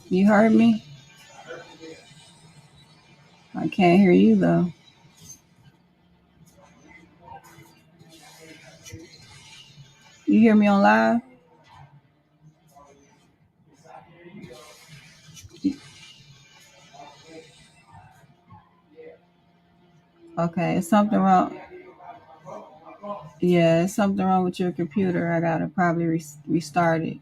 You heard me? I can't hear you though. You hear me on live? Okay, it's something wrong. Yeah, it's something wrong with your computer. I gotta probably restart it.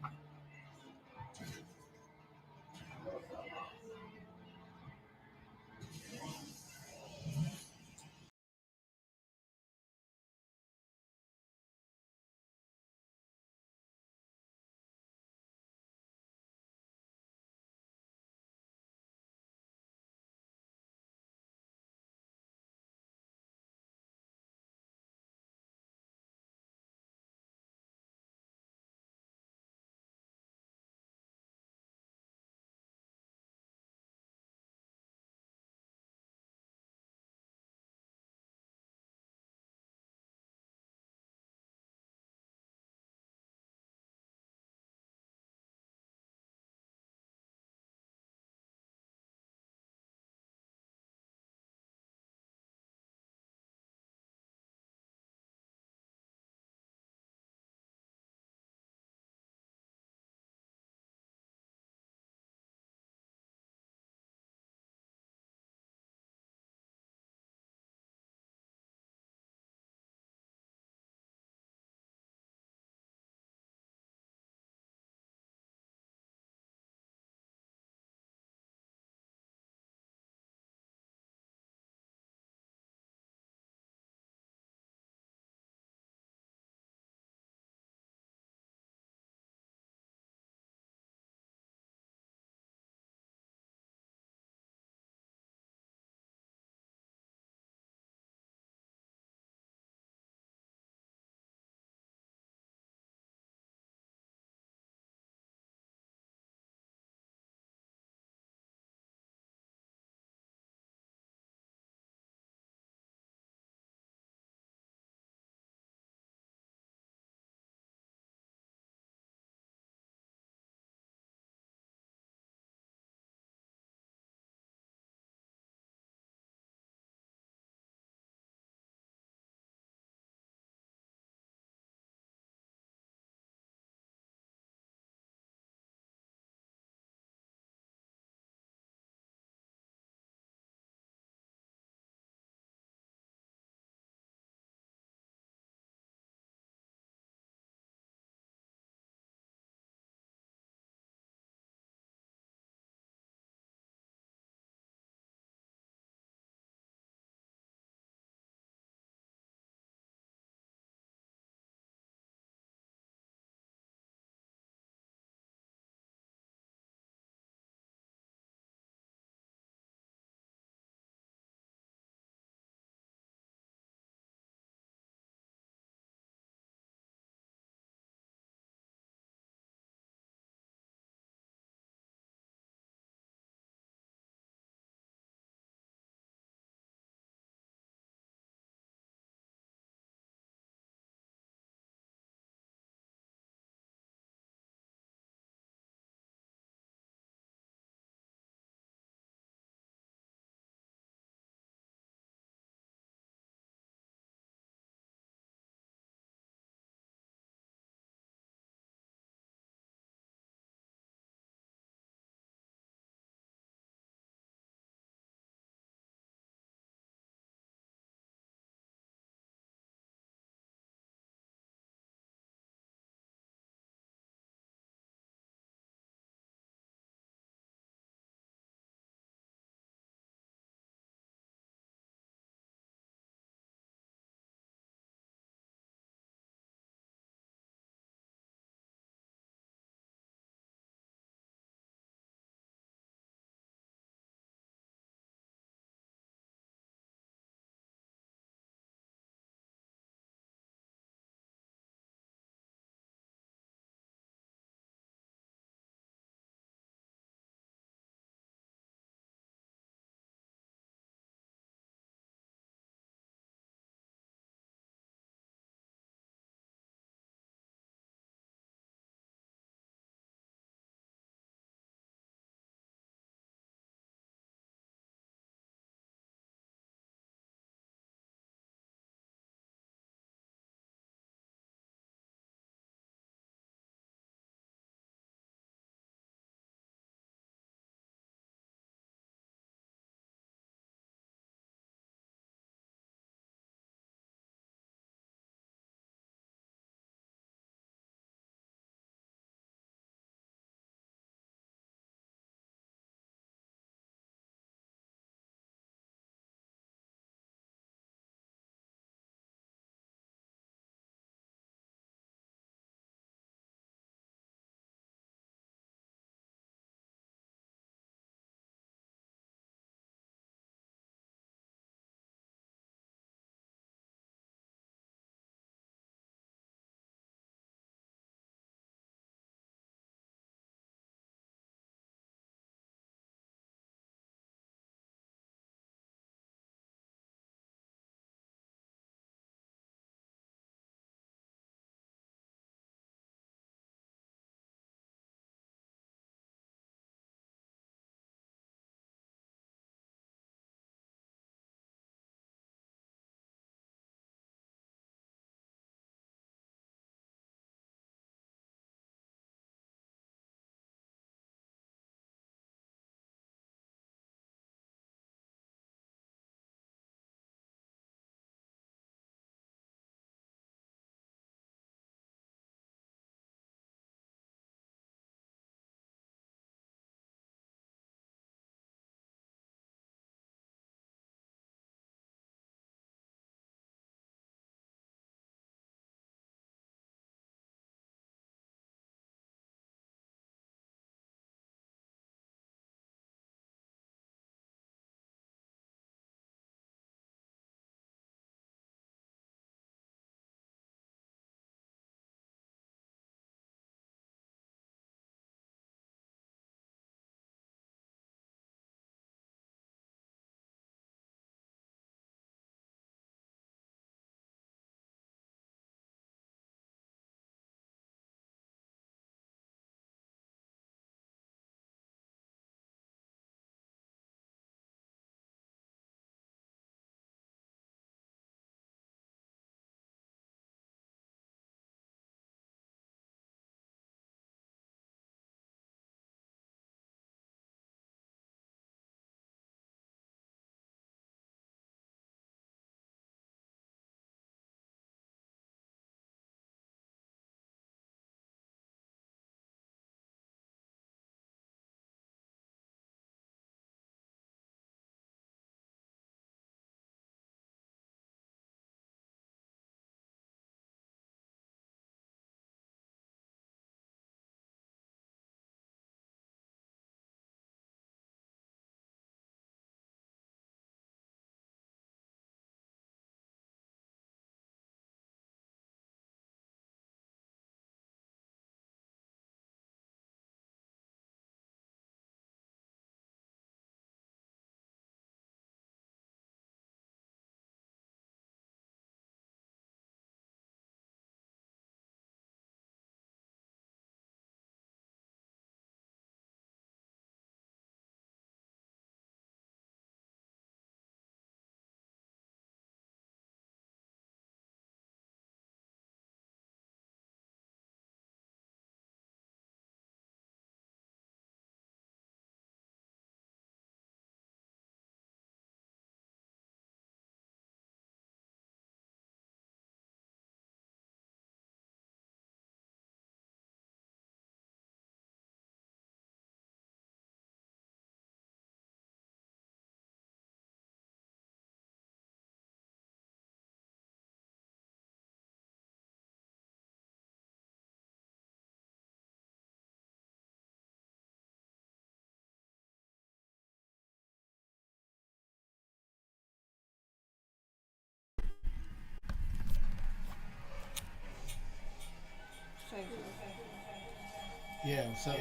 Yeah, so.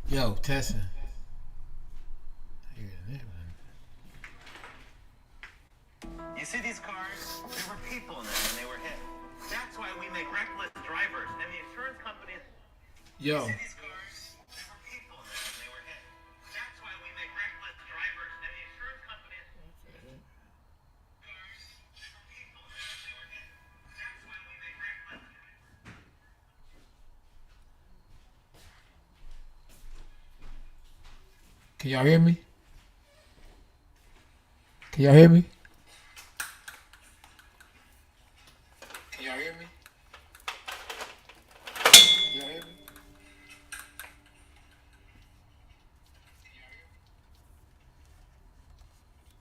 Yo, testing. You see these cars? There were people in them when they were hit. That's why we make reckless drivers, and the insurance companies. Yo. You see these cars? There were people in them when they were hit. That's why we make reckless drivers, and the insurance companies. Cars? There were people in them when they were hit. That's why we make reckless. Can y'all hear me? Can y'all hear me? Can y'all hear me? Can y'all hear me?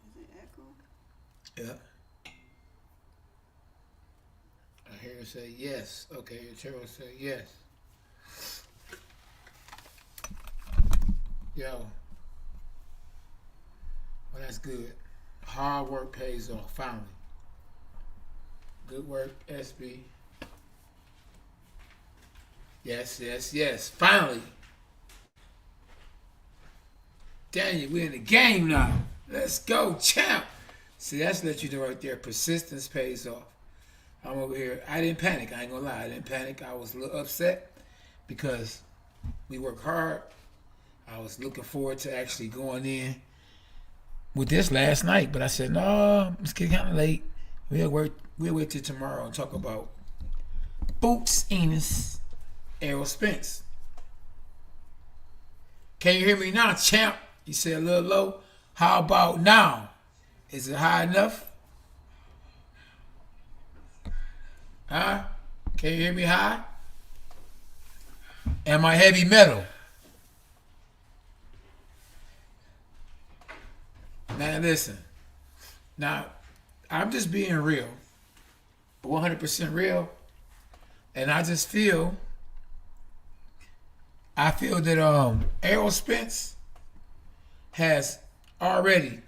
Is it echo? Yeah. I hear her say yes. Okay, Cheryl say yes. Yo. Well, that's good. Hard work pays off, finally. Good work, SB. Yes, yes, yes. Finally. Daniel, we're in the game now. Let's go, champ. See, that's let you know right there. Persistence pays off. I'm over here. I didn't panic. I ain't gonna lie. I didn't panic. I was a little upset because we work hard. I was looking forward to actually going in with this last night, but I said, no, it's getting kind of late. We'll wait till tomorrow and talk about Bozy Ennis, Errol Spence. Can you hear me now, champ? You said a little low. How about now? Is it high enough? Huh? Can you hear me high? Am I heavy metal? Now listen. Now, I'm just being real. 100% real. And I feel that Errol Spence has already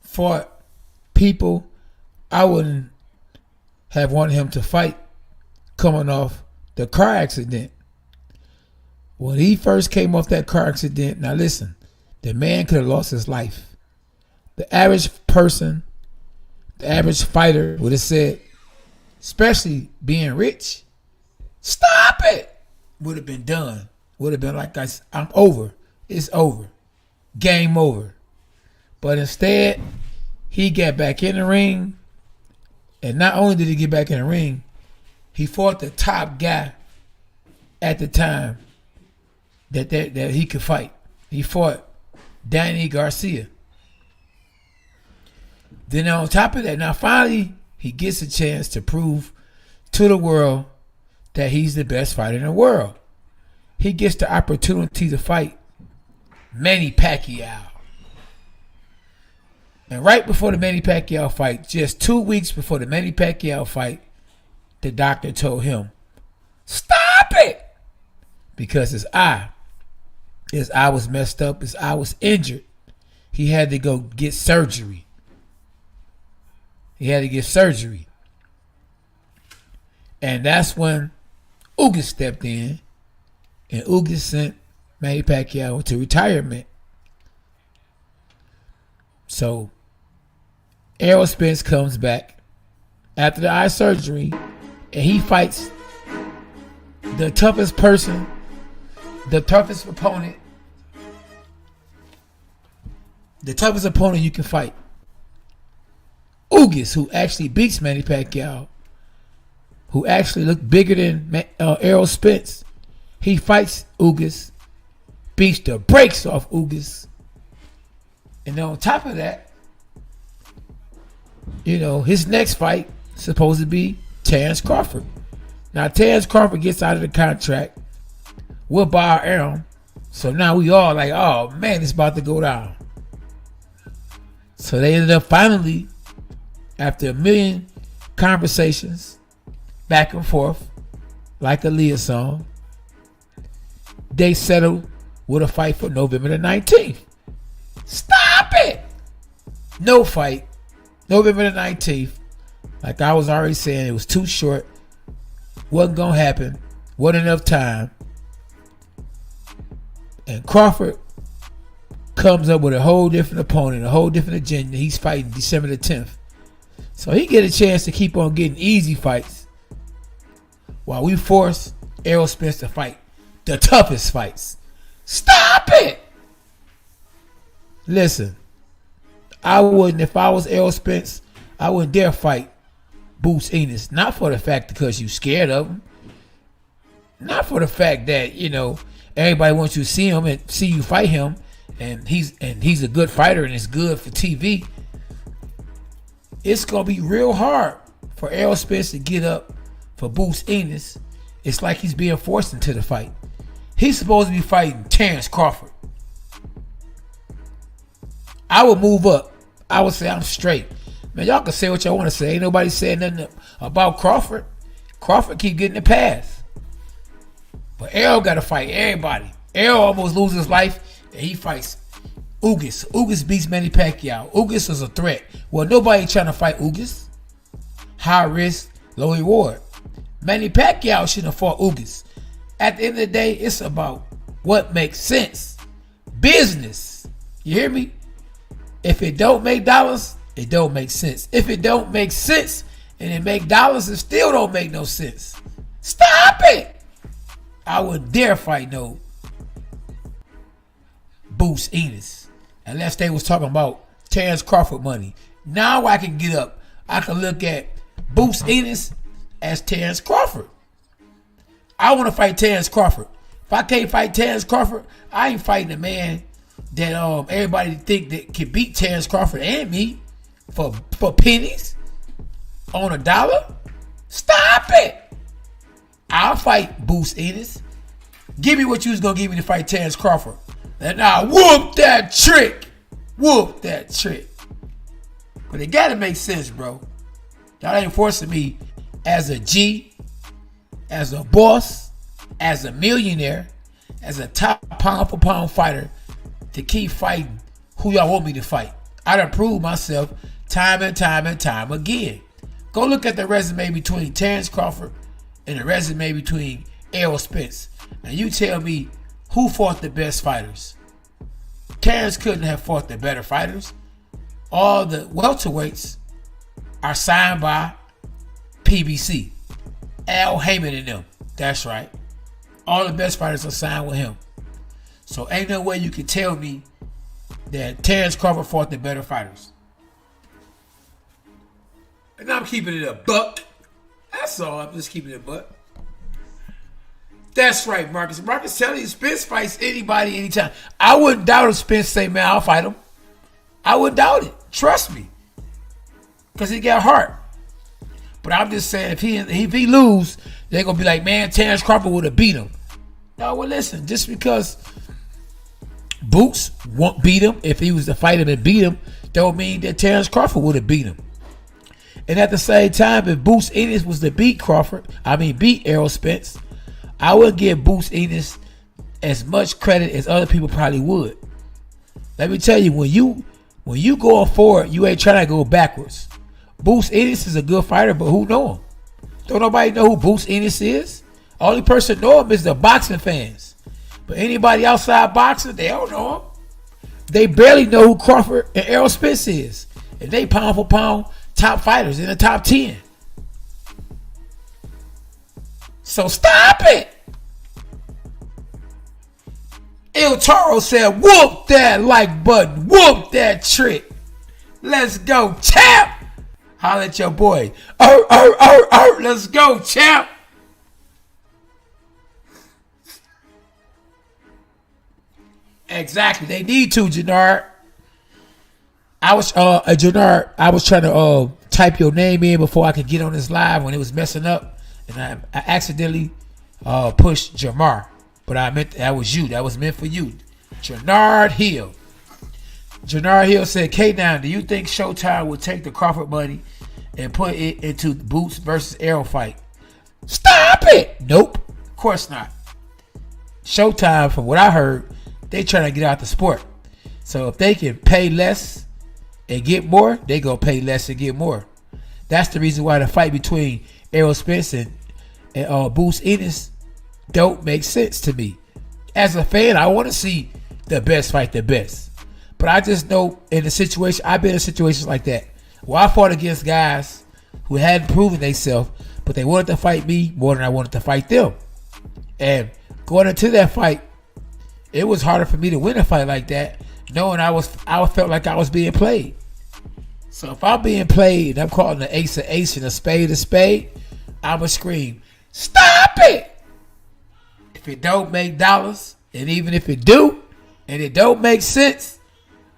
fought people I wouldn't have wanted him to fight coming off the car accident. When he first came off that car accident, now listen, the man could have lost his life. The average person, the average fighter would have said, especially being rich, stop it. Would have been done. Would have been like, I'm over. It's over. Game over. But instead, he got back in the ring. And not only did he get back in the ring, he fought the top guy at the time that he could fight. He fought Danny Garcia. Then on top of that, now finally he gets a chance to prove to the world that he's the best fighter in the world. He gets the opportunity to fight Manny Pacquiao. And right before the Manny Pacquiao fight, just 2 weeks before the Manny Pacquiao fight, the doctor told him, stop it! Because his eye was messed up, his eye was injured. He had to go get surgery. And that's when Ugas stepped in, and Ugas sent Manny Pacquiao into retirement. So Errol Spence comes back after the eye surgery, and he fights the toughest person, the toughest opponent you can fight. Ugas, who actually beats Manny Pacquiao, who actually looked bigger than Errol Spence. He fights Ugas, beats the brakes off Ugas. And then on top of that, his next fight is supposed to be Terrence Crawford. Now, Terrence Crawford gets out of the contract with Bob Arum. So now we all like, oh man, it's about to go down. So they ended up finally, after a million conversations, back and forth, like a Leah song, they settled with a fight for November the 19th. Stop it! No fight. November the 19th. Like I was already saying, it was too short. Wasn't going to happen. Wasn't enough time. And Crawford comes up with a whole different opponent, a whole different agenda. He's fighting December the 10th. So he get a chance to keep on getting easy fights while we force Errol Spence to fight the toughest fights. Stop it! Listen, if I was Errol Spence, I wouldn't dare fight Bozy Ennis. Not for the fact because you scared of him. Not for the fact that, everybody wants you to see him and see you fight him, and he's a good fighter and it's good for TV. It's gonna be real hard for Errol Spence to get up for Bozy Ennis. It's like he's being forced into the fight. He's supposed to be fighting Terrence Crawford. I would move up. I would say I'm straight. Man, y'all can say what y'all want to say. Ain't nobody saying nothing about Crawford. Crawford keep getting the pass. But Errol got to fight everybody. Errol almost loses his life, and he fights Ugas. Ugas beats Manny Pacquiao. Ugas is a threat. Well, nobody trying to fight Ugas. High risk, low reward. Manny Pacquiao shouldn't have fought Ugas. At the end of the day, it's about what makes sense. Business. You hear me? If it don't make dollars, it don't make sense. If it don't make sense and it make dollars, it still don't make no sense. Stop it! I wouldn't dare fight no Bozy Ennis unless they was talking about Terrence Crawford money. Now I can get up. I can look at Bozy Ennis as Terrence Crawford. I want to fight Terrence Crawford. If I can't fight Terrence Crawford, I ain't fighting a man that everybody think that can beat Terrence Crawford and me for pennies on a dollar. Stop it! I'll fight Bozy Ennis. Give me what you was gonna give me to fight Terrence Crawford, and I'll whoop that trick. Whoop that trick. But it gotta make sense, bro. Y'all ain't forcing me as a G, as a boss, as a millionaire, as a top pound for pound fighter to keep fighting who y'all want me to fight. I done proved myself time and time and time again. Go look at the resume between Terrence Crawford and the resume between Errol Spence. And you tell me who fought the best fighters. Terrence couldn't have fought the better fighters. All the welterweights are signed by PBC. Al Heyman and them. That's right. All the best fighters are signed with him. So ain't no way you can tell me that Terrence Crawford fought the better fighters. And I'm keeping it a buck. That's all. I'm just keeping it butt. That's right, Marcus. Marcus telling you Spence fights anybody, anytime. I wouldn't doubt if Spence say, man, I'll fight him. I wouldn't doubt it. Trust me. Because he got heart. But I'm just saying, if he lose, they're going to be like, man, Terrence Crawford would have beat him. No, well, listen, just because Boots won't beat him, if he was to fight him and beat him, don't mean that Terrence Crawford would have beat him. And at the same time, if Bozy Ennis was to beat beat Errol Spence, I would give Bozy Ennis as much credit as other people probably would. Let me tell you, when you going forward, you ain't trying to go backwards. Bozy Ennis is a good fighter, but who know him? Don't nobody know who Bozy Ennis is? Only person know him is the boxing fans. But anybody outside boxing, they don't know him. They barely know who Crawford and Errol Spence is. And they pound for pound top fighters in the top 10. So stop it. El Toro said, whoop that like button. Whoop that trick. Let's go, champ. Holla at your boy. Let's go, champ. Exactly. They need to, Jannard. I was trying to type your name in before I could get on this live when it was messing up. And I accidentally pushed Jamar. But I meant that was you. That was meant for you. Jannard Hill. Jannard Hill said, K-Down, do you think Showtime would take the Crawford money and put it into Boots versus Errol fight? Stop it! Nope. Of course not. Showtime, from what I heard, they trying to get out the sport. So if they can pay less and get more, they gonna pay less and get more. That's the reason why the fight between Errol Spence and Bozy Ennis don't make sense to me. As a fan, I want to see the best fight the best. But I just know in a situation, I've been in situations like that where I fought against guys who hadn't proven themselves, but they wanted to fight me more than I wanted to fight them. And going into that fight, it was harder for me to win a fight like that, knowing I felt like I was being played. So if I'm being played and I'm calling an ace an ace and a spade, I'ma scream, stop it! If it don't make dollars, and even if it do, and it don't make sense,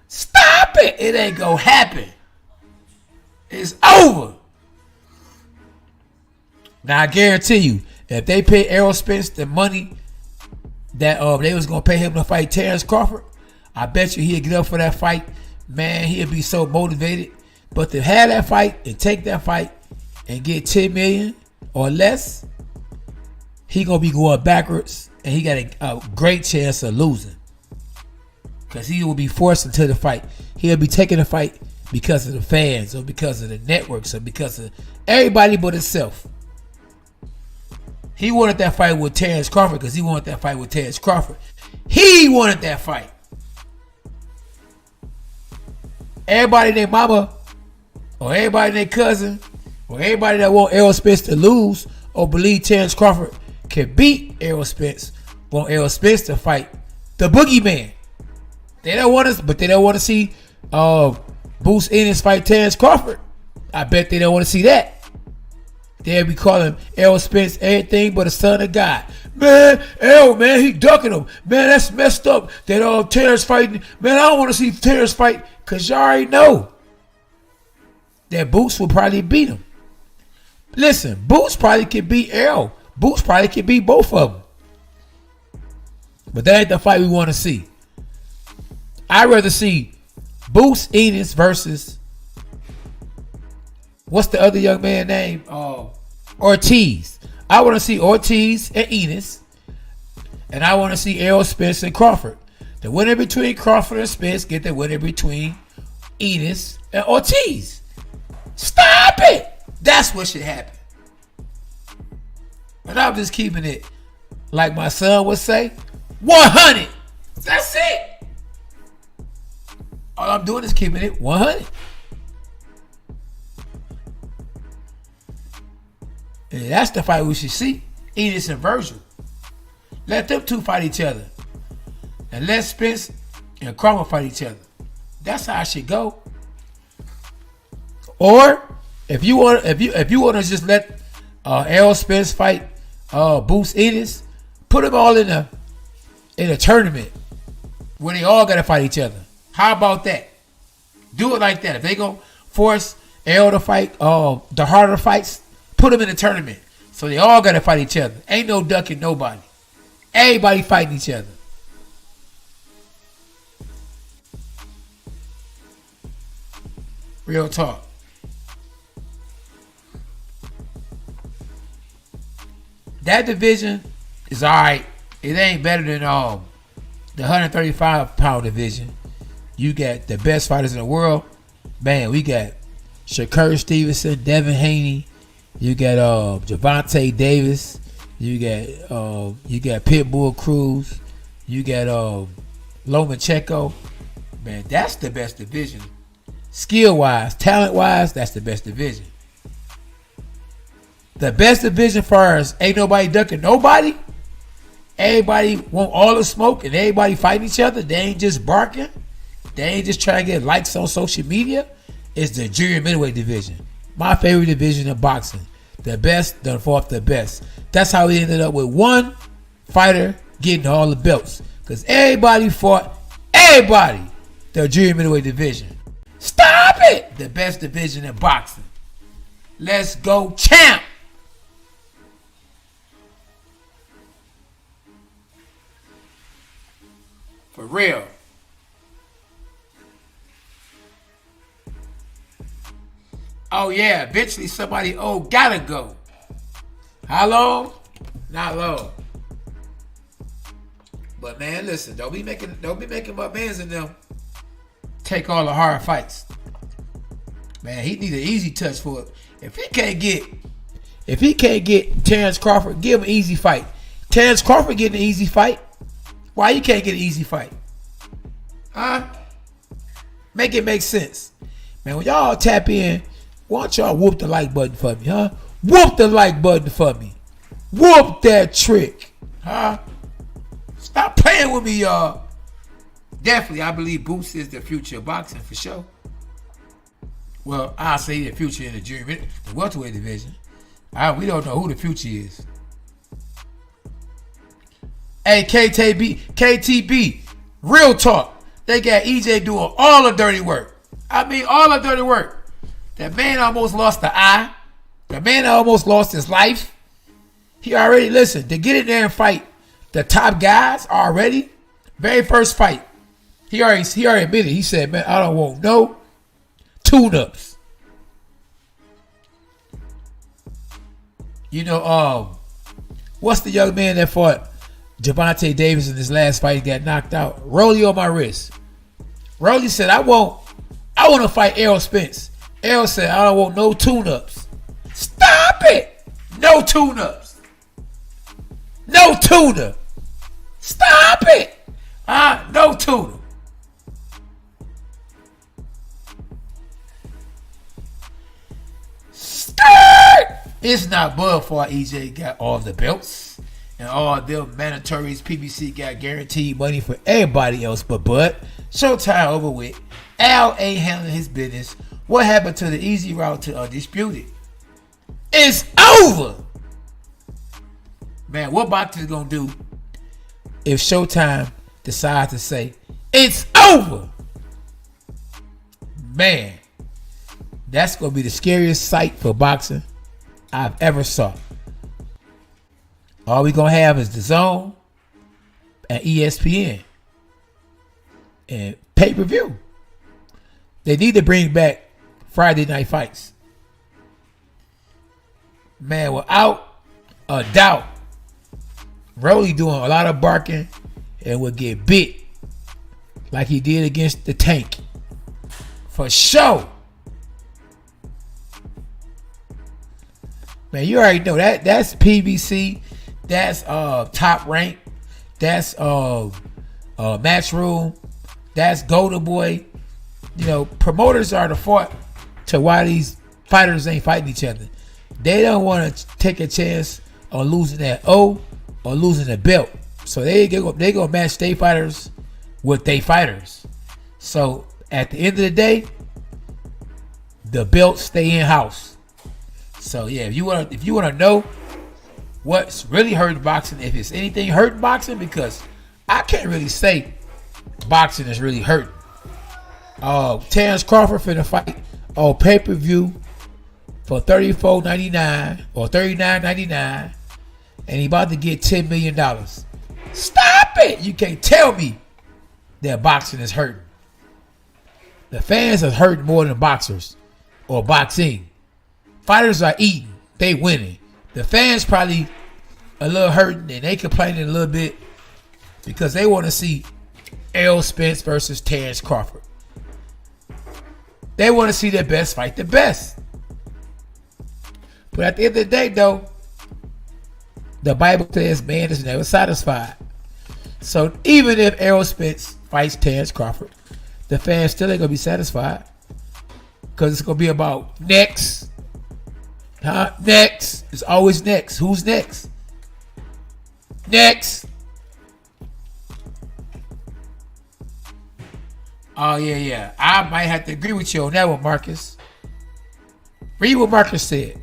stop it! It ain't gonna happen. It's over. Now I guarantee you, if they pay Errol Spence the money that they was gonna pay him to fight Terrence Crawford, I bet you he'd get up for that fight. Man, he'd be so motivated. But to have that fight and take that fight and get 10 million or less, he gonna be going backwards, and he got a great chance of losing. Because he will be forced into the fight. He'll be taking the fight because of the fans, or because of the networks, or because of everybody but himself. He wanted that fight with Terrence Crawford because he wanted that fight with Terrence Crawford. He wanted that fight. Everybody and their mama, or everybody and their cousin, or everybody that want Errol Spence to lose or believe Terrence Crawford can beat Errol Spence, want Errol Spence to fight the boogeyman. They don't want to see Bozy Ennis fight Terrence Crawford. I bet they don't want to see that. They'll be calling Errol Spence everything but a son of God. Man, Errol, man, he ducking him. Man, that's messed up. That Terrence fighting. Man, I don't want to see Terrence fight, because you already know that Boots will probably beat him. Listen, Boots probably could beat Errol. Boots probably could beat both of them. But that ain't the fight we want to see. I'd rather see Bozy Ennis versus, what's the other young man name? Ortiz. I want to see Ortiz and Ennis. And I want to see Errol Spence and Crawford. The winner between Crawford and Spence get the winner between Ennis and Ortiz. Stop it! That's what should happen. But I'm just keeping it, like my son would say, 100. That's it. All I'm doing is keeping it 100. And that's the fight we should see. Ennis and Virgil. Let them two fight each other. And let Spence and Crawford fight each other. That's how it should go. Or if you want to just let Errol Spence fight Bozy Ennis. Put them all in a tournament where they all got to fight each other. How about that? Do it like that. If they gonna force Errol to fight the harder fights, put them in a tournament so they all got to fight each other. Ain't no ducking nobody. Everybody fighting each other. Real talk. That division is alright. It ain't better than the 135-pound division. You got the best fighters in the world. Man, we got Shakur Stevenson, Devin Haney. You got Javante Davis. You got Pitbull Cruz. You got Lomachenko. Man, that's the best division. Skill-wise, talent-wise, that's the best division. The best division far as ain't nobody ducking nobody. Everybody want all the smoke and everybody fighting each other. They ain't just barking. They ain't just trying to get likes on social media. It's the junior middleweight division. My favorite division in boxing. The best done fought the best. That's how we ended up with one fighter getting all the belts. Because everybody fought everybody. The junior middleweight division. Stop it! The best division in boxing. Let's go, champ! For real. Oh yeah, eventually somebody gotta go. How long? Not long. But man, listen, don't be making my mans in them take all the hard fights. Man, he need an easy touch for it. If he can't get Terrence Crawford, give him an easy fight. Terrence Crawford getting an easy fight. Why you can't get an easy fight? Huh? Make it make sense. Man, when y'all tap in, why don't y'all whoop the like button for me, huh? Whoop the like button for me. Whoop that trick. Huh? Stop playing with me, y'all. Definitely, I believe Boots is the future of boxing for sure. Well, I'll say the future in the welterweight division. We don't know who the future is. Hey, KTB, real talk. They got EJ doing all the dirty work. I mean, all the dirty work. That man almost lost the eye. The man almost lost his life. He already, listen, to get in there and fight the top guys already, very first fight, he already admitted, he said, man, I don't want no tune-ups. You know, what's the young man that fought Javante Davis in his last fight? He got knocked out. Rolly on my wrist. Rolly said, I want to fight Errol Spence. Errol said, I don't want no tune-ups. Stop it! No tune-ups. No tuna. Stop it! No tuna. Start! It's not but for EJ got all the belts and all them mandatories. PBC got guaranteed money for everybody else but Bud. Showtime over with. Al ain't handling his business. What happened to the easy route to undisputed? It's over. Man, what boxers gonna do if Showtime decides to say it's over? Man, that's gonna be the scariest sight for boxing I've ever saw. All we gonna have is the Zone and ESPN and pay-per-view. They need to bring back Friday night fights. Man, without a doubt, Rolly doing a lot of barking and will get bit like he did against the Tank. For sure. Man, you already know that's PBC. That's Top Rank. That's Matchroom. That's Golden Boy. You know, promoters are the fault to why these fighters ain't fighting each other. They don't want to take a chance on losing that O or losing the belt. So they gonna match their fighters with their fighters. So at the end of the day, the belts stay in house. So yeah, if you wanna know what's really hurting boxing, if it's anything hurting boxing, because I can't really say boxing is really hurting. Terrence Crawford finna fight on pay-per-view for $34.99 or $39.99, and he about to get $10 million. Stop it! You can't tell me that boxing is hurting. The fans are hurting more than boxers or boxing. Fighters are eating, they winning. The fans probably a little hurting and they complaining a little bit because they want to see Errol Spence versus Terrence Crawford. They want to see their best fight the best. But at the end of the day, though, the Bible says man is never satisfied. So even if Errol Spence fights Terrence Crawford, the fans still ain't going to be satisfied. Because it's going to be about next. Next. It's always next. Who's next? Next. Oh, yeah. I might have to agree with you on that one, Marcus. Read what Marcus said.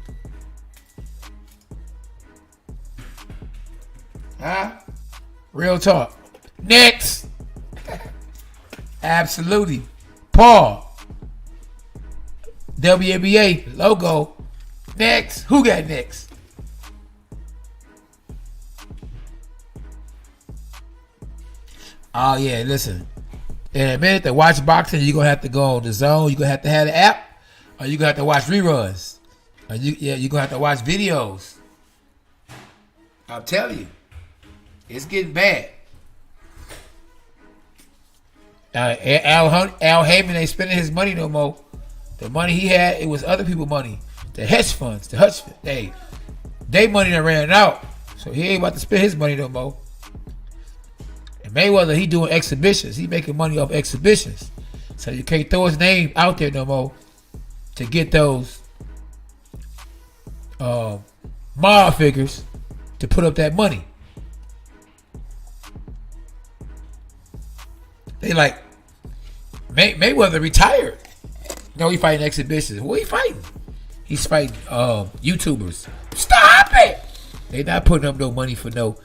Real talk. Next. Absolutely. Paul. WNBA logo. Next. Who got next? Oh, yeah, listen. In a minute to watch boxing, you're going to have to go on the zone. You're going to have the app. Or you're going to have to watch reruns. Or you're going to have to watch videos. I'm telling you. It's getting bad. Al Heyman ain't spending his money no more. The money he had, it was other people's money. The hedge funds, they money that ran out. So he ain't about to spend his money no more. And Mayweather, he doing exhibitions. He making money off exhibitions. So you can't throw his name out there no more to get those mob figures to put up that money. They like Mayweather retired. No, he fighting exhibitions. What he fighting? He's fighting YouTubers. Stop it! They not putting up no money for no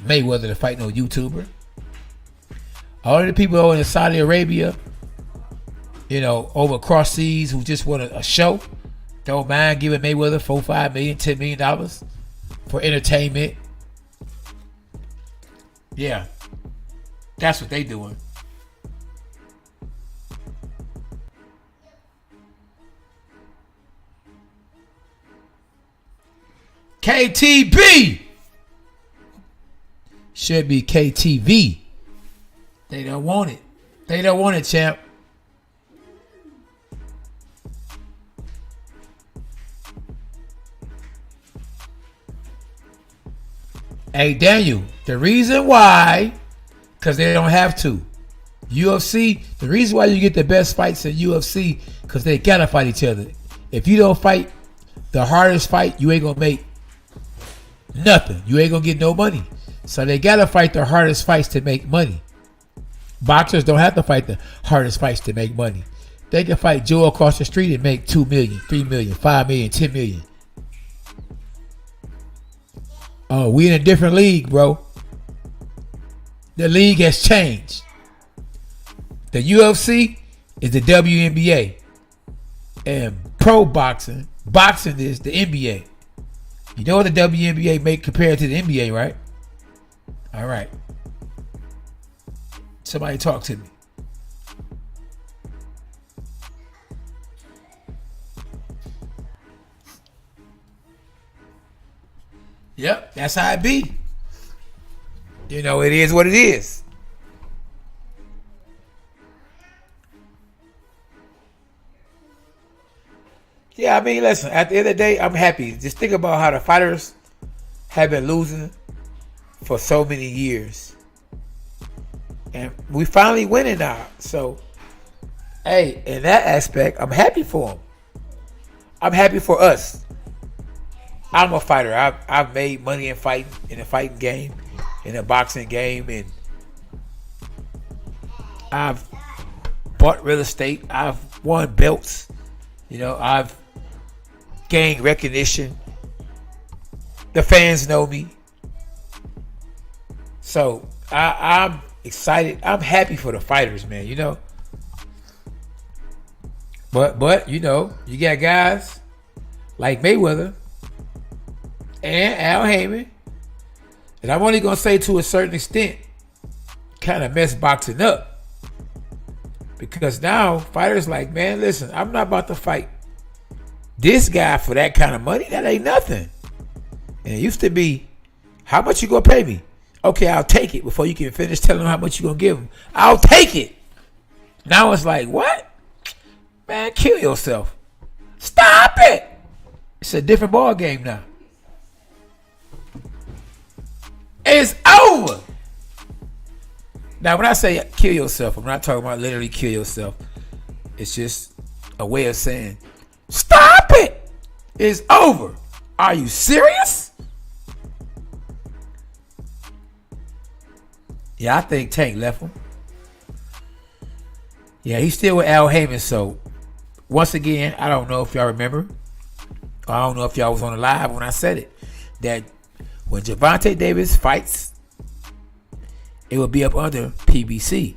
Mayweather to fight no YouTuber. All of the people over in Saudi Arabia, over across seas who just want a show, don't mind giving Mayweather $4, $5 million, $10 million for entertainment. Yeah. That's what they doing. KTB should be KTV. They don't want it. They don't want it, champ. Hey, Daniel, the reason why, because they don't have to. UFC, the reason why you get the best fights in UFC, because they gotta fight each other. If you don't fight the hardest fight, you ain't gonna make nothing. You ain't gonna get no money. So they gotta fight the hardest fights to make money. Boxers don't have to fight the hardest fights to make money. They can fight Joe across the street and make $2 million, $3 million, $5 million, $10 million. Oh, we in a different league, bro. The league has changed. The UFC is the WNBA. And pro boxing is the NBA. You know what the WNBA make compared to the NBA, right? All right. Somebody talk to me. Yep, that's how it be. It is what it is. Yeah, listen, at the end of the day, I'm happy. Just think about how the fighters have been losing for so many years. And we finally winning now. So, hey, in that aspect, I'm happy for them. I'm happy for us. I'm a fighter. I've made money in the fighting game, in the boxing game, and I've bought real estate. I've won belts. I've gain recognition. The fans know me. So I'm excited. I'm happy for the fighters, man, you know. But you know, you got guys like Mayweather and Al Heyman, and I'm only gonna say to a certain extent, kind of mess boxing up. Because now fighters like, man, listen, I'm not about to fight this guy for that kind of money. That ain't nothing. And it used to be, how much you gonna pay me? Okay, I'll take it. Before you can finish telling them how much you gonna give them, I'll take it. Now it's like, what? Man, kill yourself. Stop it. It's a different ball game now. It's over. Now, when I say kill yourself, I'm not talking about literally kill yourself. It's just a way of saying, stop it. It's over. Are you serious? Yeah, I think Tank left him. Yeah, he's still with Al Heyman. So, once again, I don't know if y'all remember. I don't know if y'all was on the live when I said it. That when Gervonta Davis fights, it will be up under PBC.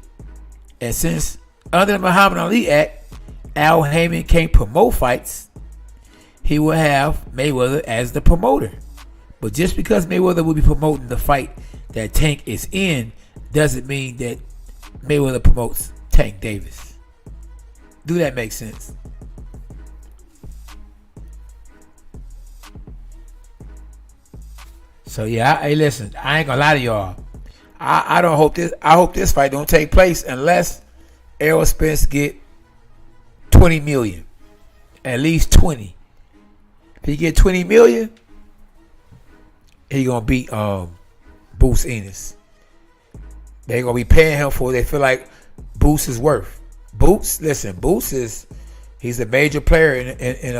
And since under the Muhammad Ali Act, Al Heyman can't promote fights, he will have Mayweather as the promoter. But just because Mayweather will be promoting the fight that Tank is in, doesn't mean that Mayweather promotes Tank Davis. Do that make sense? So yeah, hey, listen, I ain't gonna lie to y'all. I don't hope this. I hope this fight don't take place unless Errol Spence get 20 million, at least 20. If he get 20 million, he gonna beat Bozy Ennis. They gonna be paying him for what they feel like Boots is worth. Boots, listen, he's a major player in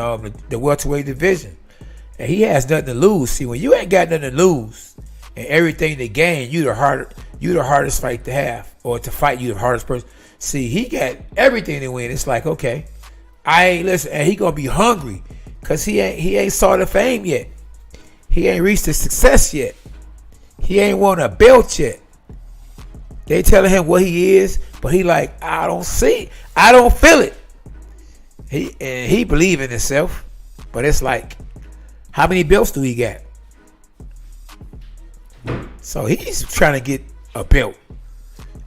the welterweight division, and he has nothing to lose. See, when you ain't got nothing to lose and everything to gain, you the hardest fight to have, or to fight, you the hardest person. See, he got everything to win. It's like, okay, listen, and he gonna be hungry because he ain't saw the fame yet. He ain't reached the success yet. He ain't won a belt yet. They telling him what he is, but he like, I don't see it. I don't feel it. He believe in himself, but it's like, how many belts do he got? So he's trying to get a belt.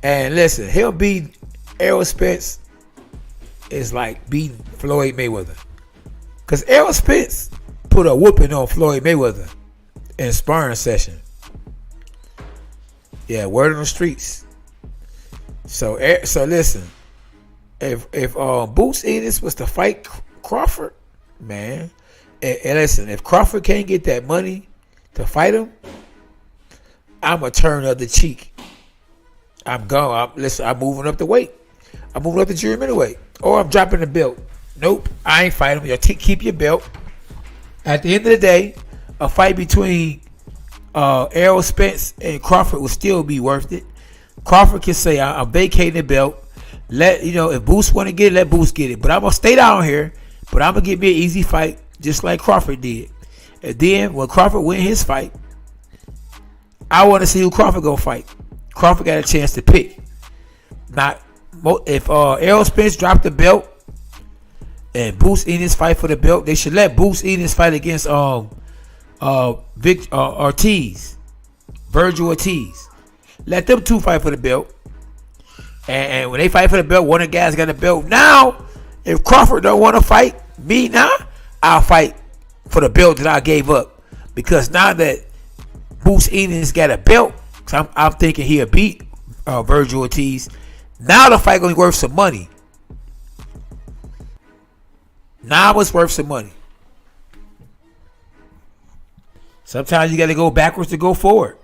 And listen, he'll beat Errol Spence is like beating Floyd Mayweather. Because Errol Spence put a whooping on Floyd Mayweather in a sparring session. Yeah, word on the streets. So listen, if Bozy Ennis was to fight Crawford, man, and listen, if Crawford can't get that money to fight him, I'm going to turn the other cheek. I'm going. I'm moving up the weight. I'm moving up the junior middleweight. Or I'm dropping the belt. Nope, I ain't fighting him. You keep your belt. At the end of the day, a fight between Errol Spence and Crawford will still be worth it. Crawford can say, I'm vacating the belt. If Boost want to get it, let Boost get it. But I'm going to stay down here. But I'm going to give me an easy fight just like Crawford did. And then when Crawford win his fight, I want to see who Crawford gonna fight. Crawford got a chance to pick. If Errol Spence dropped the belt and Bozy Ennis fight for the belt, they should let Bozy Ennis fight against Virgil Ortiz. Let them two fight for the belt. And when they fight for the belt, one of the guys got the belt. Now, if Crawford don't want to fight me now, I'll fight for the belt that I gave up. Because now that Bozy Ennis got a belt, so I'm thinking he'll beat Virgil Ortiz. Now the fight gonna be worth some money. Now it's worth some money. Sometimes you got to go backwards to go forward.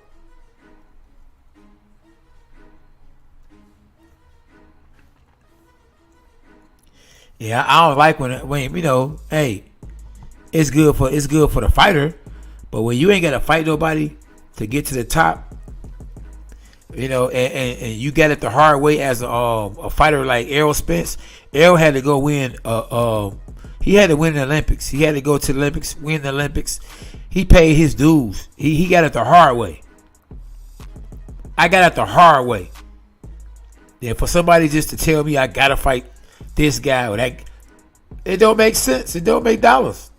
Yeah, I don't like when hey, it's good for the fighter, but when you ain't got to fight nobody to get to the top, and you got it the hard way as a fighter like Errol Spence. Errol had to go win. He had to win the Olympics. He had to go to the Olympics, win the Olympics. He paid his dues. He got it the hard way. I got it the hard way. Yeah, for somebody just to tell me I gotta fight this guy or that, it don't make sense. It don't make dollars.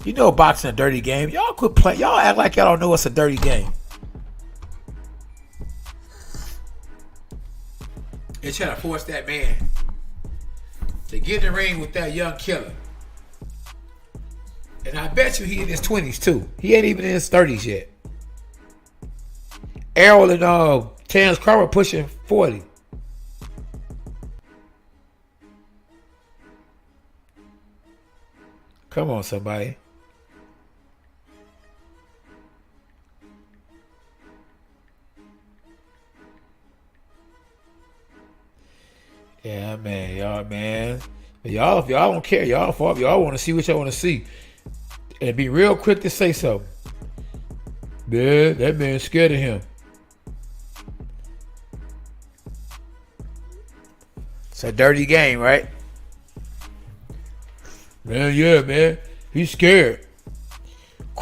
You know boxing a dirty game. Y'all quit playing. Y'all act like y'all don't know it's a dirty game. They're trying to force that man to get in the ring with that young killer. And I bet you he in his 20s too. He ain't even in his 30s yet. Errol and Terrence Crawford pushing 40. Come on, somebody. Yeah, man, y'all, man. Y'all, if y'all don't care, y'all want to see what y'all want to see. And be real quick to say something. Yeah, that man's scared of him. It's a dirty game, right? Man, yeah, man. He's scared.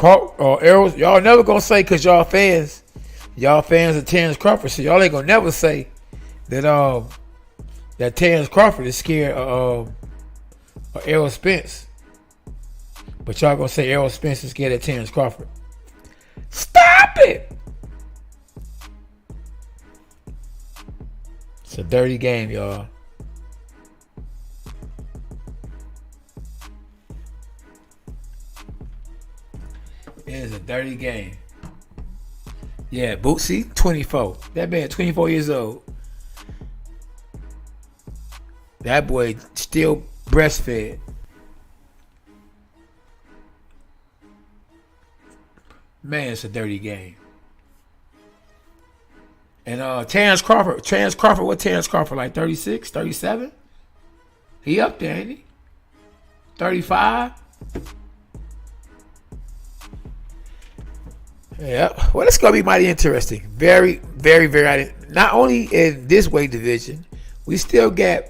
Errol, y'all never gonna say because y'all fans of Terrence Crawford, so y'all ain't gonna never say that that Terrence Crawford is scared of Errol Spence. But y'all gonna say Errol Spence is scared of Terrence Crawford. Stop it! It's a dirty game, y'all. It is a dirty game. Yeah, Bozy, 24. That man, 24 years old. That boy still breastfed. Man, it's a dirty game. And Terrence Crawford, what Terrence Crawford, like 36, 37? He up there, ain't he? 35? Yeah. Well, it's gonna be mighty interesting. Very, very, very. Not only in this weight division, we still got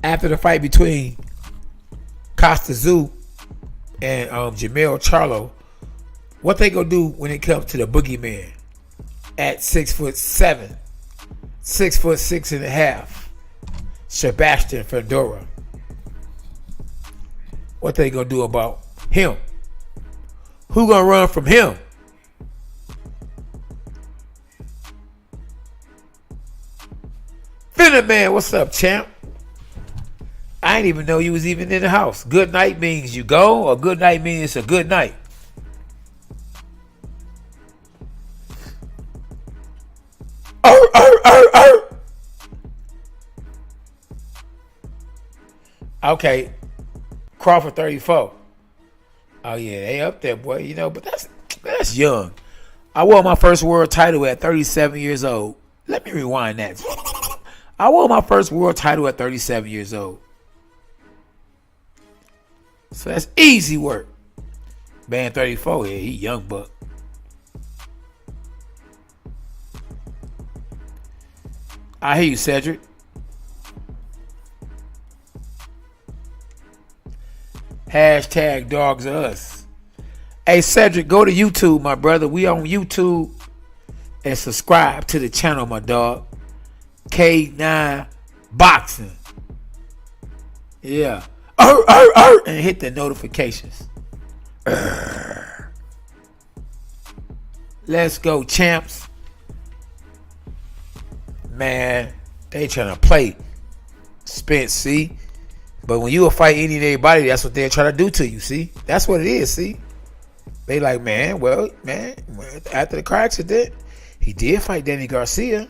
after the fight between Costa Zoo and Jamel Charlo, what they gonna do when it comes to the boogeyman at 6'7", 6'6.5", Sebastian Fedora? What they gonna do about him? Who gonna run from him? Finna man, what's up, champ? I didn't even know you was even in the house. Good night means you go, or good night means it's a good night. Okay, Crawford 34. Oh yeah, they up there, boy. You know, but that's young. I won my first world title at 37 years old. Let me rewind that. I won my first world title at 37 years old. So that's easy work. Man, 34, yeah, he young buck. I hear you, Cedric. Hashtag dogs are us. Hey, Cedric, go to YouTube, my brother. We on YouTube. And subscribe to the channel, my dog. K9 Boxing. Yeah. And hit the notifications. Let's go, champs. Man, they trying to play Spence, see? But when you will fight any of anybody, that's what they're trying to do to you, see? That's what it is, see? They like, man, after the car accident, he did fight Danny Garcia.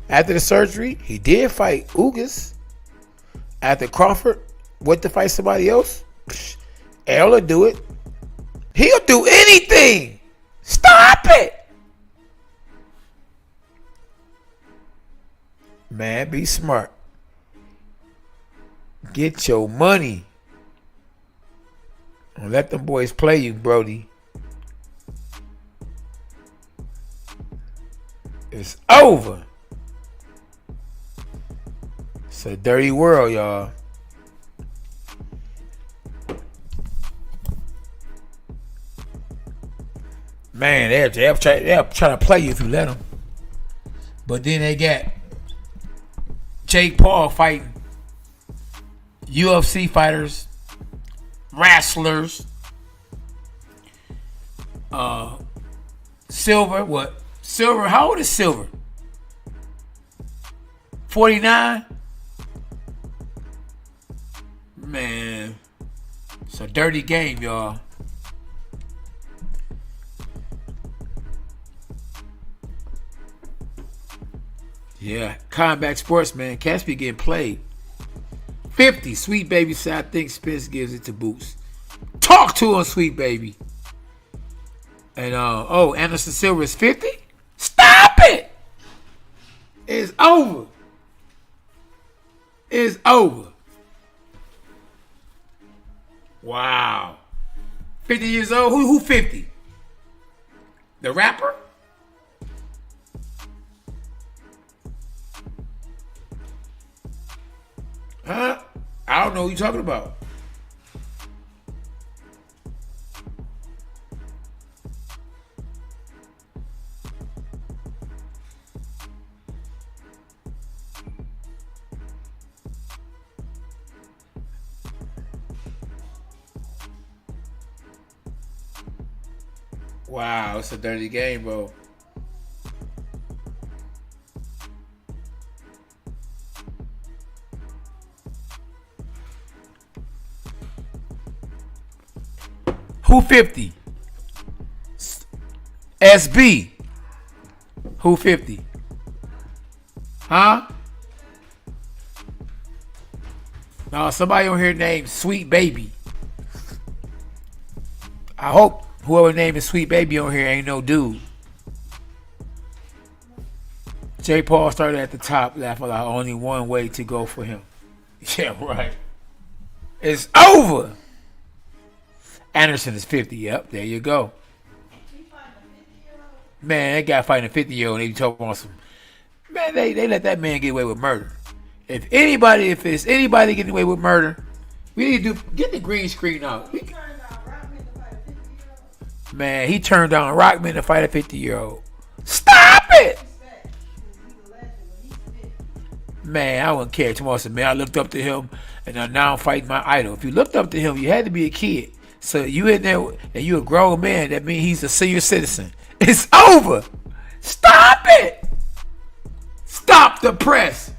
After the surgery, he did fight Ugas. After Crawford went to fight somebody else, Errol will do it. He'll do anything. Stop it. Man, be smart. Get your money. Don't let them boys play you, Brody. It's over. It's a dirty world, y'all. Man, they're trying to play you if you let them. But then they got Jake Paul fighting UFC fighters, wrestlers. Silver, what? Silver, how old is Silver? 49? Man, it's a dirty game, y'all. Yeah, combat sports, man. Cats be getting played. 50. Sweet Baby said, I think Spence gives it to Boots. Talk to him, Sweet Baby. And, Anderson Silva is 50? Stop it! It's over. It's over. Wow. 50 years old? Who 50? The rapper? Huh? I don't know what you're talking about. Wow, it's a dirty game, bro. Who 50? SB. Who 50? Huh? No, somebody on here named Sweet Baby. I hope whoever named is Sweet Baby on here ain't no dude. J. Paul started at the top. Laugh like only one way to go for him. Yeah, right. It's over. Anderson is 50. Yep, there you go. Man, that guy fighting a 50-year-old and they talking about some. Man, they let that man get away with murder. If it's anybody getting away with murder, we need to get the green screen out. Man, he turned down Rockman to fight a 50-year-old. Stop it! Man, I wouldn't care too much. Man, I looked up to him, and now I'm fighting my idol. If you looked up to him, you had to be a kid. So you in there, and you a grown man. That means he's a senior citizen. It's over. Stop it. Stop the press.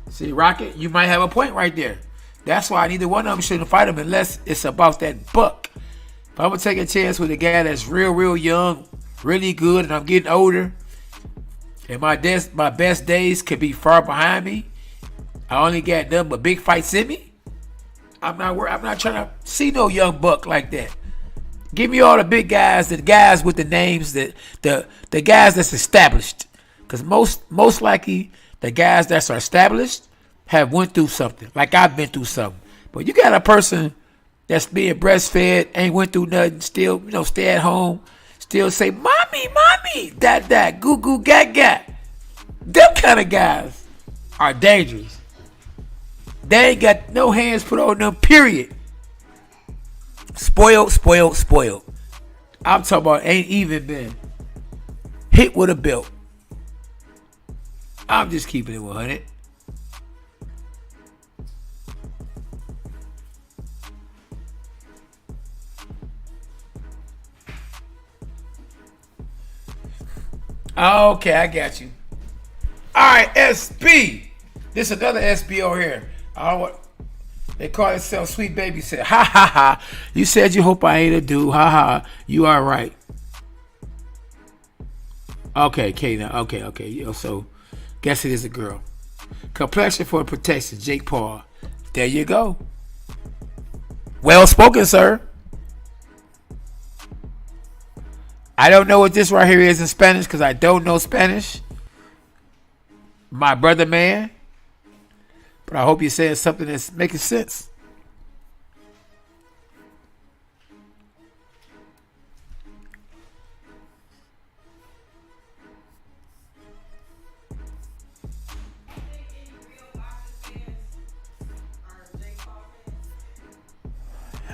See, Rocket, you might have a point right there. That's why neither one of them shouldn't fight him unless it's about that buck. If I'm going to take a chance with a guy that's real young, really good, and I'm getting older, and my best days could be far behind me, I only got nothing but big fights in me, I'm not trying to see no young buck like that. Give me all the big guys, the guys with the names, the guys that's established. Because most likely, the guys that are established have went through something. Like I've been through something. But you got a person that's being breastfed, ain't went through nothing, still, stay at home, still say, mommy, dad, goo goo, gat. Them kind of guys are dangerous. They ain't got no hands put on them, period. Spoiled. I'm talking about ain't even been hit with a belt. I'm just keeping it 100. Okay, I got you. All right, SB. This is another SB over here. They call themselves Sweet Baby. Said, ha. You said you hope I ain't a dude. Ha. You are right. Okay, Kayna. Okay. So, guess it is a girl. Complexion for protection. Jake Paul. There you go. Well spoken, sir. I don't know what this right here is in Spanish because I don't know Spanish. My brother, man. But I hope you're saying something that's making sense.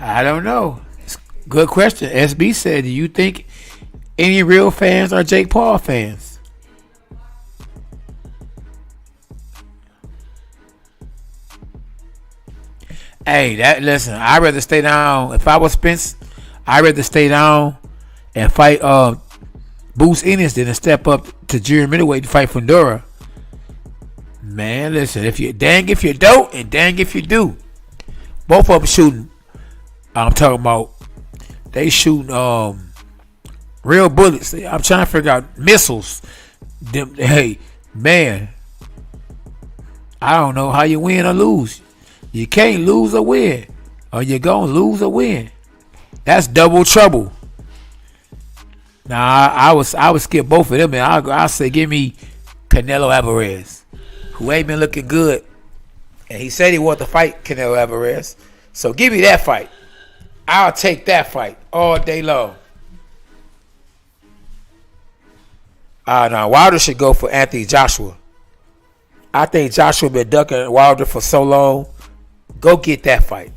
I don't know. It's a good question. SB said, do you think any real fans are Jake Paul fans? Hey, listen, I'd rather stay down. If I was Spence, I'd rather stay down and fight Bozy Ennis than to step up to junior middleweight to fight Fundora. Man, listen, if you don't, and dang if you do. Both of them shooting. I'm talking about they shooting real bullets. I'm trying to figure out missiles. Hey, man, I don't know how you win or lose. You can't lose or win, or you're gonna lose or win. That's double trouble. Now I would skip both of them, and I'll say give me Canelo Alvarez, who ain't been looking good, and he said he wanted to fight Canelo Alvarez. So give me that fight. I'll take that fight all day long. Now Wilder should go for Anthony Joshua. I think Joshua been ducking Wilder for so long. Go get that fight.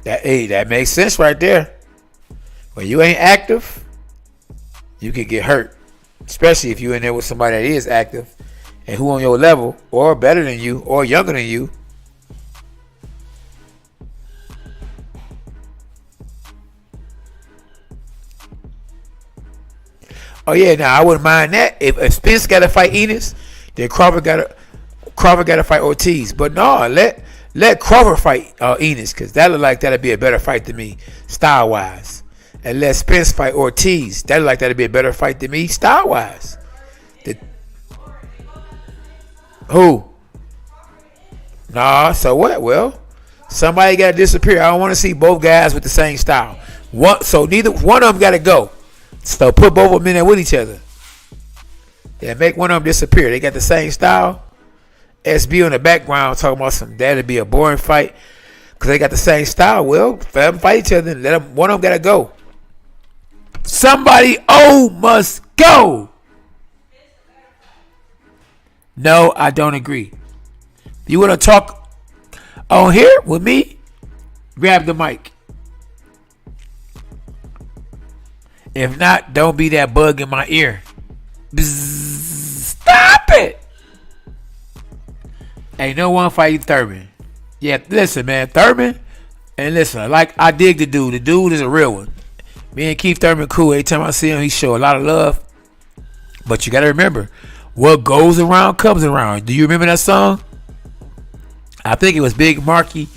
That makes sense right there. When you ain't active, you can get hurt. Especially if you're in there with somebody that is active and who on your level or better than you or younger than you. Oh yeah, now I wouldn't mind that. If Spence got to fight Ennis, then Crawford got to fight Ortiz. But no, let Crawford fight Ennis, because that look like that'd be a better fight to me style wise. And let Spence fight Ortiz. That look like that'd be a better fight to me style wise. Who? Nah. So what? Well, somebody got to disappear. I don't want to see both guys with the same style. So neither one of them got to go. So put both of them in there with each other. Yeah, make one of them disappear. They got the same style. SB on the background talking about that'd be a boring fight because they got the same style. Well, let them fight each other and one of them got to go. Somebody must go. No, I don't agree. If you want to talk on here with me, grab the mic. If not, don't be that bug in my ear. Bzz, stop it. Ain't no one fighting Thurman. Yeah, listen, man. Thurman, and listen, like I dig the dude. The dude is a real one. Me and Keith Thurman cool. Every time I see him, he show a lot of love. But you got to remember, what goes around comes around. Do you remember that song? I think it was Big Marky.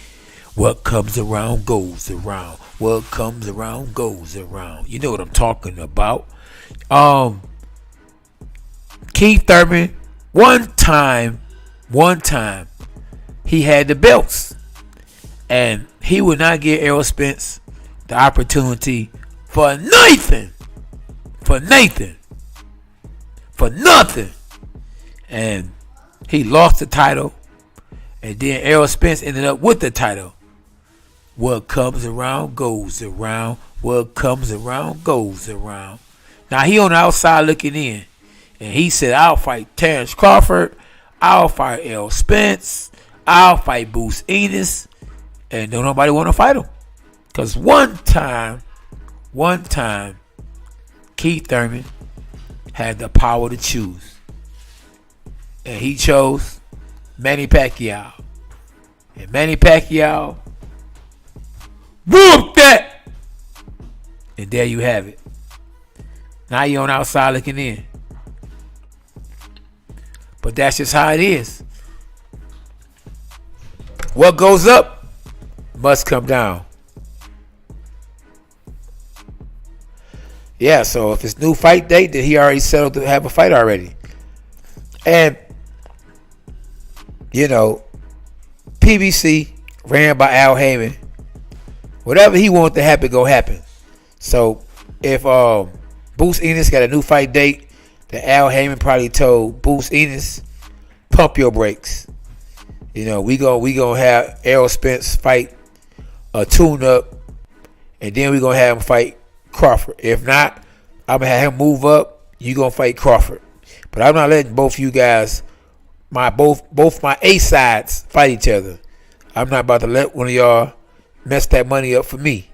What comes around goes around. What comes around goes around. You know what I'm talking about. Keith Thurman, one time, he had the belts. And he would not give Errol Spence the opportunity for nothing. For nothing. And he lost the title. And then Errol Spence ended up with the title. What comes around goes around. What comes around goes around. Now he on the outside looking in. And he said, I'll fight Terrence Crawford. I'll fight Errol Spence. I'll fight Bozy Ennis. And don't nobody want to fight him. Because one time, Keith Thurman had the power to choose. And he chose Manny Pacquiao. And Manny Pacquiao whoop that! And there you have it. Now you're on outside looking in. But that's just how it is. What goes up must come down. Yeah, so if it's new fight date, then he already settled to have a fight already. And, you know, PBC ran by Al Heyman. Whatever he wanted to happen, go happen. So if Bozy Ennis got a new fight date, then Al Heyman probably told Bozy Ennis, pump your brakes. You know, we gonna have Errol Spence fight a tune-up, and then we gonna have him fight Crawford. If not, I'm gonna have him move up. You gonna fight Crawford, but I'm not letting both you guys both my A sides fight each other. I'm not about to let one of y'all mess that money up for me.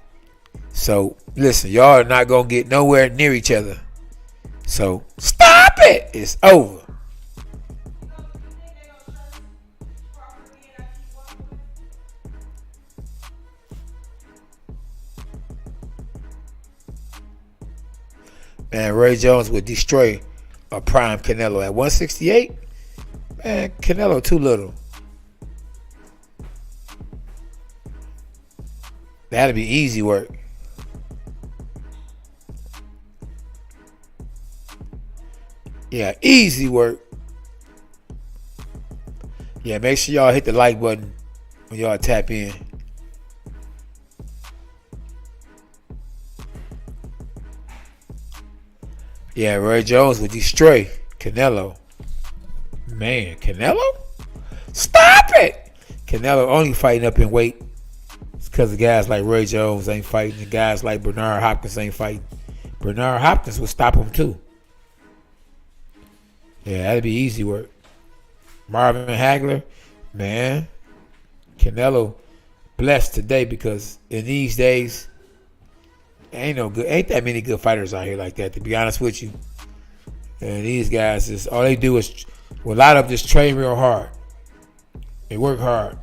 So listen, y'all are not gonna get nowhere near each other. So stop it. It's over. Man, Ray Jones would destroy a prime Canelo at 168. Man, Canelo too little. That'd be easy work. Yeah, easy work. Yeah, make sure y'all hit the like button when y'all tap in. Yeah, Ray Jones would destroy Canelo. Man, Canelo? Stop it! Canelo only fighting up in weight. It's because of guys like Ray Jones ain't fighting, and guys like Bernard Hopkins ain't fighting. Bernard Hopkins would stop him too. Yeah, that'd be easy work. Marvin Hagler, man, Canelo blessed today because in these days, ain't that many good fighters out here like that, to be honest with you. And these guys is all they do is, well, a lot of them just train real hard. They work hard.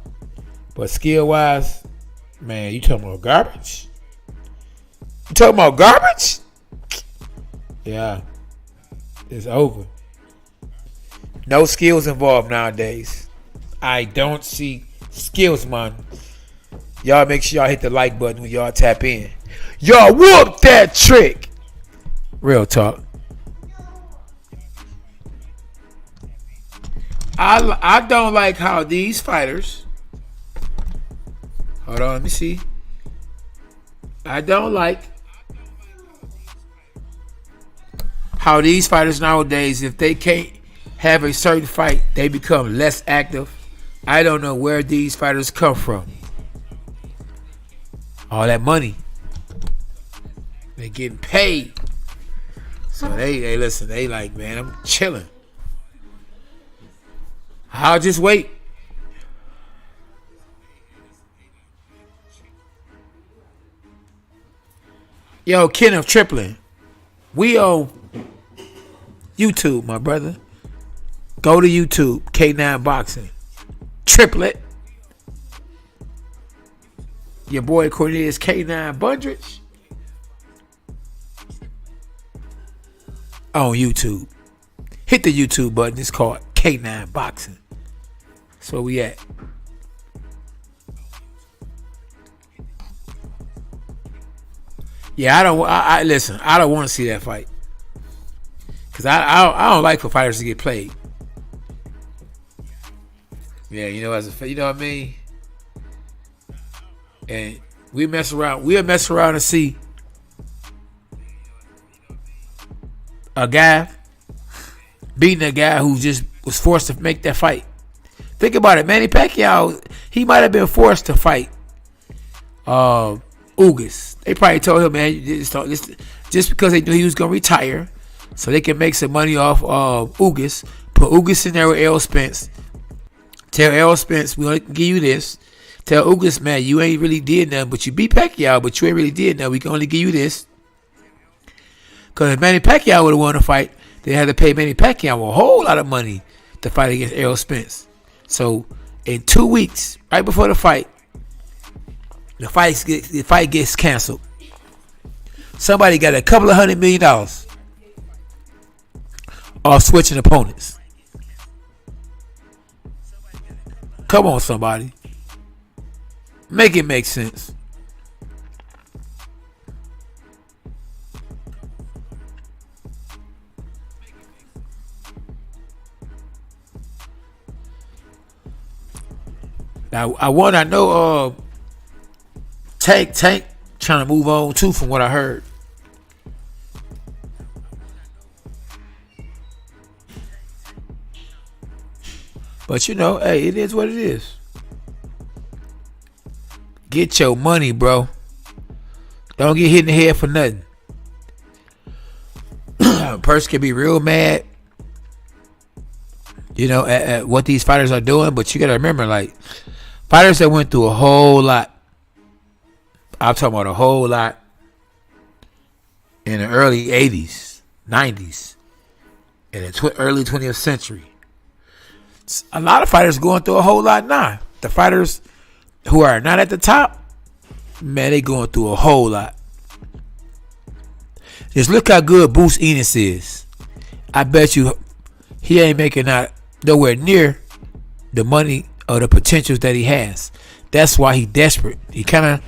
But skill wise, man, you talking about garbage? You talking about garbage? Yeah. It's over. No skills involved nowadays. I don't see skills, man. Y'all make sure y'all hit the like button when y'all tap in. Y'all whoop that trick. Real talk. I don't like how these fighters. Hold on, let me see. I don't like how these fighters nowadays, if they can't have a certain fight, they become less active. I don't know where these fighters come from. All that money. They getting paid. So they listen, they like, man, I'm chilling. I'll just wait. Yo, Kenneth Triplin. We on YouTube, my brother. Go to YouTube, K9 Boxing. Triplet. Your boy Cornelius K9 Bundrich. On YouTube. Hit the YouTube button. It's called K9 Boxing. That's where we at. Yeah, I listen, I don't want to see that fight. Because I don't like for fighters to get played. Yeah, you know, you know what I mean? And we'll mess around and see a guy beating a guy who just was forced to make that fight. Think about it. Manny Pacquiao, he might have been forced to fight Ugas. They probably told him, man, just because they knew he was going to retire so they can make some money off Ugas. Put Ugas in there with Errol Spence. Tell Errol Spence, we only can give you this. Tell Ugas, man, you ain't really did nothing, but you beat Pacquiao, but you ain't really did nothing. We can only give you this. Because if Manny Pacquiao would have won the fight, they had to pay Manny Pacquiao a whole lot of money to fight against Errol Spence. So in 2 weeks, right before the fight gets canceled. Somebody got a couple of $100 million off switching opponents. Come on, somebody. Make it make sense. Now, I know Tank trying to move on too, from what I heard. But you know, hey, it is what it is. Get your money, bro. Don't get hit in the head for nothing. A person can be real mad. at what these fighters are doing. But you got to remember, like, fighters that went through a whole lot. I'm talking about a whole lot in the early 80s, 90s, and the early 20th century. A lot of fighters going through a whole lot now. The fighters who are not at the top, man, they going through a whole lot. Just look how good Bozy Ennis is. I bet you he ain't making out nowhere near the money or the potentials that he has. That's why he's desperate. He's kind of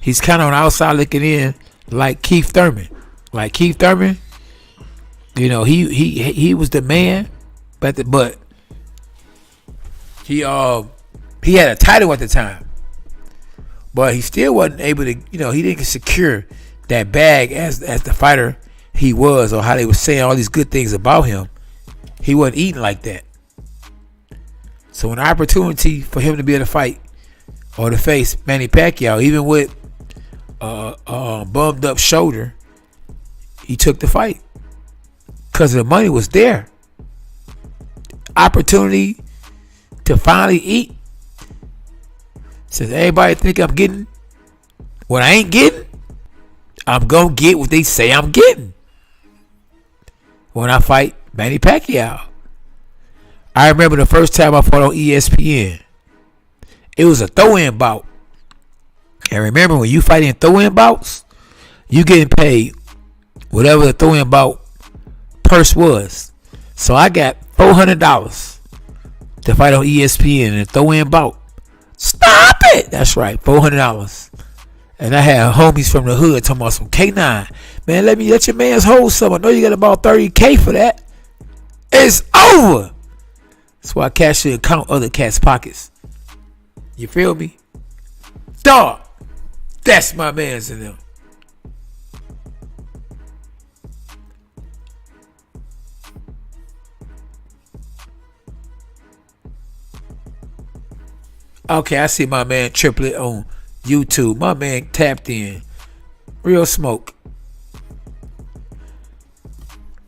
on the outside looking in, like Keith Thurman. Like Keith Thurman, he was the man, but he had a title at the time, but he still wasn't able to. He didn't secure that bag as the fighter he was, or how they were saying all these good things about him. He wasn't eating like that. So an opportunity for him to be able to fight or to face Manny Pacquiao, even with a bummed up shoulder, he took the fight because the money was there. Opportunity to finally eat. Since everybody think I'm getting what I ain't getting, I'm gonna get what they say I'm getting when I fight Manny Pacquiao. I remember the first time I fought on ESPN. It was a throw-in bout. And remember, when you fight in throw-in bouts, you getting paid whatever the throw-in bout purse was. So I got $400 to fight on ESPN in a throw-in bout. Stop it! That's right, $400. And I had homies from the hood talking about some K9. Man, let your man's hold some. I know you got about $30K for that. It's over. That's why cats should count other cats' pockets. You feel me? Dog. That's my man's in them. Okay, I see my man Triplet on YouTube. My man tapped in. Real smoke.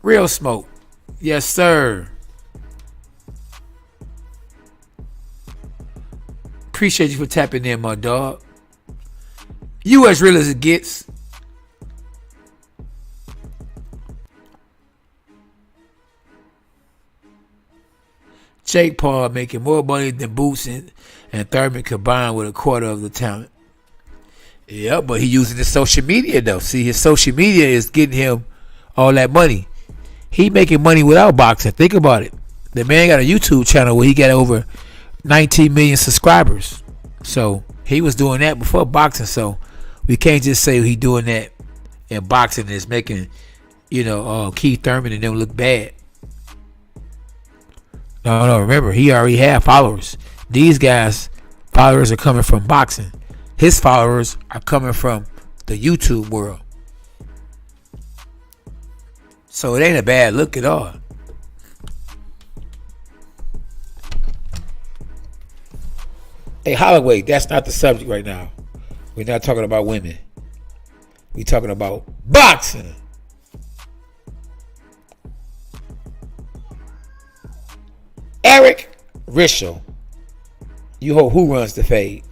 Real smoke. Yes, sir. Appreciate you for tapping in, my dog. You as real as it gets. Jake Paul making more money than Boots and Thurman combined with a quarter of the talent. Yeah, but he using his social media though. See, his social media is getting him all that money. He making money without boxing. Think about it. The man got a YouTube channel where he got over 19 million subscribers. So he was doing that before boxing. So we can't just say he doing that in boxing is making, Keith Thurman and them look bad. No, remember, he already had followers. These guys' followers are coming from boxing. His followers are coming from the YouTube world. So it ain't a bad look at all. Hey, Holloway, that's not the subject right now. We're not talking about women. We're talking about boxing. Eric Rischel. You hope who runs the fade?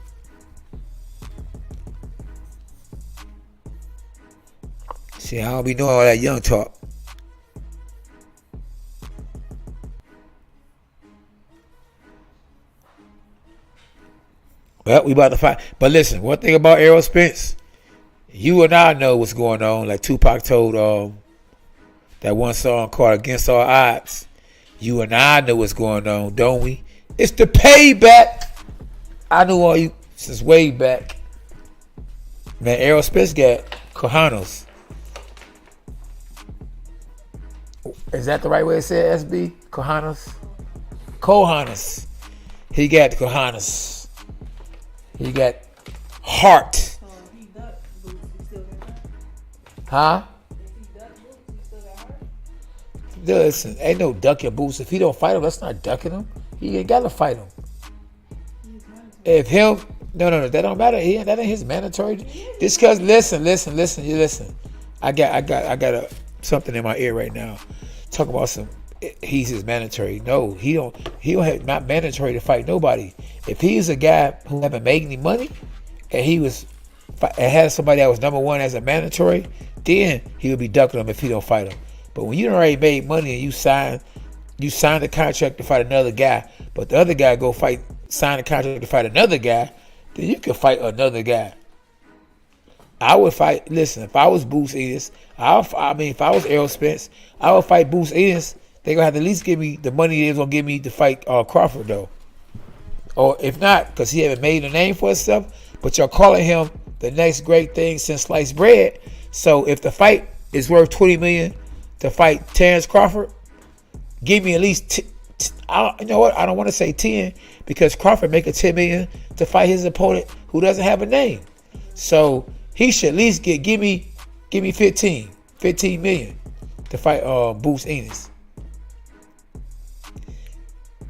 See, I don't be knowing all that young talk. Well, we about to fight. But listen, one thing about Errol Spence, you and I know what's going on. Like Tupac told that one song called Against All Odds. You and I know what's going on, don't we? It's the payback. I knew all you since way back. Man, Errol Spence got cojones. Is that the right way to say it, SB? Cojones? Cojones. He got cojones. He got heart. Huh? Listen, ain't no ducking Boots. If he don't fight him, that's not ducking him. He ain't got to fight him. If him, no, that don't matter. That ain't his mandatory. This cause listen. You listen. I got something in my ear right now. Talk about some he's his mandatory. No, he don't have not mandatory to fight nobody. If he's a guy who haven't made any money and he was and had somebody that was number one as a mandatory, then he would be ducking him if he don't fight him. But when you already made money and you signed the contract to fight another guy, but the other guy sign the contract to fight another guy, then you can fight another guy. I would fight. Listen, if I was Bozy Ennis, if I was Errol Spence, I would fight Bozy Ennis. They gonna have to at least give me the money they're gonna give me to fight Crawford though, or if not, because he haven't made a name for himself. But you're calling him the next great thing since sliced bread. So if the fight is worth $20 million to fight Terrence Crawford, give me at least. You know what? I don't want to say 10 because Crawford make a $10 million to fight his opponent who doesn't have a name. So he should at least give me 15 million to fight Bozy Ennis.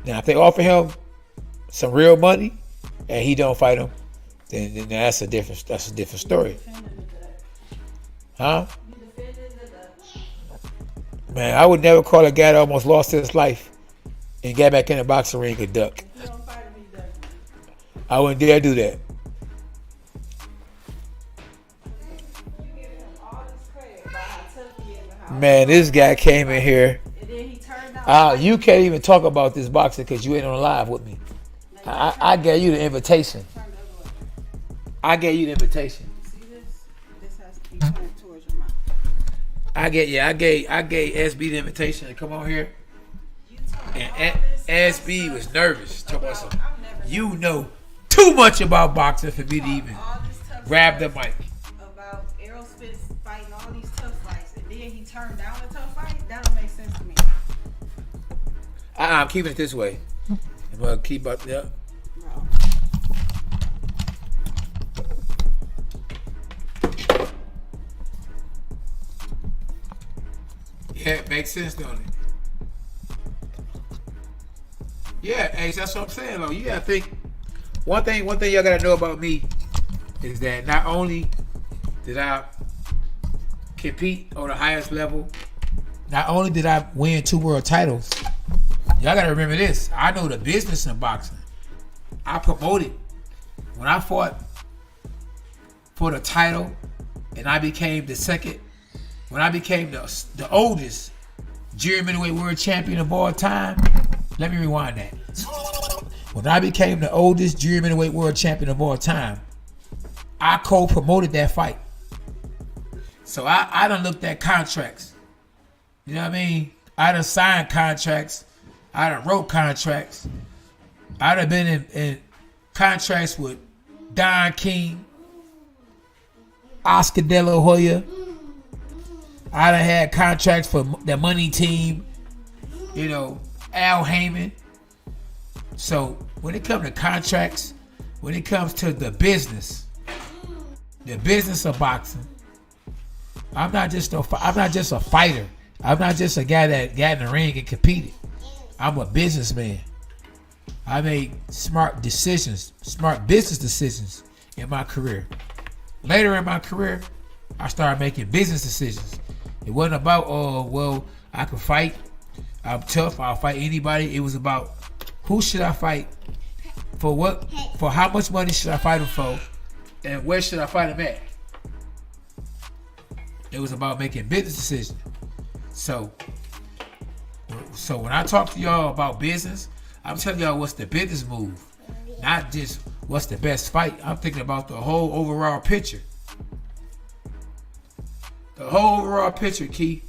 Now if they offer him some real money and he don't fight him, then that's a different story. Huh? Man, I would never call a guy that almost lost his life and got back in the boxing ring a duck. I wouldn't dare do that. Man, this guy came in here. You can't even talk about this boxing because you ain't on live with me. I gave you the invitation. I gave you the invitation. See this? This has to be turned towards your mouth. I gave SB the invitation to come on here. And SB was nervous. Talk about something. You know too much about boxing for me to even grab the mic. About Errol Spence fighting all these tough fights, and then he turned down a tough fight. That don't make sense to me. I'm keeping it this way. I'm gonna keep up there. Bro. Yeah, it makes sense, don't it? Yeah, Ace, that's what I'm saying, though. You gotta think. One thing y'all gotta know about me is that not only did I compete on the highest level, not only did I win 2 world titles, y'all gotta remember this. I know the business in boxing. I promoted when I fought for the title, and I became the second. When I became the oldest junior middleweight world champion of all time. Let me rewind that. When I became the oldest junior middleweight world champion of all time, I co-promoted that fight. So I done looked at contracts. You know what I mean? I done signed contracts. I done wrote contracts. I done been in contracts with Don King, Oscar De La Hoya. I done had contracts for the Money Team, Al Heyman. So when it comes to contracts, when it comes to the business of boxing, I'm not just a fighter. I'm not just a guy that got in the ring and competed. I'm a businessman. I made smart business decisions in my career. Later in my career, I started making business decisions. It wasn't about, I can fight. I'm tough. I'll fight anybody. It was about who should I fight, for what, for how much money should I fight him for, and where should I fight him at. It was about making business decisions. So when I talk to y'all about business, I'm telling y'all what's the business move, not just what's the best fight. I'm thinking about the whole overall picture. The whole overall picture, Keith.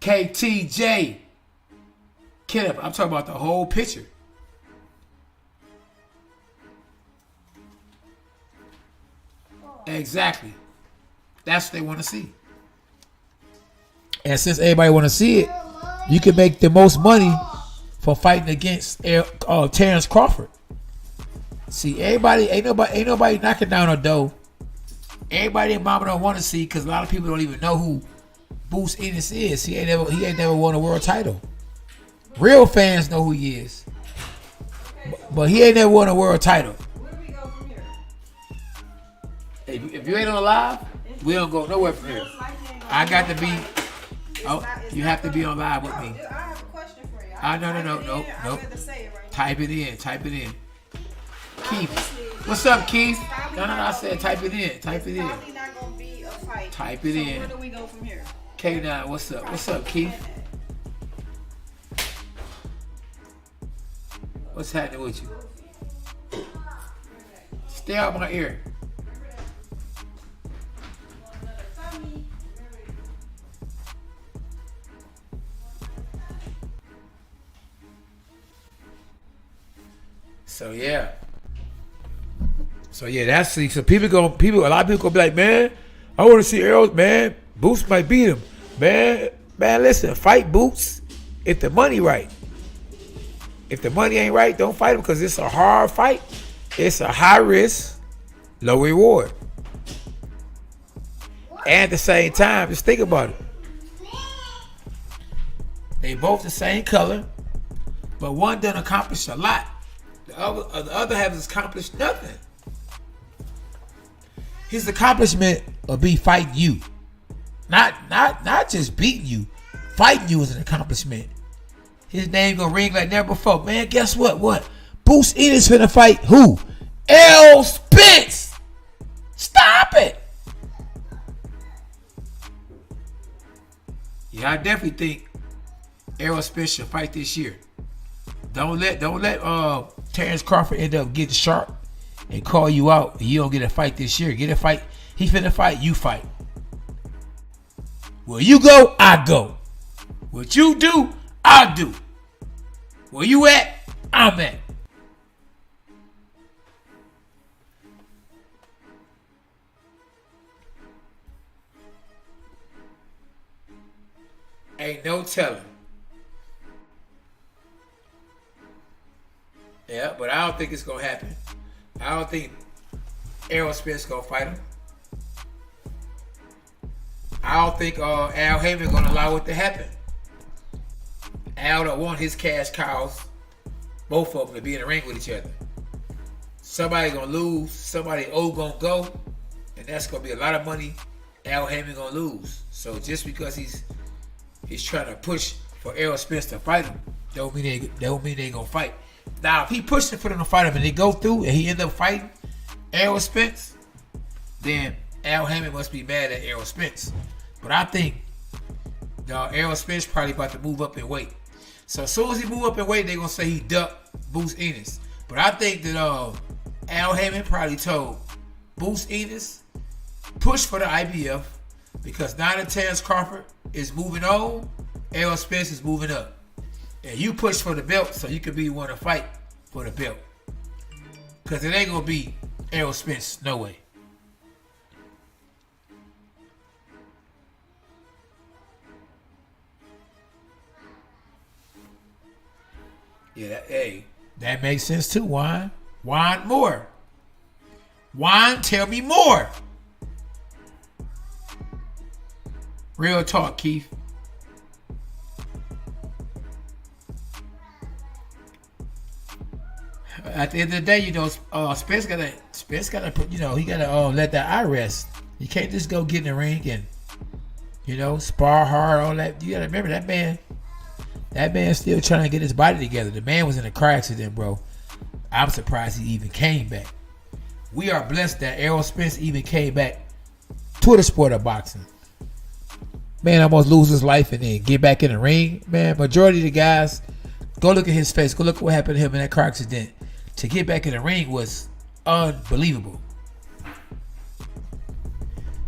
KTJ. Kid up. I'm talking about the whole picture. Exactly. That's what they want to see. And since everybody want to see it, you can make the most money for fighting against Terrence Crawford. See, everybody ain't nobody knocking down a door. Everybody and mama don't want to see because a lot of people don't even know who Bozy Ennis is. He ain't never won a world title. Real fans know who he is, but he ain't never won a world title. Where do we go from here? If you ain't on live, we don't go nowhere from here. I got to be. It's you not have to be gonna- on live with No, me. I have a question for you. No. I'd rather say it right now. Type it in. Keith, Obviously, what's up, Keith? probably No, not I gonna said be- type it in. Type it it's in. probably not gonna be a fight. Type it so in. Where do we go from here? K9, what's up? What's up, Keith? What's happening with you? Stay out my ear. So yeah, that's so people a lot of people gonna be like, man, I want to see Errol, man. Boots might beat him, man. Man, listen, fight Boots if the money right. If the money ain't right, don't fight him because it's a hard fight. It's a high risk, low reward. And at the same time, just think about it. They both the same color, but one done accomplished a lot. The other has accomplished nothing. His accomplishment will be fighting you. Not just beating you. Fighting you is an accomplishment. His name gonna ring like never before. Man, guess what? What? Bozy Ennis finna fight who? Errol Spence! Stop it! Yeah, I definitely think Errol Spence should fight this year. Don't let Terrence Crawford end up getting sharp and call you out and you don't get a fight this year. Get a fight. He finna fight, you fight. Where you go, I go. What you do, I do. Where you at, I'm at. Ain't no telling. Yeah, but I don't think it's gonna happen. I don't think Errol Spence gonna fight him. I don't think Al Heyman gonna allow it to happen. Al don't want his cash cows, both of them, to be in the ring with each other. Somebody gonna lose, somebody old gonna go, and that's gonna be a lot of money Al Heyman gonna lose. So just because he's trying to push for Errol Spence to fight him, don't mean they gonna fight. Now, if he pushed for them to fight him and they go through and he end up fighting Errol Spence, then Al Heyman must be mad at Errol Spence. But I think Errol Spence probably about to move up in weight. So as soon as he move up in weight, they're gonna say he ducked Bozy Ennis. But I think that Al Heyman probably told Bozy Ennis push for the IBF because now that Terrence Crawford is moving on, Errol Spence is moving up. And you push for the belt so you can be one to fight for the belt. Because it ain't going to be Errol Spence. No way. Yeah, that makes sense too, Juan. Juan, more. Juan, tell me more. Real talk, Keith. At the end of the day, Spence gotta, he gotta let that eye rest. You can't just go get in the ring and, spar hard, all that. You gotta remember that man's still trying to get his body together. The man was in a car accident, bro. I'm surprised he even came back. We are blessed that Errol Spence even came back to the sport of boxing. Man almost lose his life and then get back in the ring. Man, majority of the guys, go look at his face. Go look at what happened to him in that car accident. To get back in the ring was unbelievable.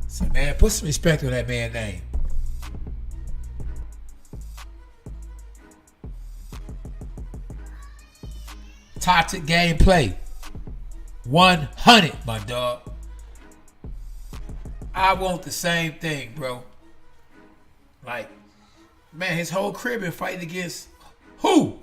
So, man, put some respect on that man's name. Toxic gameplay. 100, my dog. I want the same thing, bro. Like, man, his whole crib been fighting against who?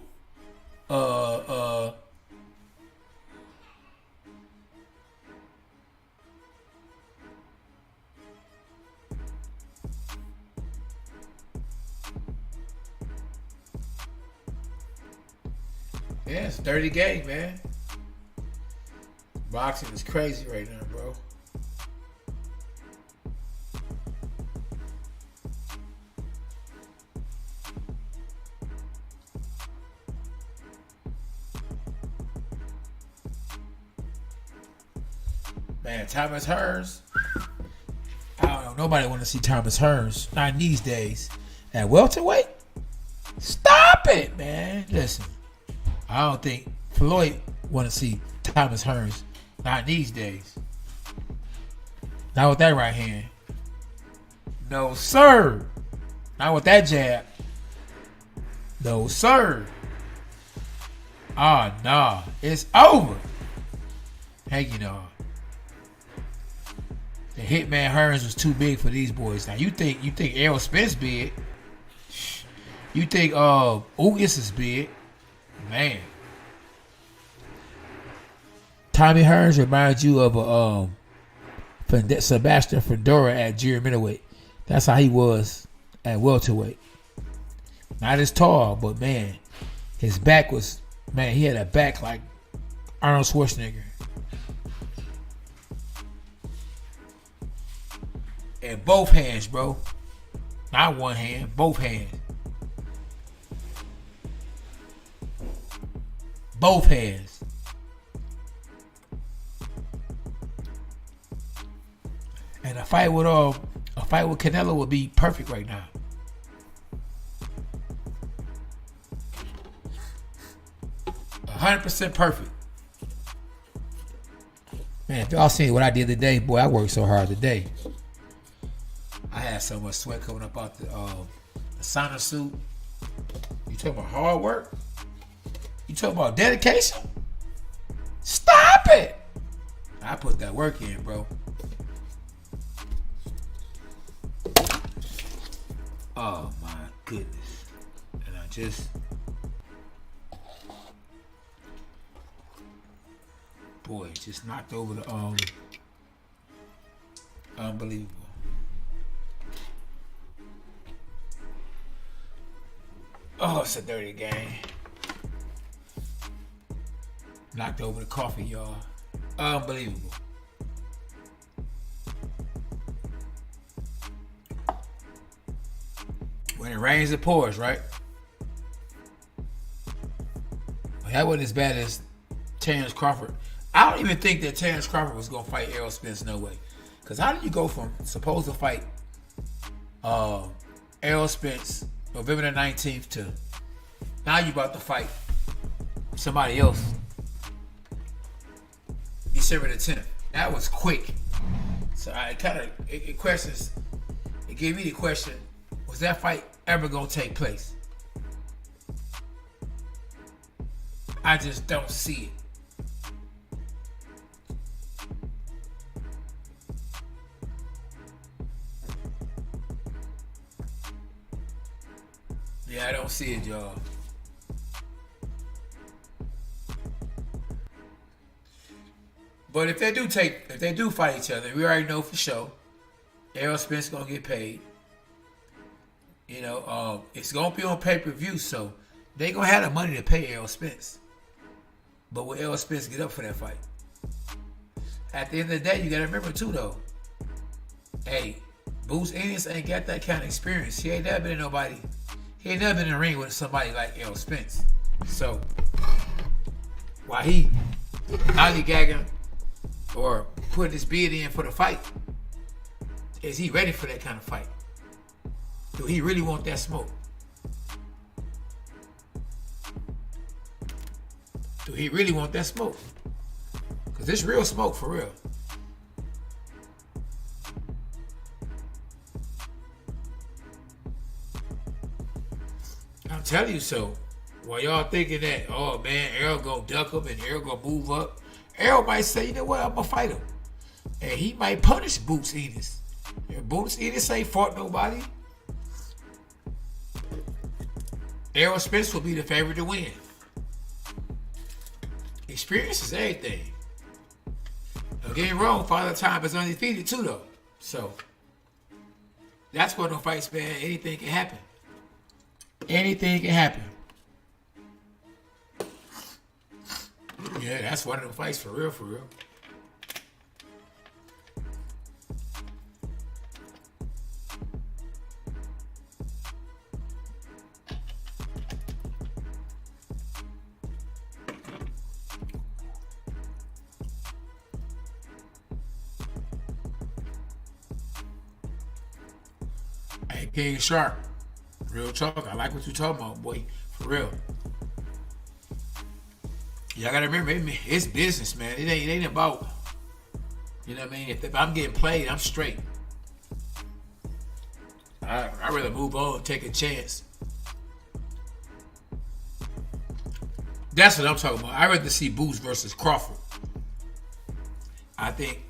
Yeah, it's a dirty game, man. Boxing is crazy right now, bro. Man, Thomas Hearns. I don't know. Nobody want to see Thomas Hearns. Not these days. At welterweight? Stop it, man. Listen. I don't think Floyd want to see Thomas Hearns. Not these days. Not with that right hand. No, sir. Not with that jab. No, sir. Oh, nah. It's over. Hanging on. The Hitman Hearns was too big for these boys. Now you think Errol Spence big? You think Ugas is big? Man. Tommy Hearns reminds you of Sebastian Fedora at junior middleweight. That's how he was at welterweight. Not as tall, but man, his back was, man, he had a back like Arnold Schwarzenegger. And both hands, bro. Not one hand, both hands. Both hands. And a fight with Canelo would be perfect right now. %100% perfect. Man, if y'all seen what I did today, boy, I worked so hard today. I had so much sweat coming up out the sauna suit. You talking about hard work? You talking about dedication? Stop it! I put that work in, bro. Oh my goodness. And I just... Boy, just knocked over the unbelievable. Oh, it's a dirty game. Knocked over the coffee, y'all. Unbelievable. When it rains, it pours, right? Well, that wasn't as bad as Terrence Crawford. I don't even think that Terrence Crawford was going to fight Errol Spence, no way. Because how did you go from supposed to fight Errol Spence November the 19th to now you about to fight somebody else December the 10th? That was quick. So I it questions. It gave me the question: was that fight ever gonna take place? I just don't see it. Yeah, I don't see it, y'all. But if they do fight each other, we already know for sure Errol Spence gonna get paid. You know, it's gonna be on pay-per-view, so they gonna have the money to pay Errol Spence. But will Errol Spence get up for that fight? At the end of the day, you gotta remember too, though. Hey, Bozy Ennis ain't got that kind of experience. He ain't never been in the ring with somebody like Errol Spence. So while he lollygagging or putting his bid in for the fight, is he ready for that kind of fight? Do he really want that smoke? Do he really want that smoke? Because it's real smoke for real. I'm telling you so. While y'all thinking that, oh man, Errol gonna duck him and Errol gonna move up, Errol might say, you know what, I'm gonna fight him. And he might punish Bozy Ennis. If Bozy Ennis ain't fought nobody, Errol Spence will be the favorite to win. Experience is everything. Don't get me wrong, Father Time is undefeated too, though. So that's one of the fights, man. Anything can happen. Anything can happen. Yeah, that's one of the fights for real, for real. Hey, King Sharp. Real talk. I like what you talking about, boy. For real. Y'all gotta remember, it's business, man. It ain't about, you know what I mean? If I'm getting played, I'm straight. I'd rather move on and take a chance. That's what I'm talking about. I'd rather see Boots versus Crawford. I think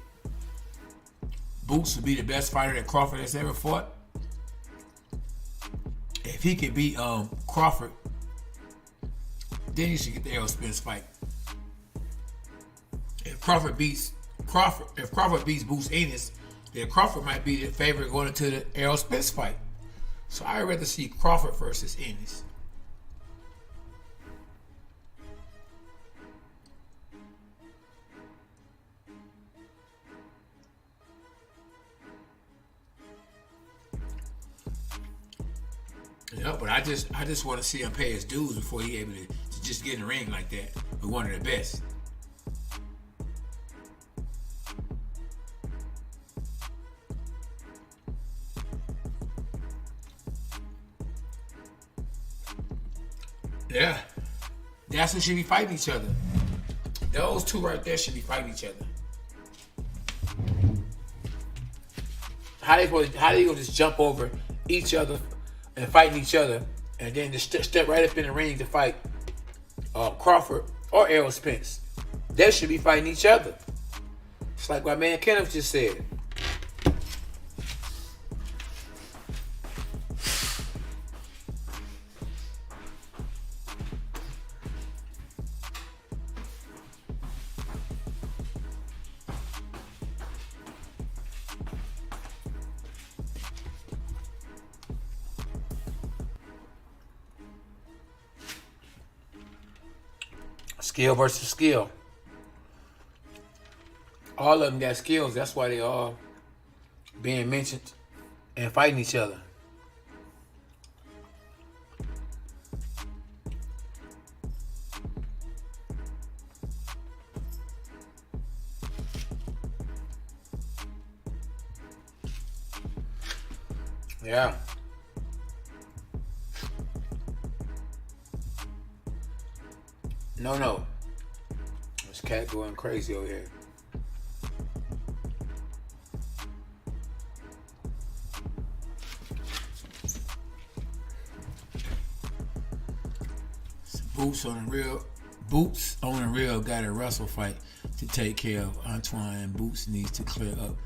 Boots would be the best fighter that Crawford has ever fought. If he could beat Crawford, then he should get the Errol Spence fight. If Crawford beats Bozy Ennis, then Crawford might be the favorite going into the Errol Spence fight. So I'd rather see Crawford versus Ennis. Yeah, but I just want to see him pay his dues before he able to just get in the ring like that with one of the best. Yeah, that's who should be fighting each other. Those two right there should be fighting each other. How they gonna just jump over each other and fighting each other, and then just step right up in the ring to fight Crawford or Errol Spence? They should be fighting each other. It's like my man Kenneth just said. Skill versus skill. All of them got skills. That's why they all being mentioned and fighting each other. Yeah. No. This cat going crazy over here. Boots on the real got a wrestle fight to take care of. Antoine Boots needs to clear up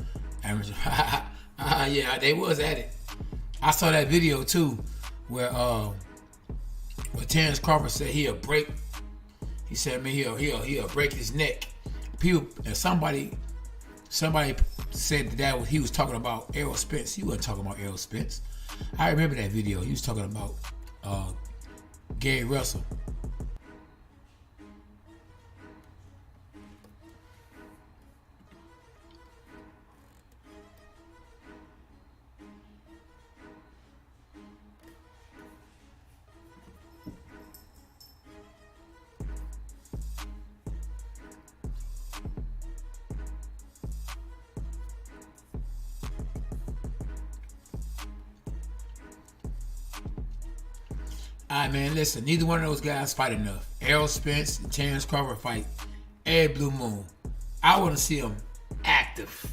amateur. Yeah, they was at it. I saw that video too, where Terrence Crawford said he'll break. He said, man, he'll break his neck. People and somebody said that he was talking about Errol Spence. He wasn't talking about Errol Spence. I remember that video. He was talking about Gary Russell. Alright, man, listen. Neither one of those guys fight enough. Errol Spence and Terrence Crawford fight every blue moon. I want to see them active.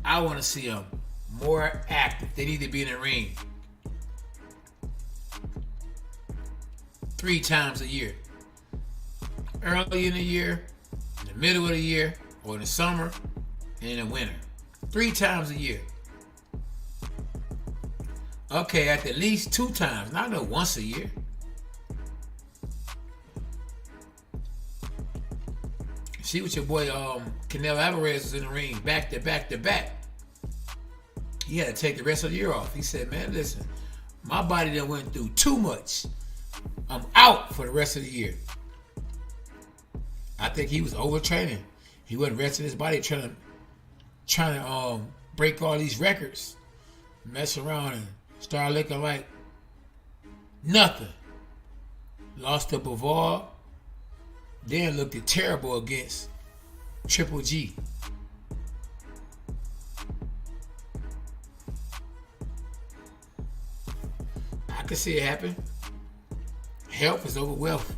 I want to see them more active. They need to be in the ring 3 times a year. Early in the year, in the middle of the year, or in the summer, and in the winter. 3 times a year. Okay, at the least 2 times. Not no once a year. See what your boy Canelo Alvarez was in the ring back to back to back. He had to take the rest of the year off. He said, man, listen, my body done went through too much. I'm out for the rest of the year. I think he was overtraining. He wasn't resting his body trying to break all these records. Mess around and start looking like nothing. Lost to Bavard. Then looked terrible against Triple G. can see it happen. Health is over wealth.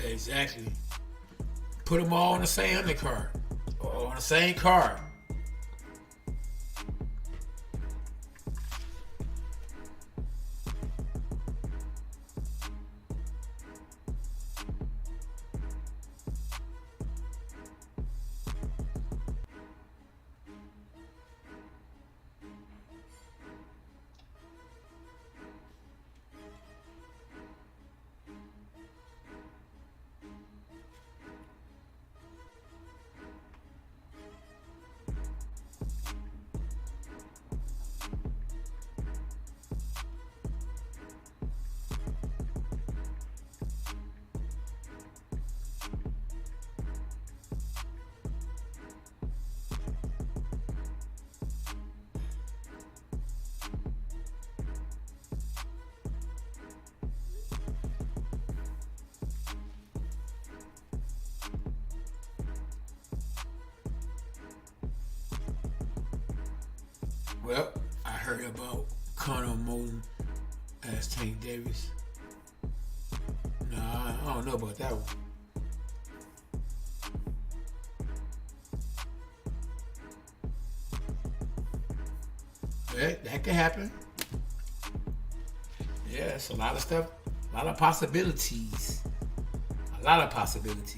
Exactly. Put them all on the same undercard. Or on the same card. Well, I heard about Conor Moulton as Tank Davis. No, I don't know about that one. Yeah, that could happen. Yeah, it's a lot of stuff, a lot of possibilities. A lot of possibilities.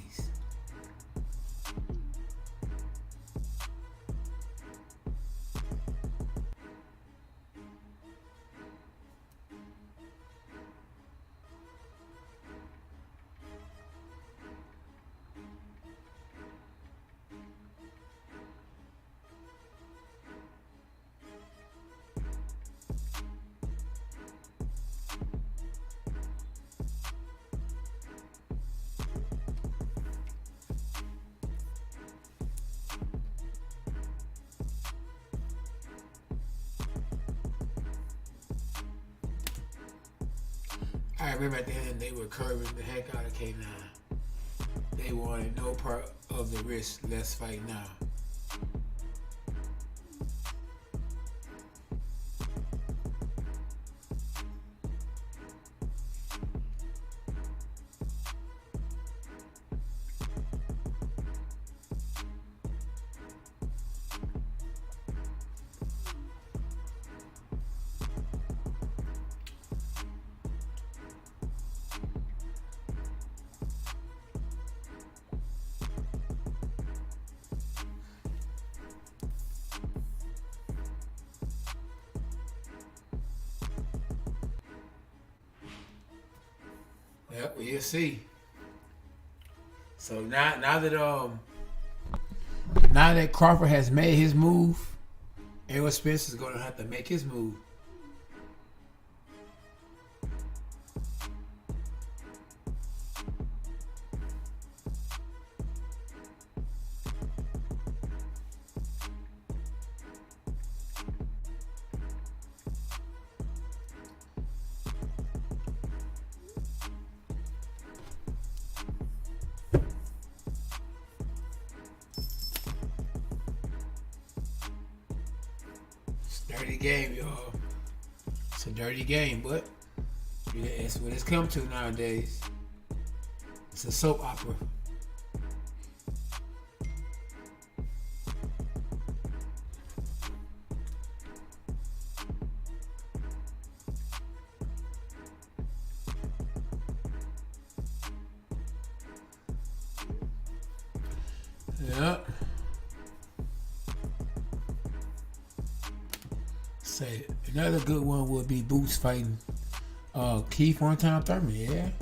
I remember at the end they were curving the heck out of K9. They wanted no part of the risk. Let's fight now. Yep, we'll see. So now that Crawford has made his move, Errol Spence is going to have to make his move. Dirty game, y'all. It's a dirty game, but it's what it's come to nowadays. It's a soap opera. Yep. Say another good one would be Boots fighting Keith Thurman.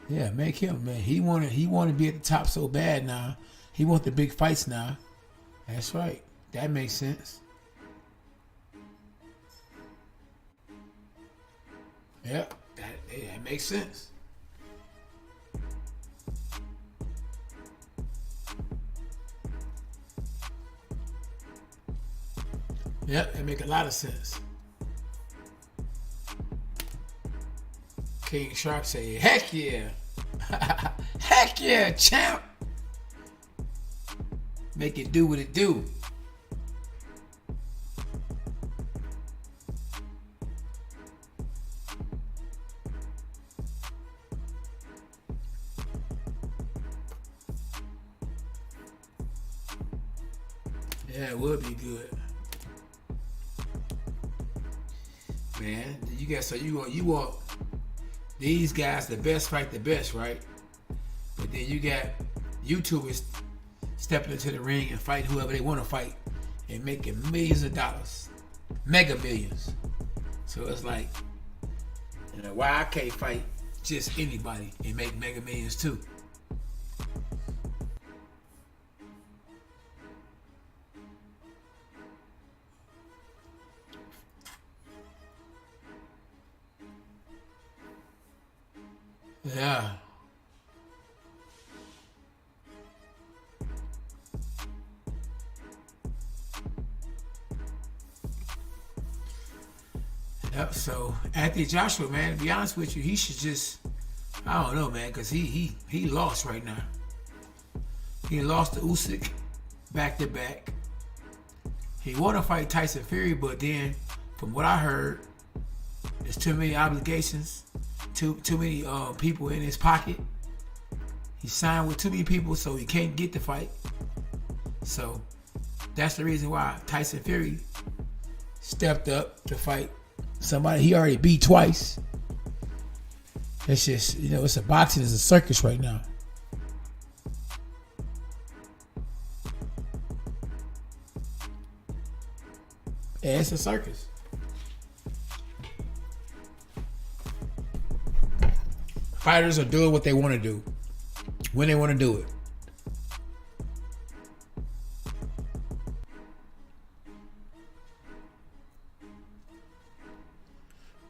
Yeah, make him, man. He want to be at the top so bad now. He want the big fights now. That's right. That makes sense. Yep, that makes sense. Yep, that make a lot of sense. King Shark say, heck yeah. Heck yeah, champ. Make it do what it do. Yeah, it would be good. Man, you want these guys the best fight the best, right? But then you got YouTubers stepping into the ring and fighting whoever they want to fight and making millions of dollars, mega millions. So it's like, why I can't fight just anybody and make mega millions too? Yeah. Yep. So Anthony Joshua, man, to be honest with you, he should just, I don't know, man, because he lost right now. He lost to Usyk back to back. He want to fight Tyson Fury, but then from what I heard, there's too many obligations. Too many people in his pocket. He signed with too many people, so he can't get the fight. So that's the reason why Tyson Fury stepped up to fight somebody he already beat twice. It's just, it's a boxing is a circus right now. Yeah, it's a circus. Fighters are doing what they want to do when they want to do it.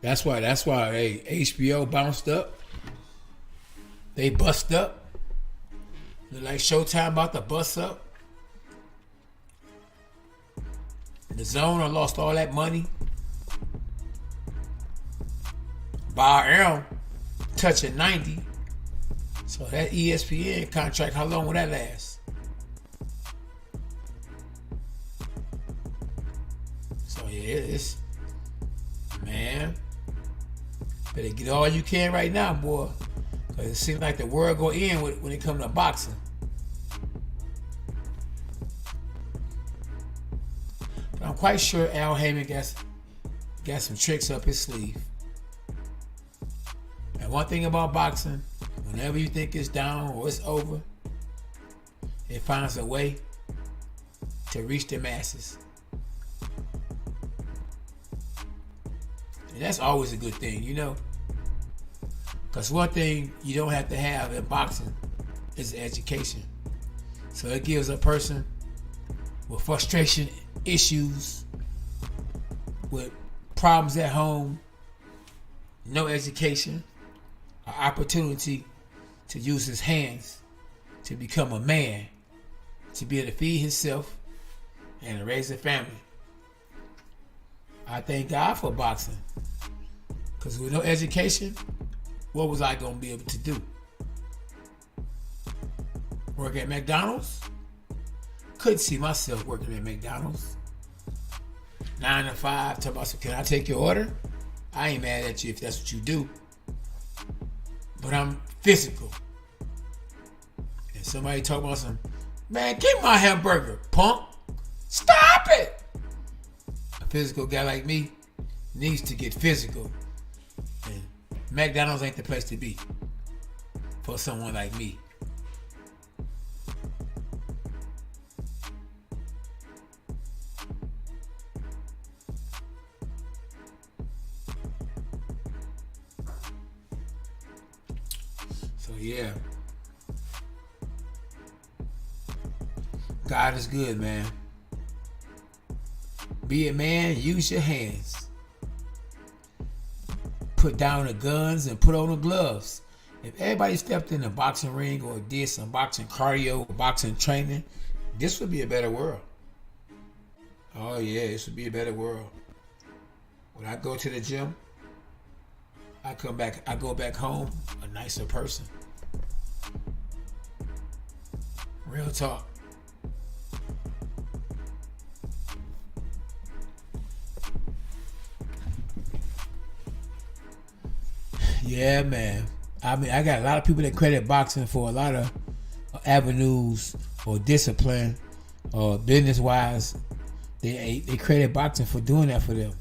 That's why HBO bounced up. They bust up. They're like Showtime about to bust up. The Zone lost all that money. Bar Errol touching 90. So that ESPN contract, how long will that last? So yeah, it's, man, better get all you can right now, boy. Because it seems like the world go in when it comes to boxing. But I'm quite sure Al Heyman got some tricks up his sleeve. And one thing about boxing, whenever you think it's down or it's over, it finds a way to reach the masses. And that's always a good thing, Because one thing you don't have to have in boxing is education. So it gives a person with frustration issues, with problems at home, no education, an opportunity to use his hands to become a man, to be able to feed himself and to raise a family. I thank God for boxing. Because with no education, what was I going to be able to do? Work at McDonald's? Couldn't see myself working at McDonald's. 9 to 5, talk about, can I take your order? I ain't mad at you if that's what you do. But I'm physical. And somebody talk about man, give my hamburger, punk. Stop it. A physical guy like me needs to get physical. And McDonald's ain't the place to be for someone like me. So yeah. God is good, man. Be a man, use your hands. put down the guns and put on the gloves. If everybody stepped in a boxing ring or did some boxing cardio, boxing training, this would be a better world. Oh yeah, this would be a better world. When I go to the gym, I go back home a nicer person. Real talk. Yeah, man. I mean, I got a lot of people that credit boxing for a lot of avenues or discipline or business-wise. They credit boxing for doing that for them.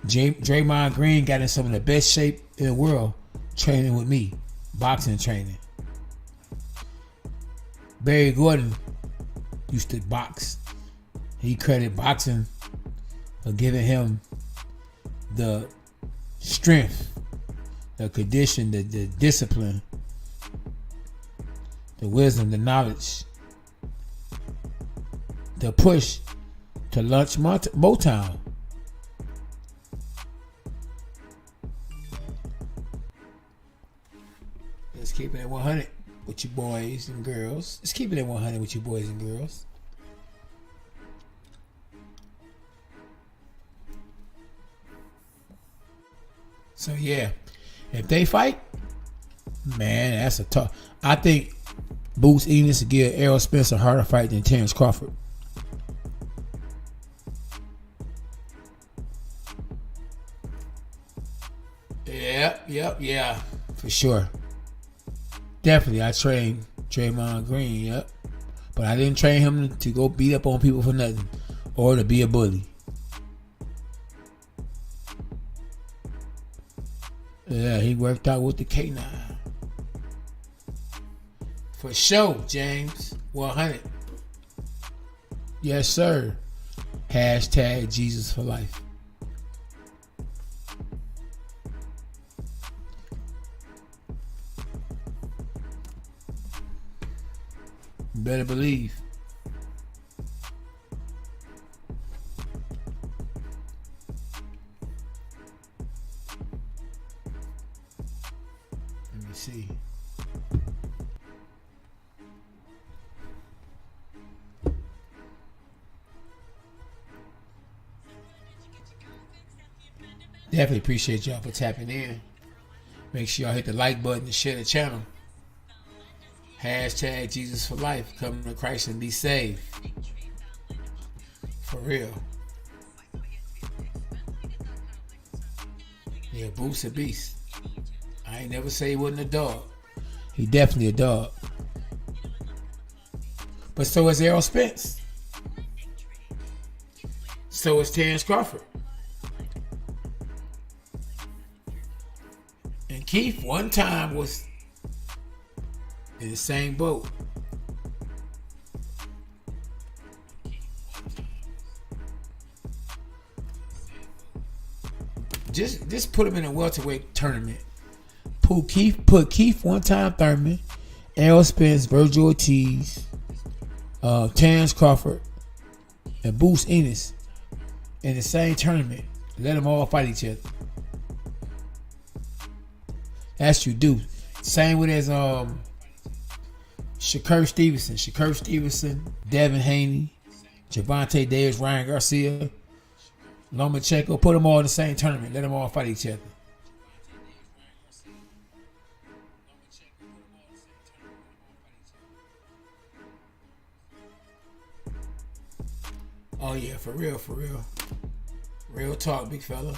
Draymond Green got in some of the best shape in the world training with me, boxing training. Barry Gordon used to box. He credited boxing for giving him the strength, the condition, the discipline, the wisdom, the knowledge, the push to launch Motown. Let's keep it at 100 with you boys and girls. Let's keep it at 100 with you boys and girls. So yeah, if they fight, man, that's a tough. I think Bozy Ennis to give Errol Spence a harder fight than Terrence Crawford. Yeah, for sure. Definitely, I trained Draymond Green, yep. But I didn't train him to go beat up on people for nothing or to be a bully. Yeah, he worked out with the K9. For sure, James. 100. Yes, sir. Hashtag Jesus for life. You better believe. Let me see. Definitely appreciate y'all for tapping in. Make sure y'all hit the like button and share the channel. Hashtag Jesus for life. Come to Christ and be saved. For real. Yeah, Boose a beast. I ain't never say he wasn't a dog. He definitely a dog. But so is Errol Spence. So is Terrence Crawford. And Keith one time was in the same boat. Just put him in a welterweight tournament. Put Keith one time Thurman, Errol Spence, Virgil Ortiz, Terrence Crawford, and Bozy Ennis in the same tournament. Let them all fight each other. That's what you do. Same with as Shakur Stevenson, Devin Haney, Gervonta Davis, Ryan Garcia, Lomachenko. Put them all in the same tournament. Let them all fight each other. Oh yeah, for real. Real talk, big fella.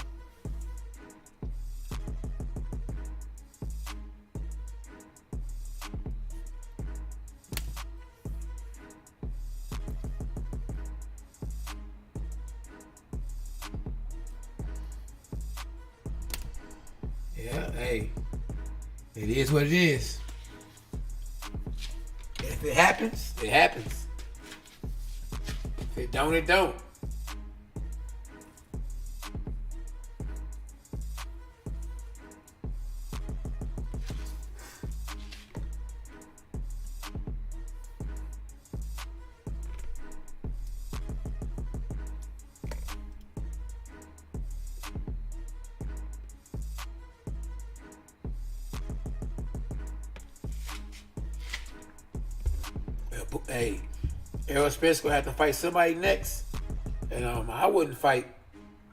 Yeah, hey, it is what it is. If it happens, it happens. If it don't, it don't. hey, Errol Spence gonna have to fight somebody next, and I wouldn't fight.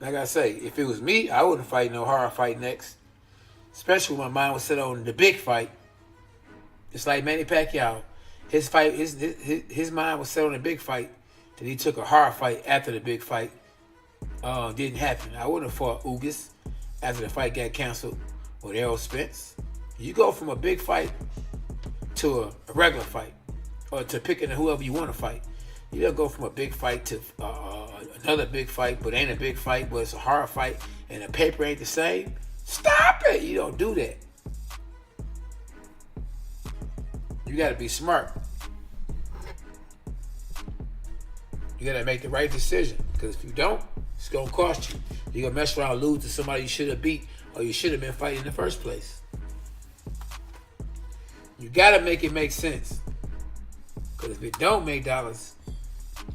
Like I say, if it was me, I wouldn't fight no hard fight next. Especially when my mind was set on the big fight. It's like Manny Pacquiao. His mind was set on the big fight. Then he took a hard fight after the big fight. Didn't happen. I wouldn't have fought Ugas after the fight got canceled with Errol Spence. You go from a big fight to a regular fight, or to picking whoever you want to fight. You don't go from a big fight to another big fight, but ain't a big fight, but it's a hard fight, and the paper ain't the same. Stop it! You don't do that. You got to be smart. You got to make the right decision, because if you don't, it's going to cost you. You're going to mess around and lose to somebody you should have beat, or you should have been fighting in the first place. You got to make it make sense. Because if it don't make dollars,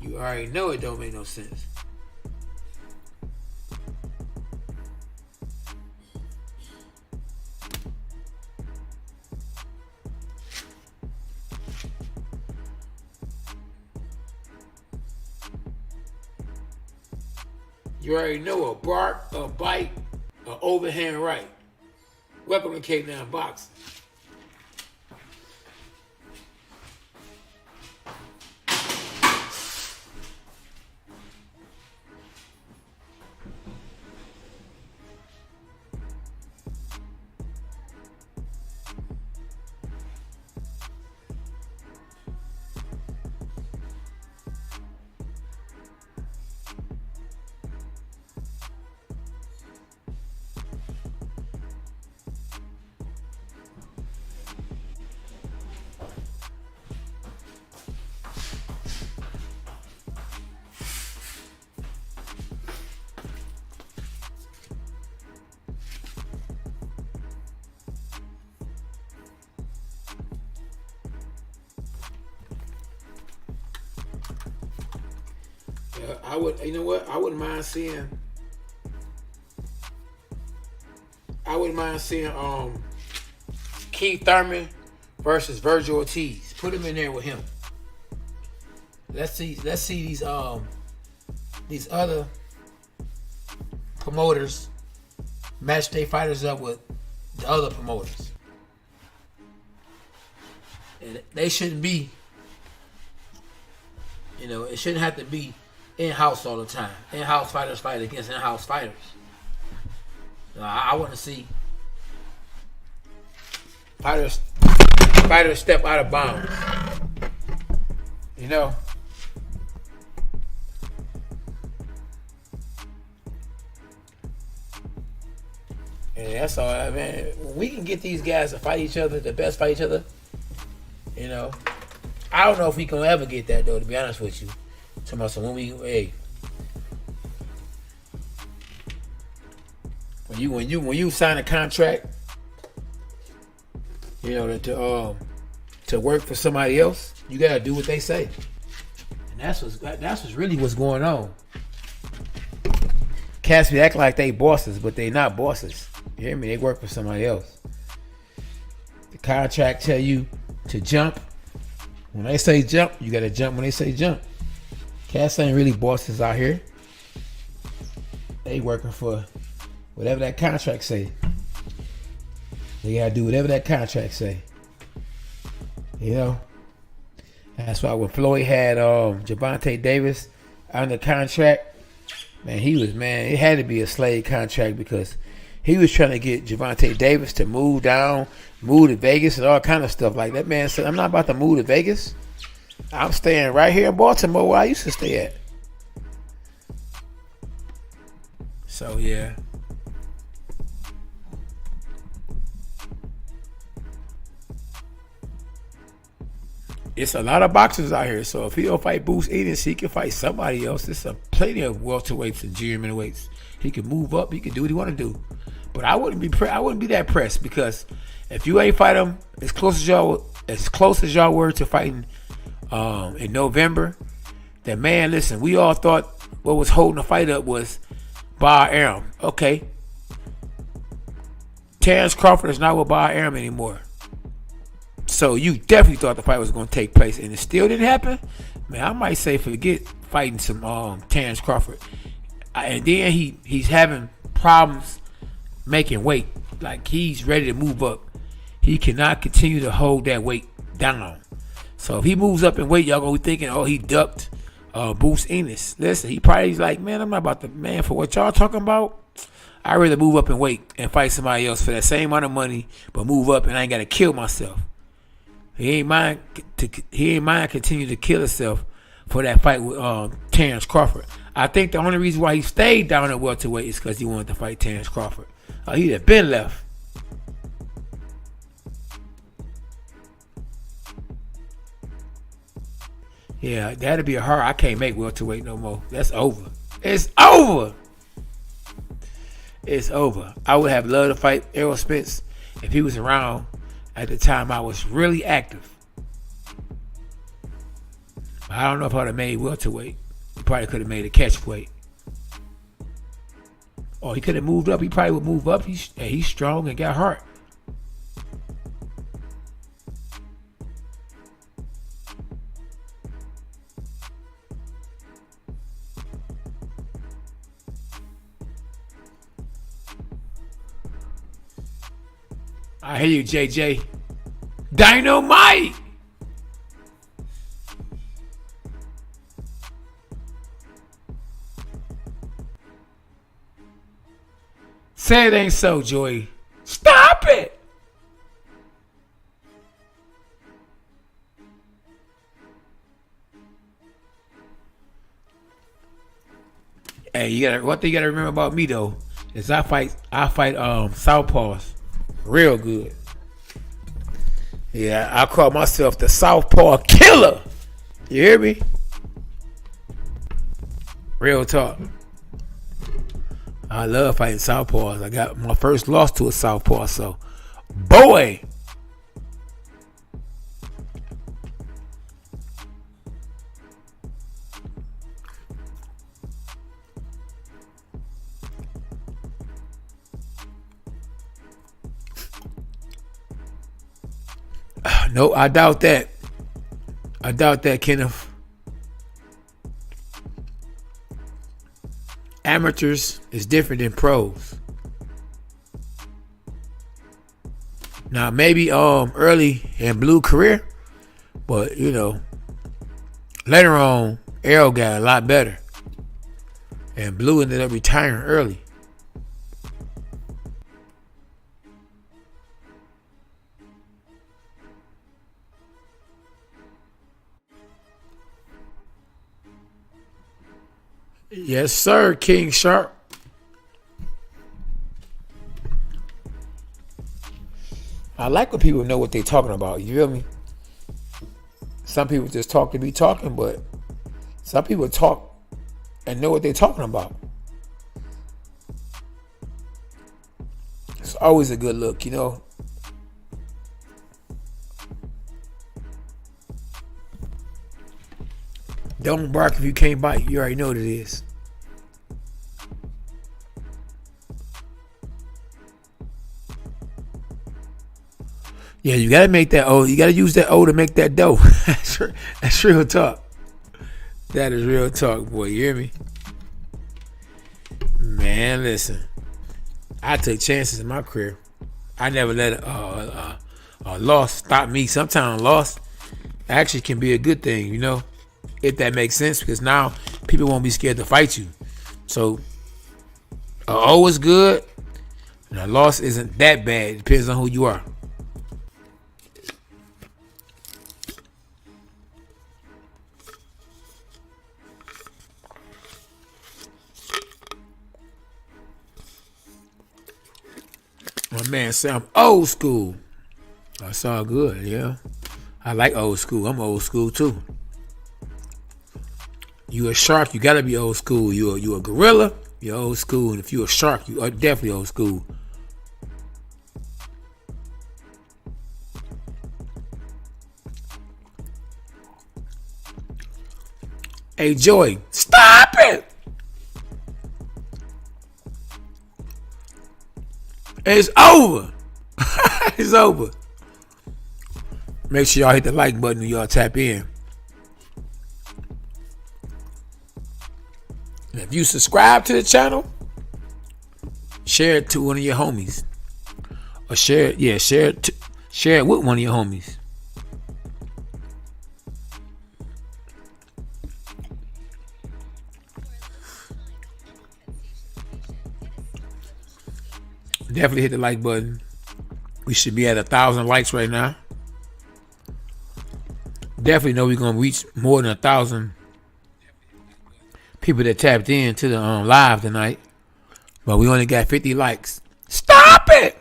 you already know it don't make no sense. You already know a bark, a bite, an overhand right. Welcome to Cape Town Boxing. You know what? I wouldn't mind seeing Keith Thurman versus Virgil Ortiz. Put him in there with him. Let's see these other promoters match their fighters up with the other promoters. And they shouldn't be, it shouldn't have to be in-house all the time. In-house fighters fight against in-house fighters. I want to see fighters step out of bounds. And that's all, man. When we can get these guys to fight each other, the best fight each other, I don't know if we can ever get that, though, to be honest with you. So when you sign a contract, to work for somebody else, you gotta do what they say, and that's what's really what's going on. Cats be acting like they bosses, but they not bosses. You hear me? They work for somebody else. The contract tell you to jump. When they say jump, you gotta jump when they say jump. Cats ain't really bosses out here. They working for whatever that contract say. They gotta do whatever that contract say. That's why when Floyd had Gervonta Davis under contract, it had to be a slave contract, because he was trying to get Gervonta Davis to move to Vegas and all kind of stuff. Like that man said, I'm not about to move to Vegas. I'm staying right here in Baltimore where I used to stay at. So, yeah. It's a lot of boxers out here. So, if he don't fight Bozy Ennis, he can fight somebody else. There's plenty of welterweights and junior middleweights. He can move up. He can do what he want to do. But I wouldn't be that pressed, because if you ain't fight him as close as y'all were to fighting in November, then man, listen, we all thought what was holding the fight up was Bob Arum. Okay. Terrence Crawford is not with Bob Arum anymore. So you definitely thought the fight was going to take place, and it still didn't happen. Man, I might say forget fighting some Terrence Crawford. And then he's having problems making weight. Like, he's ready to move up. He cannot continue to hold that weight down. So if he moves up in weight, y'all gonna be thinking, oh, he ducked Bozy Ennis. Listen, he probably's like, man, I'm not about to, man, for what y'all talking about. I'd rather move up in weight and fight somebody else for that same amount of money, but move up and I ain't gotta kill myself. He ain't mind continue to kill himself for that fight with Terrence Crawford. I think the only reason why he stayed down at welterweight is because he wanted to fight Terrence Crawford. He'd have been left. Yeah, that'd be a hard. I can't make welterweight no more. That's over. It's over. It's over. I would have loved to fight Errol Spence if he was around at the time I was really active. I don't know if I'd have made welterweight. He probably could have made a catch weight. Or he could have moved up. He probably would move up. He's strong and got heart. I hear you, JJ. Dynamite! Say it ain't so, Joey. Stop it! Hey, one thing you gotta remember about me though is I fight southpaws real good. Yeah, I call myself the southpaw killer. You hear me? Real talk. I love fighting southpaws. I got my first loss to a southpaw, so boy. No, I doubt that. I doubt that, Kenneth. Amateurs is different than pros. Now, maybe early in Blue career, but you know, later on, Errol got a lot better, and Blue ended up retiring early. Yes, sir, King Sharp. I like when people know what they're talking about. You feel me? Some people just talk to be talking, but some people talk and know what they're talking about. It's always a good look, you know. Don't bark if you can't bite. You already know what it is. Yeah, you gotta make that O. You gotta use that O to make that dough. That's real talk. That is real talk, boy. You hear me? Man, listen. I took chances in my career. I never let a loss stop me. Sometimes loss actually can be a good thing, you know? If that makes sense, because now people won't be scared to fight you. So a O is good, and a loss isn't that bad. It depends on who you are. My man said I'm old school. That's all good, yeah. I like old school. I'm old school too. You a shark, you gotta be old school. You a gorilla, you're old school. And if you a shark, you are definitely old school. Hey Joey, stop it! It's over. It's over. Make sure y'all hit the like button when y'all tap in. And if you subscribe to the channel, share it to one of your homies. Or share it with one of your homies. Definitely hit the like button. We should be at 1,000 likes right now. Definitely know we're gonna reach more than 1,000 people that tapped in to the live tonight. But we only got 50 likes. Stop it!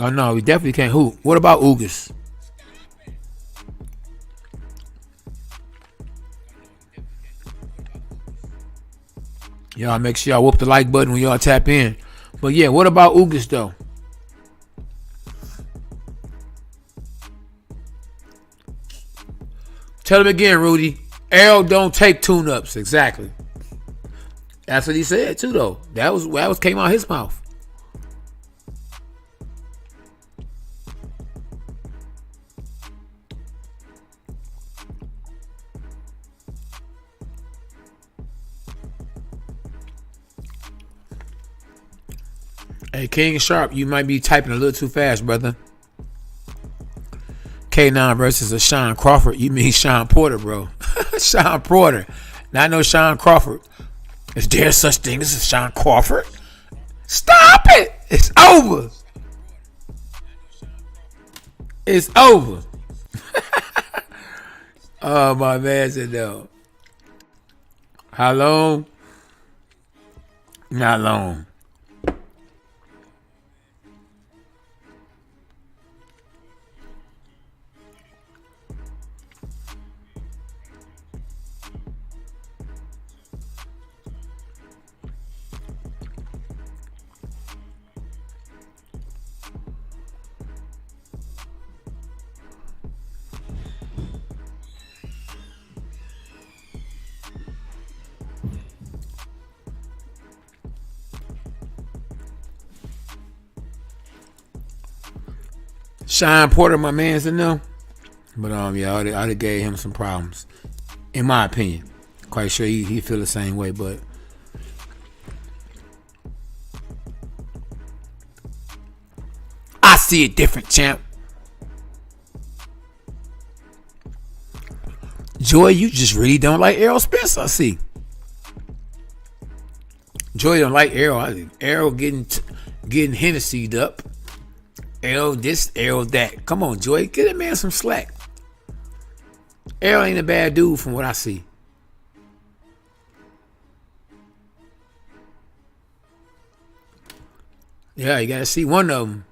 Oh no, we definitely can't hoop. What about Ugas? Y'all make sure y'all whoop the like button when y'all tap in. But yeah, what about Ugas though? Tell him again, Rudy. Errol don't take tune-ups. Exactly. That's what he said too, though. That was came out his mouth. Hey, King Sharp, you might be typing a little too fast, brother. K9 versus a Sean Crawford. You mean Sean Porter, bro. Sean Porter. Not no Sean Crawford. Is there such thing as a Sean Crawford? Stop it! It's over. It's over. Oh, my man said no. How long? Not long. Sean Porter, my man's in there. But yeah, I'd have gave him some problems. In my opinion. Quite sure he feel the same way, but I see it different, champ. Joy, you just really don't like Errol Spence, I see. Joy don't like Errol. I think Errol getting Hennessy'd up. Errol this, Errol that. Come on, Joy. Get that man some slack. Errol ain't a bad dude from what I see. Yeah, you gotta see one of them.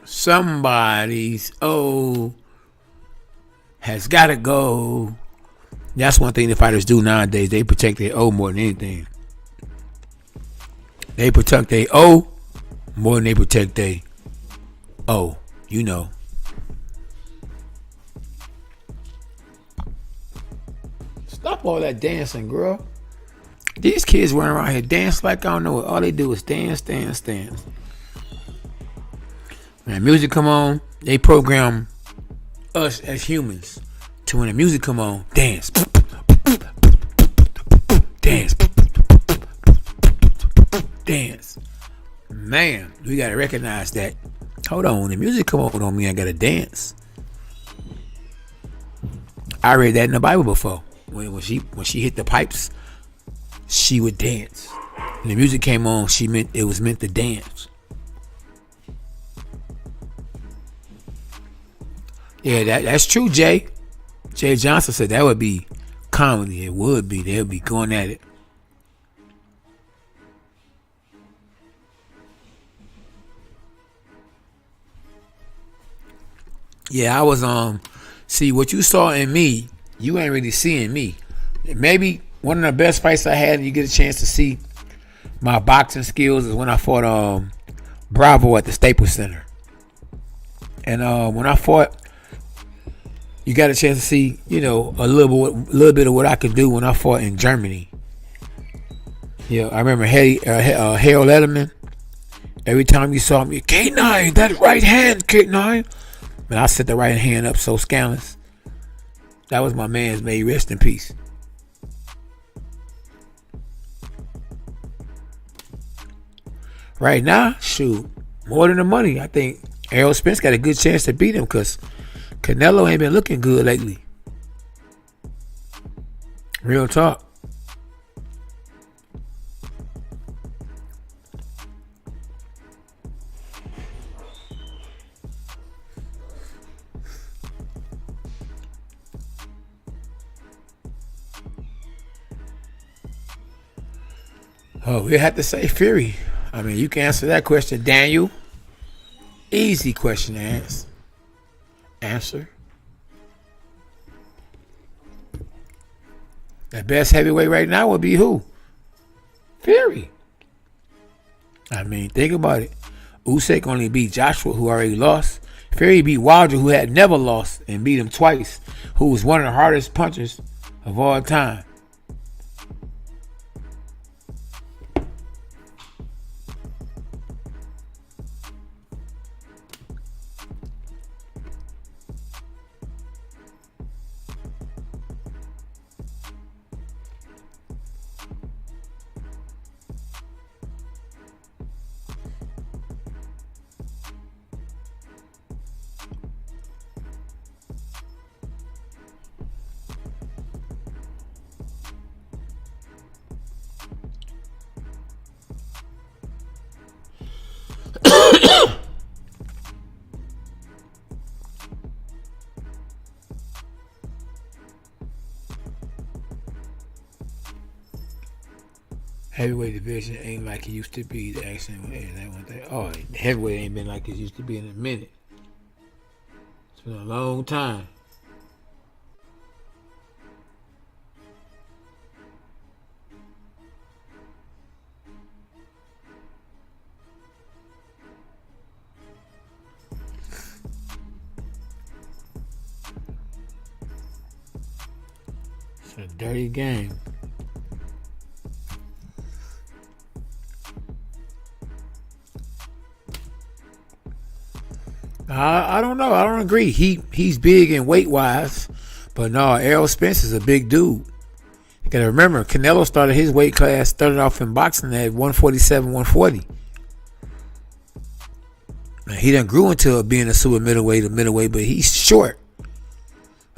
Somebody's has gotta go. That's one thing the fighters do nowadays. They protect their O more than anything. They protect their O more than they protect they you know. Stop all that dancing, girl. These kids running around here dance like I don't know what. All they do is dance. When music come on, they program us as humans to when the music come on, dance. Dance. Man, we gotta recognize that. Hold on, when the music come on me, I gotta dance. I read that in the Bible before. When she hit the pipes, she would dance. When the music came on, it was meant to dance. Yeah, that's true, Jay. Jay Johnson said that would be comedy. It would be. They'll be going at it. Yeah, I was see what you saw in me, you ain't really seeing me. Maybe one of the best fights I had and you get a chance to see my boxing skills is when I fought Bravo at the Staples Center. And when I fought, you got a chance to see, you know, a little bit of what I could do when I fought in Germany. Yeah, I remember Harold Letterman Every time you saw me, K9, that right hand, K9. Man, I set the right hand up so scandalous. That was my man's. May he rest in peace. Right now, shoot, more than the money. I think Errol Spence got a good chance to beat him because Canelo ain't been looking good lately. Real talk. Oh, we have to say Fury. I mean, you can answer that question, Daniel. Easy question to answer. The best heavyweight right now would be who? Fury. I mean, think about it. Usyk only beat Joshua, who already lost. Fury beat Wilder, who had never lost, and beat him twice, who was one of the hardest punchers of all time. Heavyweight division ain't like it used to be. The accent, oh, heavyweight ain't been like it used to be in a minute. It's been a long time. It's a dirty game. I don't know. I don't agree. He's big in weight wise, but no, Errol Spence is a big dude. You gotta remember, Canelo started his weight class, started off in boxing at 147, 140. Now, he done grew into being a super middleweight or middleweight, but he's short.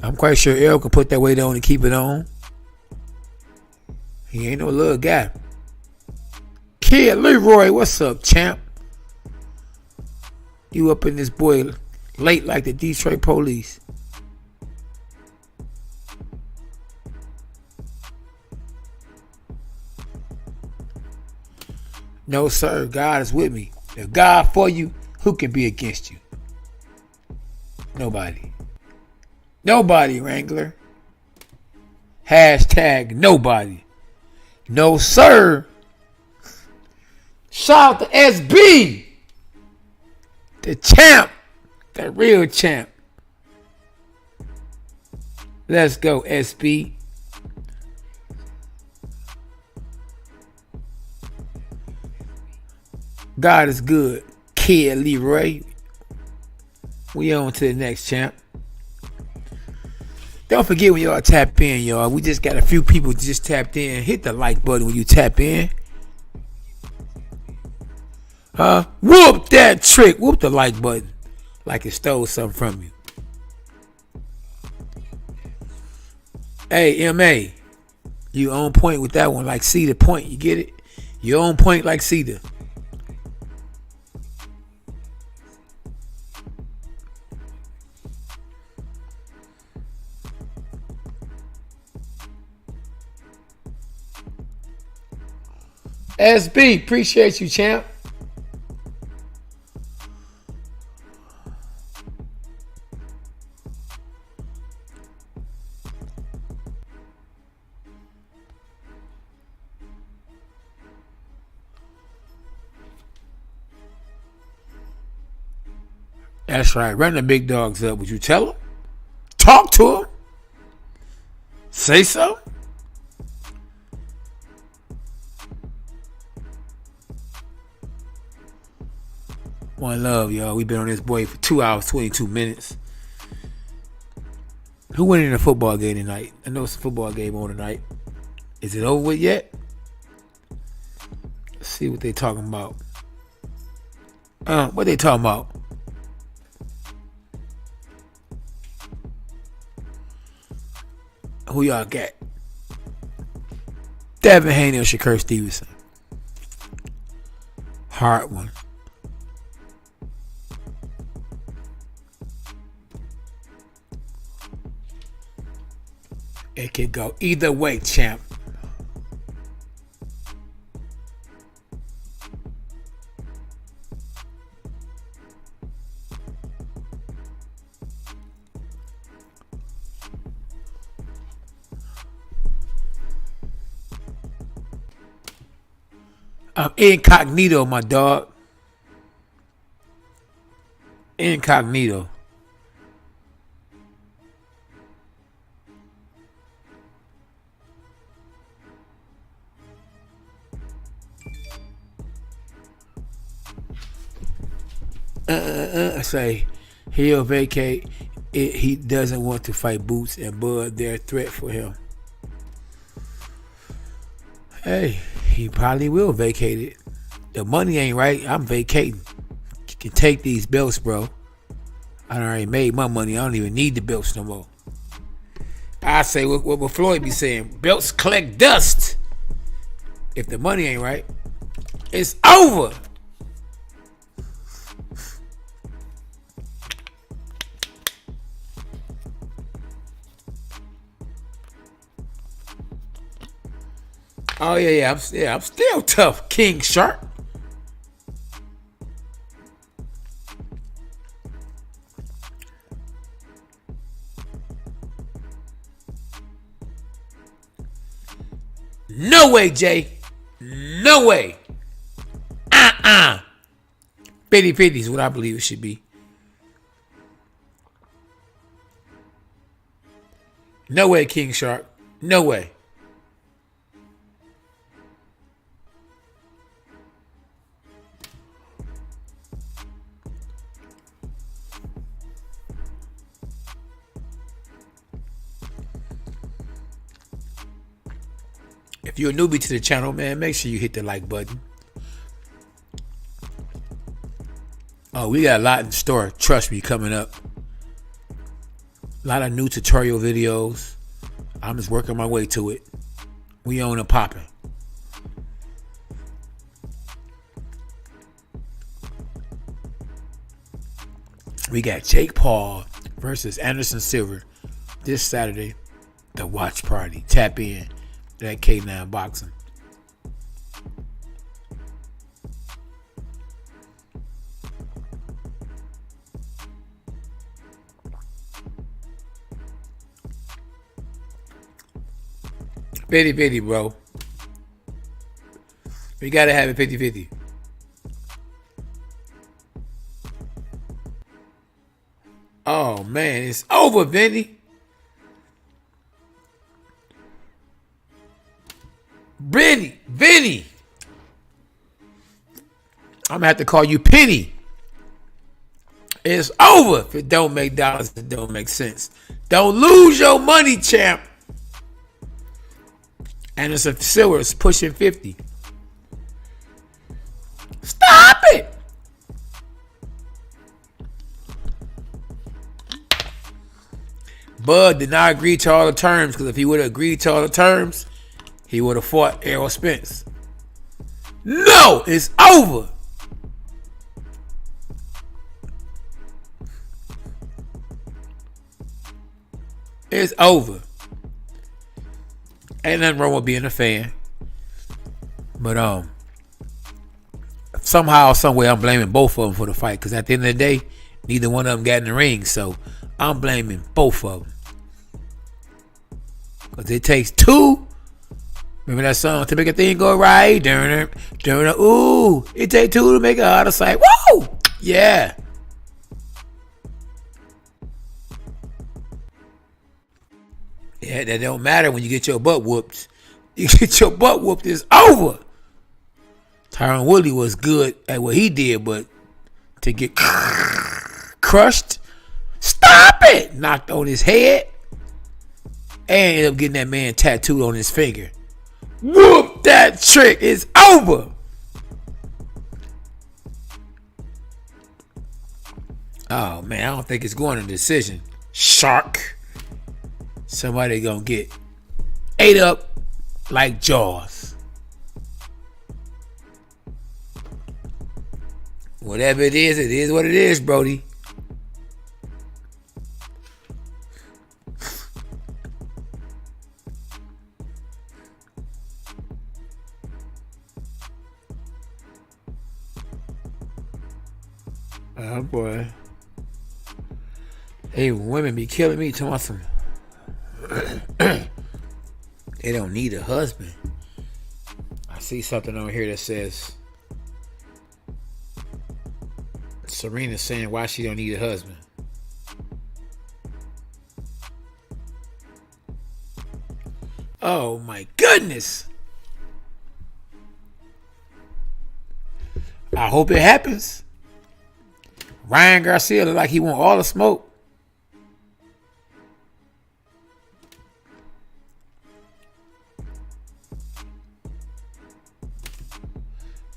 I'm quite sure Errol can put that weight on and keep it on. He ain't no little guy. Kid Leroy, what's up, champ? You up in this boy late like the Detroit police. No, sir. God is with me. If God for you, who can be against you? Nobody. Nobody, Wrangler. Hashtag nobody. No, sir. Shout out to SB. The champ. The real champ. Let's go, SB. God is good. Kid Leroy. We on to the next champ. Don't forget when y'all tap in, y'all. We just got a few people just tapped in. Hit the like button when you tap in. Whoop that trick. Whoop the like button. Like it stole something from you. Hey, M.A. You on point with that one. Like Cedar Point. You get it? You on point like Cedar. SB, appreciate you, champ. That's right. Run the big dogs up. Would you tell them? Talk to them. Say so. One love, y'all. We've been on this boy for 2 hours, 22 minutes. Who winning in the football game tonight? I know it's a football game on tonight. Is it over with yet? Let's see what they talking about. What they talking about? Who y'all got? Devin Haney or Shakur Stevenson? Hard one. It could go either way, champ. I'm incognito, my dog. Incognito. I say he'll vacate. He doesn't want to fight Boots and Bud. They're a threat for him. Hey, he probably will vacate it. The money ain't right. I'm vacating. You can take these belts, bro. I already made my money. I don't even need the belts no more. I say what Floyd be saying. Belts collect dust. If the money ain't right, it's over. Oh yeah, I'm still tough, King Shark. No way, Jay. No way. 50-50 is what I believe it should be. No way, King Shark. No way. If you're a newbie to the channel, man, make sure you hit the like button. Oh, we got a lot in store. Trust me, coming up. A lot of new tutorial videos. I'm just working my way to it. We on a popping. We got Jake Paul versus Anderson Silva this Saturday. The watch party. Tap in. That K9 boxing. Bitty, bro. We gotta have it 50-50. Oh man, it's over, Vinny. Vinny. I'm gonna have to call you Penny. It's over. If it don't make dollars, it don't make sense. Don't lose your money, champ. Anderson Silva is pushing 50. Stop it. Bud did not agree to all the terms, because if he would have agreed to all the terms, he would have fought Errol Spence. No, it's over. It's over. Ain't nothing wrong with being a fan. But somehow, some way, I'm blaming both of them for the fight. Because at the end of the day, neither one of them got in the ring. So I'm blaming both of them. Because it takes two. Remember that song, to make a thing go right? Ooh, it takes two to make it out of sight. Woo! Yeah. Yeah, that don't matter when you get your butt whooped. You get your butt whooped, it's over. Tyron Woodley was good at what he did, but to get crushed. Stop it! Knocked on his head. And ended up getting that man tattooed on his finger. Whoop! That trick is over. Oh, man, I don't think it's going to decision. Shark. Somebody gonna get ate up like Jaws. Whatever it is what it is, Brody. Oh, boy. Hey, women be killing me. Talking about some. They don't need a husband. I see something over here that says Serena saying why she don't need a husband. Oh my goodness. I hope it happens. Ryan Garcia look like he want all the smoke.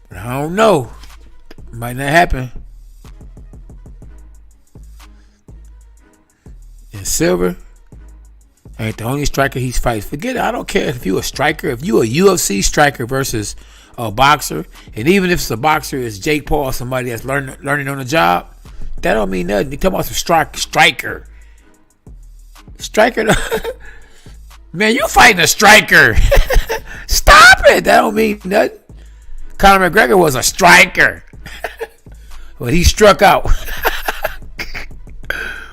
But I don't know. Might not happen. And Silver ain't the only striker he's fighting. Forget it. I don't care if you a striker. If you a UFC striker versus a boxer, and even if it's a boxer, it's Jake Paul or somebody that's learning on the job, that don't mean nothing. You talking about some striker. Striker. Man, you fighting a striker. Stop it. That don't mean nothing. Conor McGregor was a striker. But he struck out.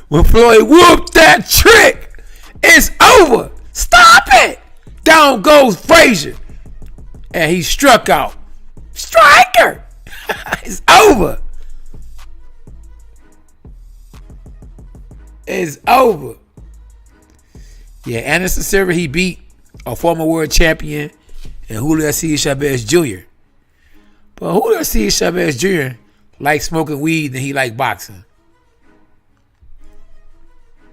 When Floyd whooped that trick, it's over. Stop it. Down goes Frazier. And he struck out. Striker. It's over. It's over. Yeah, Anderson Silva, he beat a former world champion and Julio Chavez Jr. But Julio Chavez Jr. likes smoking weed and he like boxing.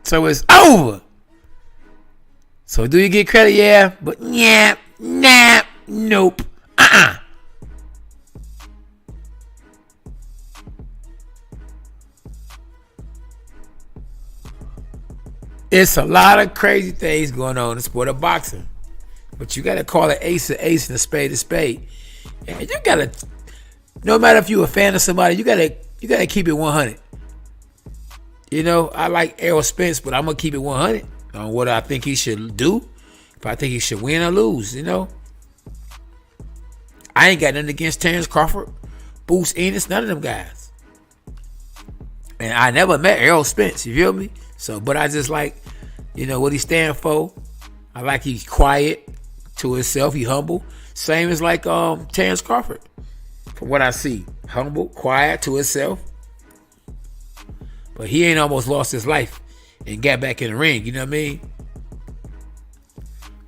So it's over. So do you get credit? Yeah. But nope. It's a lot of crazy things going on in the sport of boxing. But you got to call an ace and a spade a spade. And you got to, no matter if you're a fan of somebody, you got to keep it 100. You know, I like Errol Spence, but I'm going to keep it 100 on what I think he should do. If I think he should win or lose, you know. I ain't got nothing against Terrence Crawford, Bozy Ennis, none of them guys. And I never met Errol Spence, you feel me? So, but I just like, you know, what he stand for. I like he's quiet to himself, he humble. Same as like Terrence Crawford. From what I see, humble, quiet to himself. But he ain't almost lost his life and got back in the ring, you know what I mean?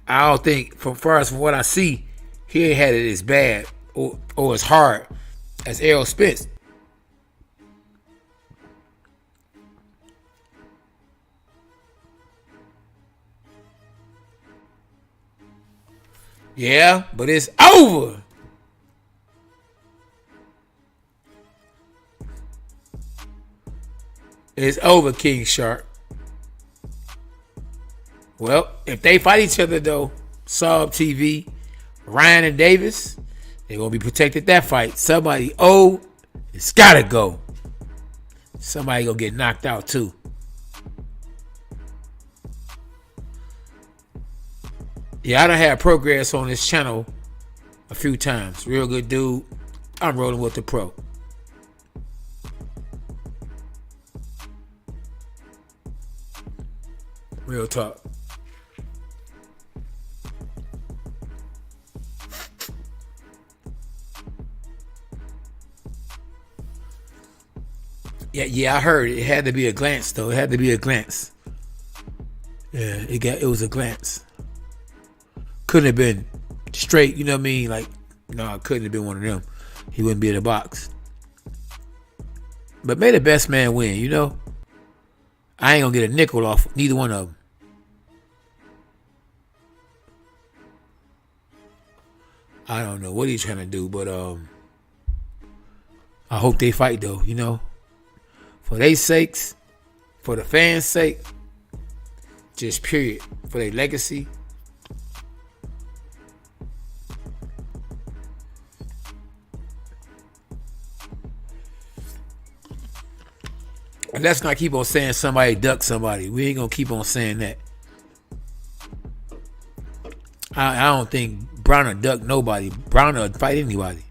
I don't think, from what I see, he ain't had it as bad or as hard as Errol Spence. Yeah, but it's over. It's over, King Shark. Well, if they fight each other, though, Sub TV, Ryan and Davis, they're going to be protected that fight. Somebody, it's got to go. Somebody going to get knocked out, too. Yeah, I done had progress on this channel a few times. Real good dude. I'm rolling with the pro. Real talk. Yeah, I heard it had to be a glance though. It had to be a glance. Yeah, it was a glance. Couldn't have been straight, you know what I mean? Like, no, it couldn't have been one of them. He wouldn't be in the box. But may the best man win, you know? I ain't gonna get a nickel off neither one of them. I don't know what he's trying to do, but I hope they fight though, you know? For their sakes, for the fans' sake, just period. For their legacy. And let's not keep on saying somebody ducked somebody. We ain't gonna keep on saying that. I don't think Browner ducked nobody. Browner would fight anybody.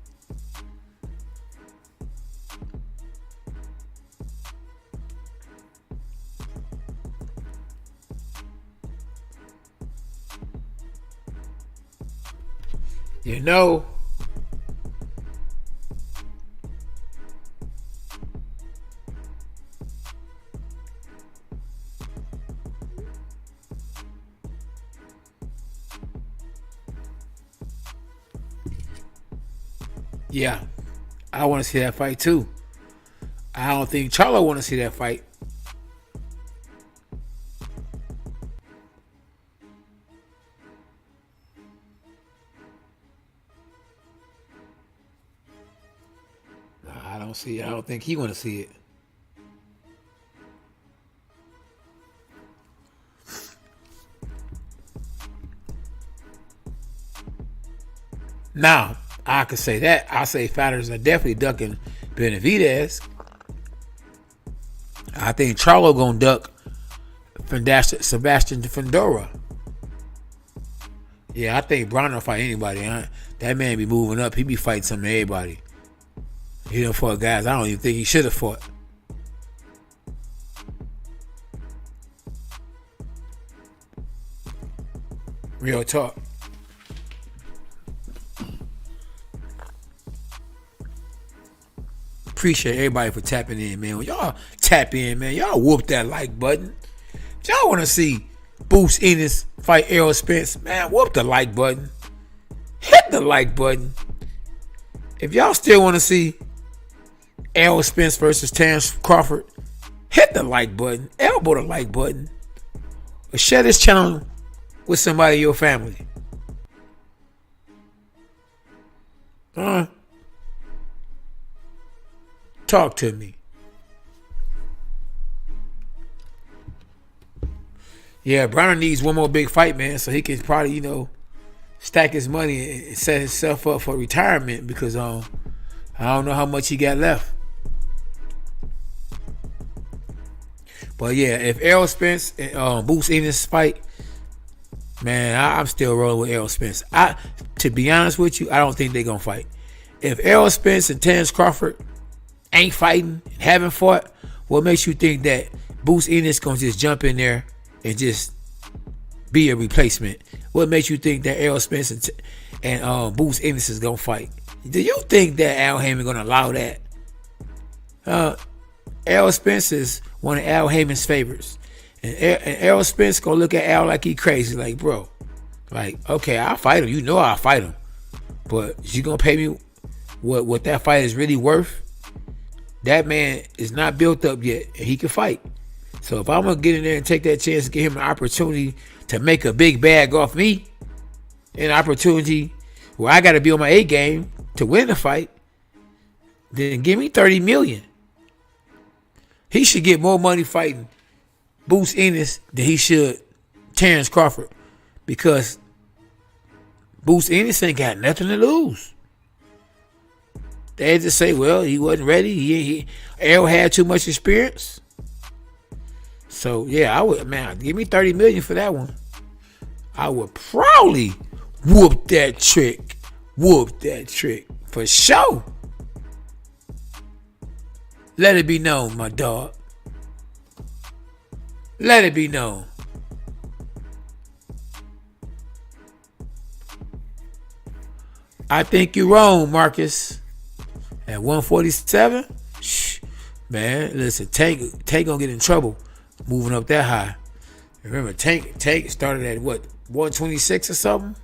You know, yeah, I want to see that fight too. I don't think Charlo want to see that fight. I don't think he want to see it. Now, I could say that. I say fighters are definitely ducking Benavidez. I think Charlo gonna duck Sebastian Fedora. Yeah, I think Brown will fight anybody. Huh? That man be moving up. He be fighting some of everybody. He done fought guys I don't even think he should have fought. Real talk. Appreciate everybody for tapping in, man. When y'all tap in, man, y'all whoop that like button. If y'all want to see Bozy Ennis fight Errol Spence, man, whoop the like button. Hit the like button. If y'all still want to see Errol Spence versus Terrence Crawford, hit the like button. Elbow the like button. Or share this channel with somebody in your family. Talk to me. Yeah, Brown needs one more big fight, man, so he can probably, stack his money and set himself up for retirement because I don't know how much he got left. But yeah, if Errol Spence and Bozy Ennis fight, man, I'm still rolling with Errol Spence. To be honest with you, I don't think they're gonna fight. If Errol Spence and Terrence Crawford ain't fighting, haven't fought, what makes you think that Bozy Ennis gonna just jump in there and just be a replacement? What makes you think that Errol Spence and Bozy Ennis is gonna fight? Do you think that Al Heyman gonna allow that? Errol Spence is one of Al Heyman's favorites, and Errol Spence gonna look at Al like he crazy, like, bro, like, okay, I'll fight him. You know I'll fight him, but you gonna pay me what that fight is really worth? That man is not built up yet, and he can fight. So if I'm gonna get in there and take that chance to give him an opportunity to make a big bag off me, an opportunity where I got to be on my A game to win the fight, then give me $30 million. He should get more money fighting Bozy Ennis than he should Terrence Crawford, because Bozy Ennis ain't got nothing to lose. They had to say, well, he wasn't ready. Errol had too much experience. So yeah, I would, man, give me $30 million for that one. I would probably whoop that trick for sure. Let it be known, my dog. Let it be known. I think you're wrong, Marcus. At 147, man, listen, Tank gonna get in trouble moving up that high. Remember, Tank started at what, 126 or something,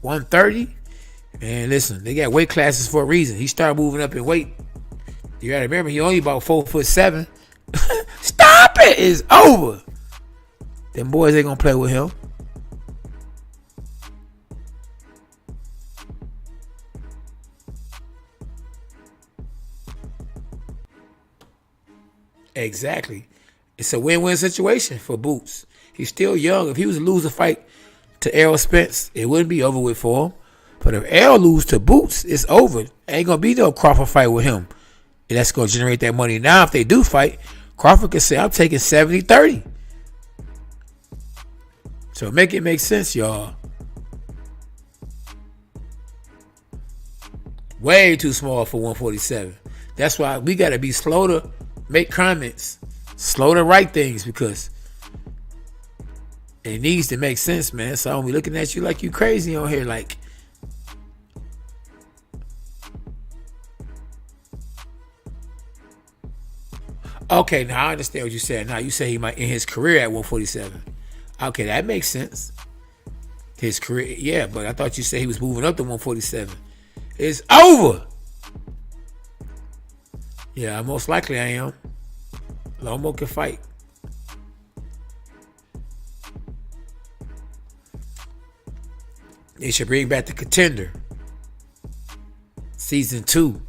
130. And listen, they got weight classes for a reason. He started moving up in weight You gotta remember, he only about 4'7". Stop it! It's over. Them boys ain't gonna play with him. Exactly. It's a win-win situation for Boots. He's still young. If he was to lose a fight to Errol Spence, it wouldn't be over with for him. But if Errol loses to Boots, it's over. Ain't gonna be no Crawford fight with him. And that's gonna generate that money. Now, if they do fight, Crawford can say, I'm taking 70-30. So make it make sense, y'all. Way too small for 147. That's why we gotta be slow to make comments, slow to write things, because it needs to make sense, man. So I don't be looking at you like you crazy on here. Like, okay, now I understand what you said. Now you say he might end his career at 147. Okay, that makes sense. His career, yeah, but I thought you said he was moving up to 147. It's over. Yeah, most likely I am. Lomo can fight. They should bring back the Contender. Season 2.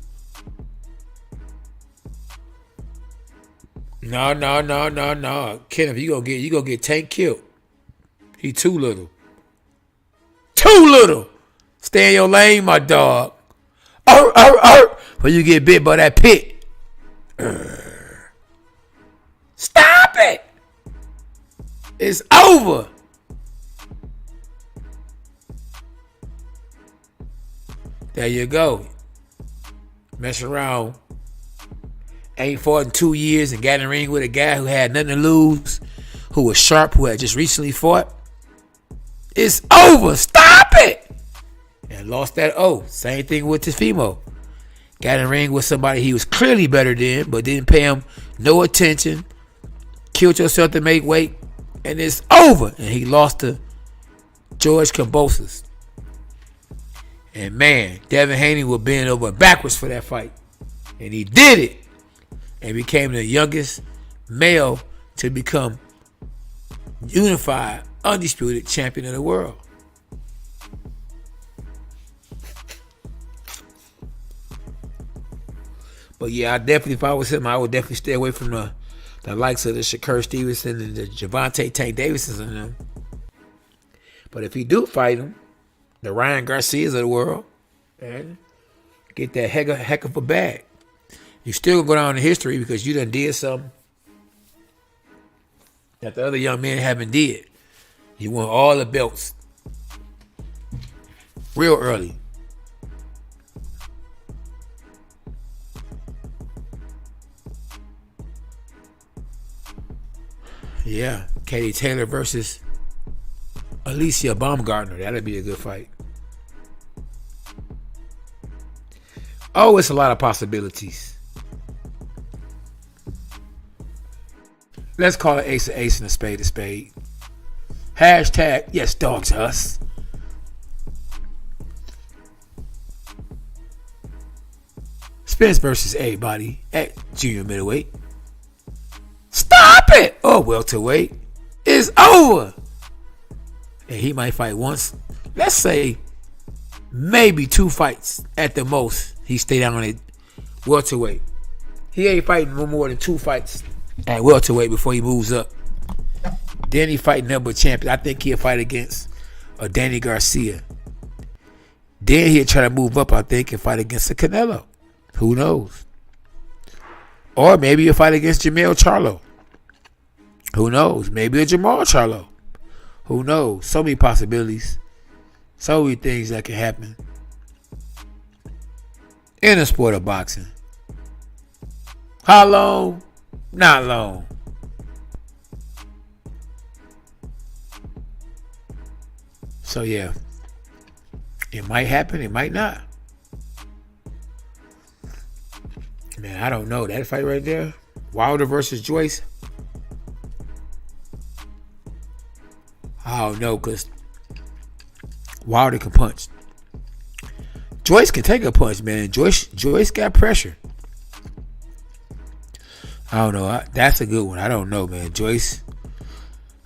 No. Kenneth, you gonna get Tank killed. He too little. Too little. Stay in your lane, my dog. When you get bit by that pit. Stop it! It's over. There you go. Mess around. Ain't fought in 2 years and got in the ring with a guy who had nothing to lose, who was sharp, who had just recently fought. It's over. Stop it! And lost that O. Same thing with Tefimo. Got in the ring with somebody he was clearly better than, but didn't pay him no attention. Killed yourself to make weight. And it's over. And he lost to George Kambosos. And man, Devin Haney was bending over backwards for that fight. And he did it. And became the youngest male to become unified, undisputed champion of the world. But yeah, I definitely, if I was him, I would definitely stay away from the likes of the Shakur Stevenson and the Javante Tank Davisons and them. But if he do fight him, the Ryan Garcias of the world, and get that heck of a bag. You still gonna go down in history because you done did something that the other young men haven't did. You won all the belts real early. Yeah, Katie Taylor versus Alicia Baumgartner. That'll be a good fight. Oh, it's a lot of possibilities. Let's call it ace and a spade. Hashtag, yes, dogs us. Spence versus A-Body at junior middleweight. Stop it! Oh, welterweight. It's over. And he might fight once. Let's say maybe 2 fights at the most. He stay down on it welterweight. He ain't fighting no more than 2 fights at welterweight before he moves up. Then he fight number champion. I think he'll fight against Danny Garcia. Then he'll try to move up, I think, and fight against a Canelo. Who knows? Or maybe he'll fight against Jamel Charlo. Who knows? Maybe a Jamal Charlo. Who knows? So many possibilities. So many things that can happen in the sport of boxing. How long? Not long. So yeah, it might happen, it might not. Man, I don't know. That fight right there, Wilder versus Joyce, I don't know, because Wilder can punch. Joyce can take a punch, man. Joyce got pressure. I don't know. That's a good one. I don't know, man. Joyce.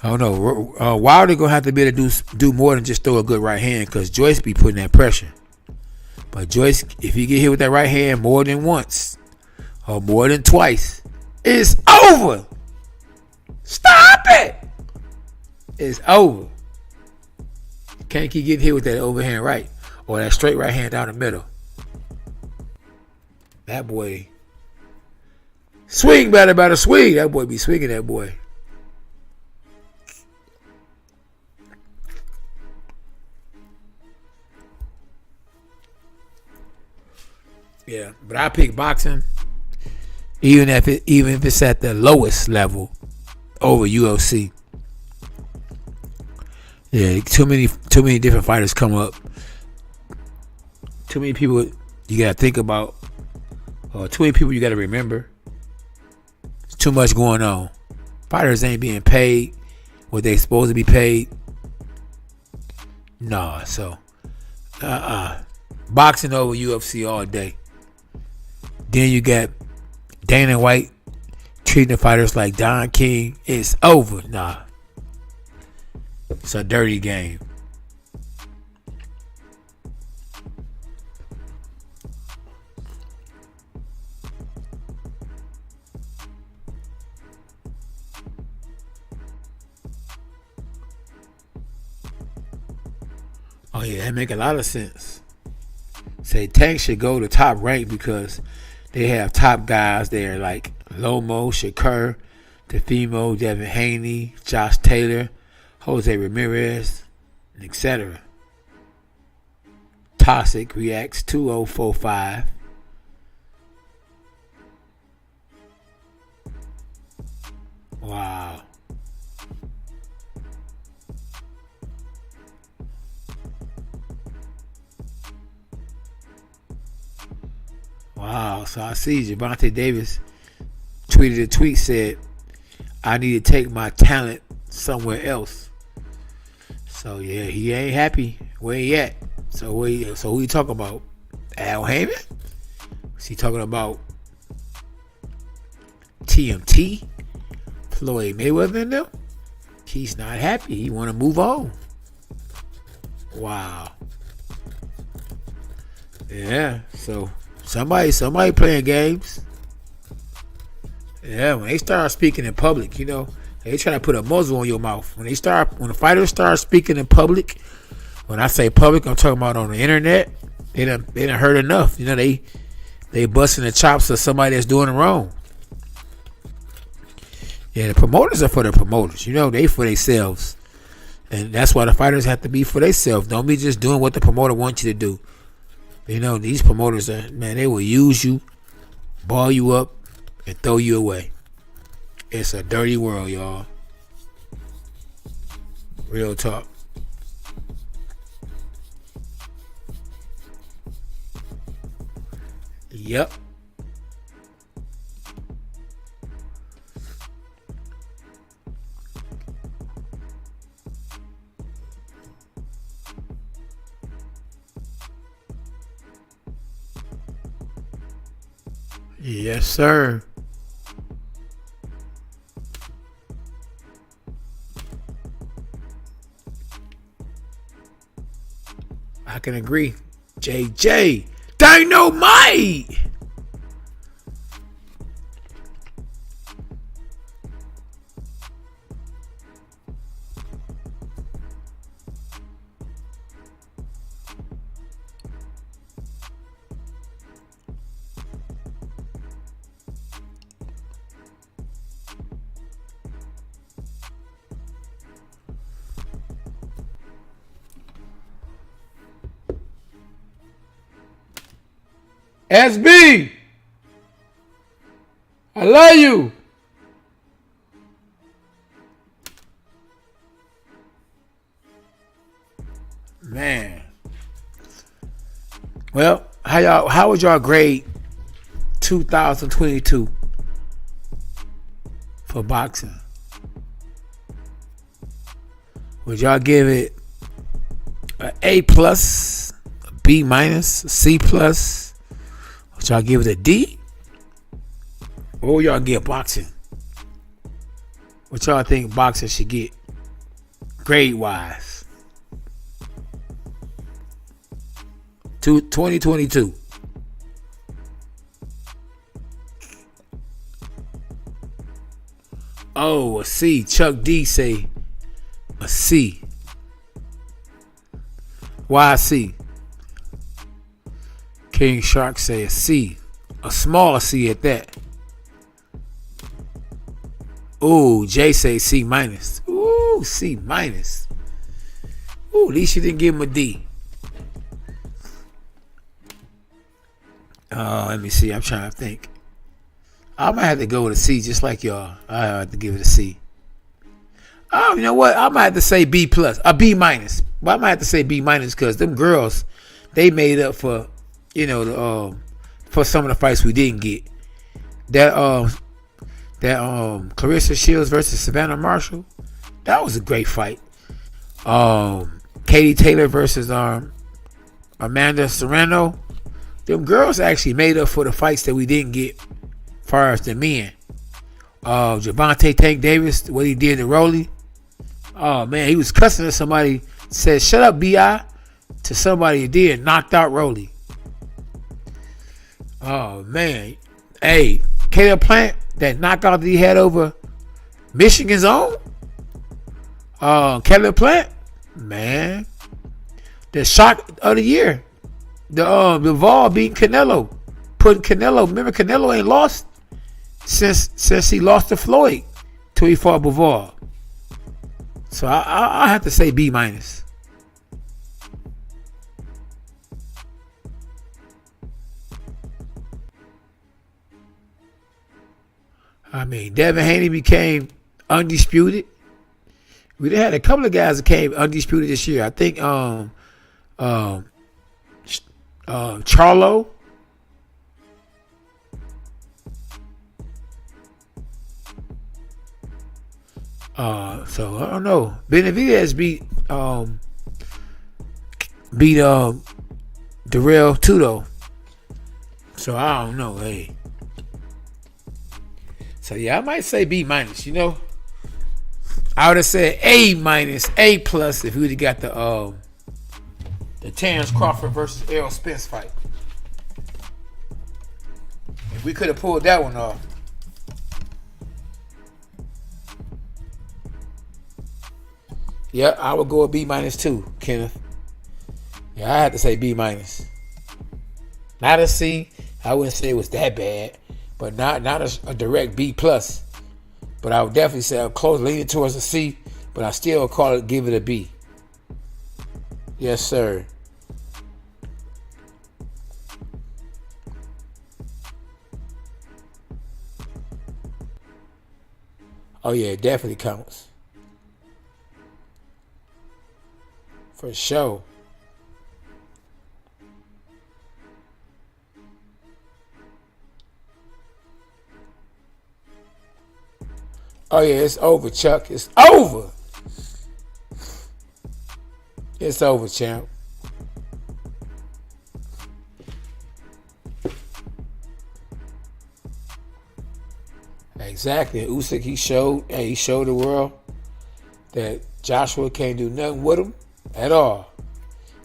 I don't know. Wilder gonna have to be able to do more than just throw a good right hand, because Joyce be putting that pressure. But Joyce, if you get hit with that right hand more than once or more than twice, it's over. Stop it. It's over. You can't keep getting hit with that overhand right or that straight right hand down the middle. That boy swing, better swing. That boy be swinging, that boy. Yeah, but I pick boxing, even if it's at the lowest level, over UFC. Yeah, too many different fighters come up. Too many people you gotta think about, or too many people you gotta remember. There's too much going on. Fighters ain't being paid what they supposed to be paid. Nah, so boxing over UFC all day. Then you got Dana White treating the fighters like Don King. It's over. Nah. It's a dirty game. Oh yeah, that make a lot of sense. Say Tank should go to top rank because they have top guys there like Lomo, Shakur, Tefimo, Devin Haney, Josh Taylor, Jose Ramirez, etc. Toxic reacts 2045. Wow. Wow, so I see Gervonta Davis tweeted a tweet, said, I need to take my talent somewhere else. So yeah, he ain't happy where he at. So who you talking about? Al Heyman? Is he talking about TMT? Floyd Mayweather and them? He's not happy. He want to move on. Wow. Yeah, so somebody playing games. Yeah, when they start speaking in public, they try to put a muzzle on your mouth. When the fighters start speaking in public, when I say public, I'm talking about on the internet. They done heard enough. They busting the chops of somebody that's doing it wrong. Yeah, the promoters are for the promoters. They for themselves, and that's why the fighters have to be for themselves. Don't be just doing what the promoter wants you to do. These promoters they will use you, ball you up, and throw you away. It's a dirty world, y'all. Real talk. Yep. Yes, sir. I can agree. JJ Dynamite. SB, I love you. Man. Well, how would y'all grade 2022 for boxing? Would y'all give it an A+, a B-, a C+? Would y'all give it a D? What would y'all get boxing? What y'all think boxing should get grade wise? 2022. Oh, a C. Chuck D say a C. Why a C? King Shark say a C. A small C at that. Ooh, Jay say C minus. Ooh, C minus. Ooh, at least you didn't give him a D. Let me see. I'm trying to think. I might have to go with a C just like y'all. I have to give it a C. Oh, you know what? I might have to say B plus. A B minus. But I might have to say B minus because them girls, they made up for, for some of the fights we didn't get. That Clarissa Shields versus Savannah Marshall, that was a great fight. Katie Taylor versus Amanda Serrano, them girls actually made up for the fights that we didn't get far as the men. Javante Tank Davis, what he did to Rolly. Oh man, he was cussing at somebody, said shut up B.I. to somebody who did, knocked out Rolly. Oh man. Hey, Caleb Plant, that knockout that he had over Michigan's own. Caleb Plant, man. The shock of the year. The Bivol beating Canelo. Putting Canelo, remember Canelo ain't lost since he lost to Floyd till he fought Bivol. So I have to say B minus. I mean, Devin Haney became undisputed. We had a couple of guys that came undisputed this year. I think Charlo. So I don't know. Benavidez beat Darrell Tudo. So I don't know. Hey. So yeah, I might say B minus. I would have said A minus, A plus if we would have got the Terrence Crawford versus Errol Spence fight. If we could have pulled that one off. Yeah, I would go with B minus too, Kenneth. Yeah, I had to say B minus. Not a C. I wouldn't say it was that bad, but not a direct B plus. But I would definitely say I'm close, leaning towards a C, but I still give it a B. Yes, sir. Oh yeah, it definitely counts. For sure. Oh yeah, it's over, Chuck. It's over. It's over, champ. Exactly. Usyk, he showed the world that Joshua can't do nothing with him at all.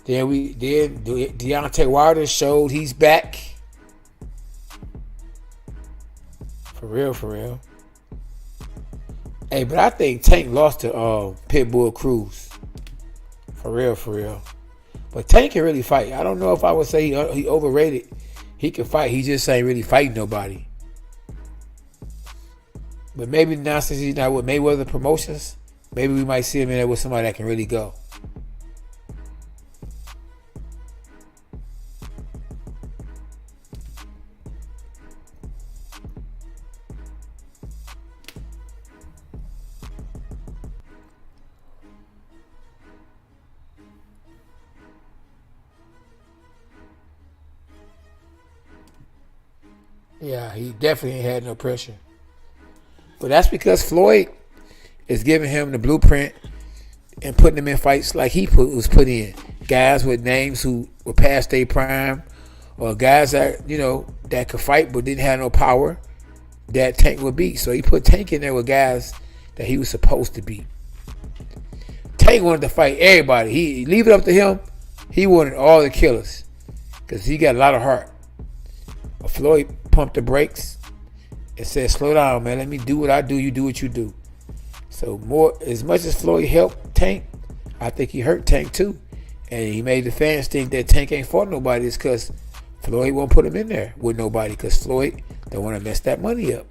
Then Deontay Wilder showed he's back. For real. Hey, but I think Tank lost to Pitbull Cruz. For real. But Tank can really fight. I don't know if I would say he overrated. He can fight. He just ain't really fighting nobody. But maybe now since he's not with Mayweather Promotions, maybe we might see him in there with somebody that can really go. Yeah, he definitely had no pressure. But that's because Floyd is giving him the blueprint and putting him in fights like he was put in. Guys with names who were past their prime, or guys that that could fight but didn't have no power. that Tank would beat. So he put Tank in there with guys that he was supposed to beat. Tank wanted to fight everybody. He leave it up to him. He wanted all the killers because he got a lot of heart. But Floyd pumped the brakes and said, slow down, man. Let me do what I do. You do what you do. So as much as Floyd helped Tank, I think he hurt Tank too. And he made the fans think that Tank ain't fought nobody. It's because Floyd won't put him in there with nobody because Floyd don't want to mess that money up.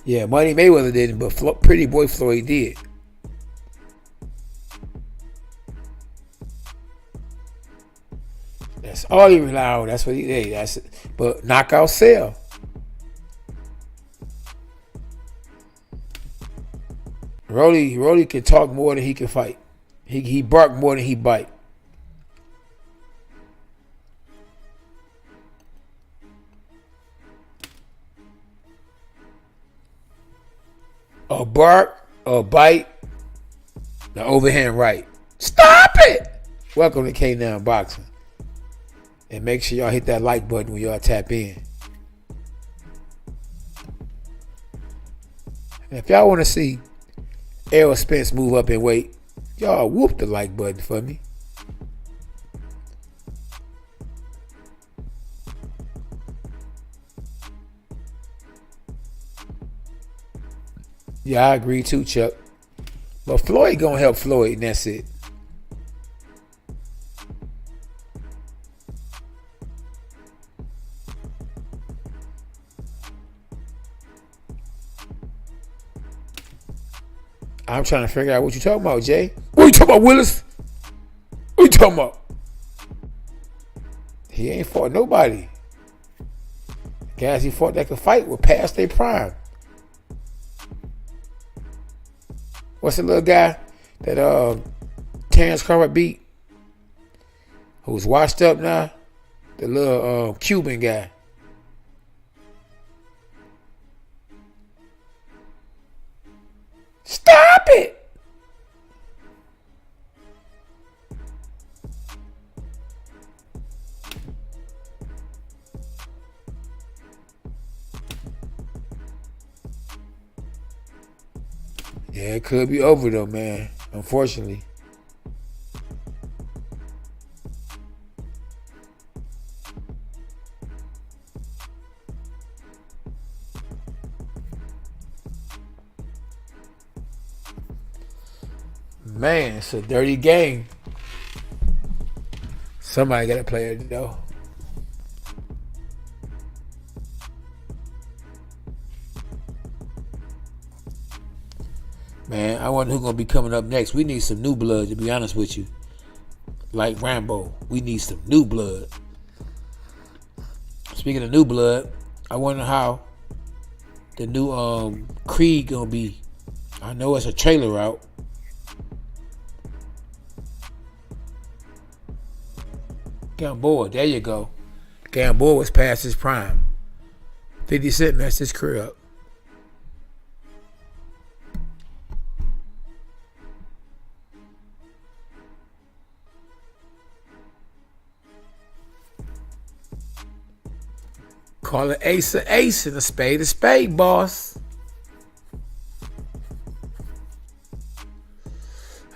Yeah, Money Mayweather didn't, but Pretty Boy Floyd did. That's all he relied on. That's what he did. But knockout sell. Rolly can talk more than he can fight. He bark more than he bite. A bark, a bite, the overhand right. Stop it! Welcome to K9 Boxing. And make sure y'all hit that like button when y'all tap in. And if y'all want to see Errol Spence move up in weight, y'all whoop the like button for me. Yeah, I agree too, Chuck. But Floyd gonna help Floyd, and that's it. I'm trying to figure out what you talking about, Jay. What you talking about, Willis? What you talking about? He ain't fought nobody. Guys he fought that could fight were past their prime. What's the little guy that Terrence Crawford beat? Who's washed up now? The little Cuban guy. Stop it! Yeah, it could be over though, man. Unfortunately. Man, it's a dirty game. Somebody got to play it though. Man, I wonder who's going to be coming up next. We need some new blood, to be honest with you. Like Rambo, we need some new blood. Speaking of new blood, I wonder how the new Creed going to be. I know it's a trailer out. Gamboa, there you go. Gamboa was past his prime. 50 Cent messed his career up. Call it ace a ace and a spade, boss.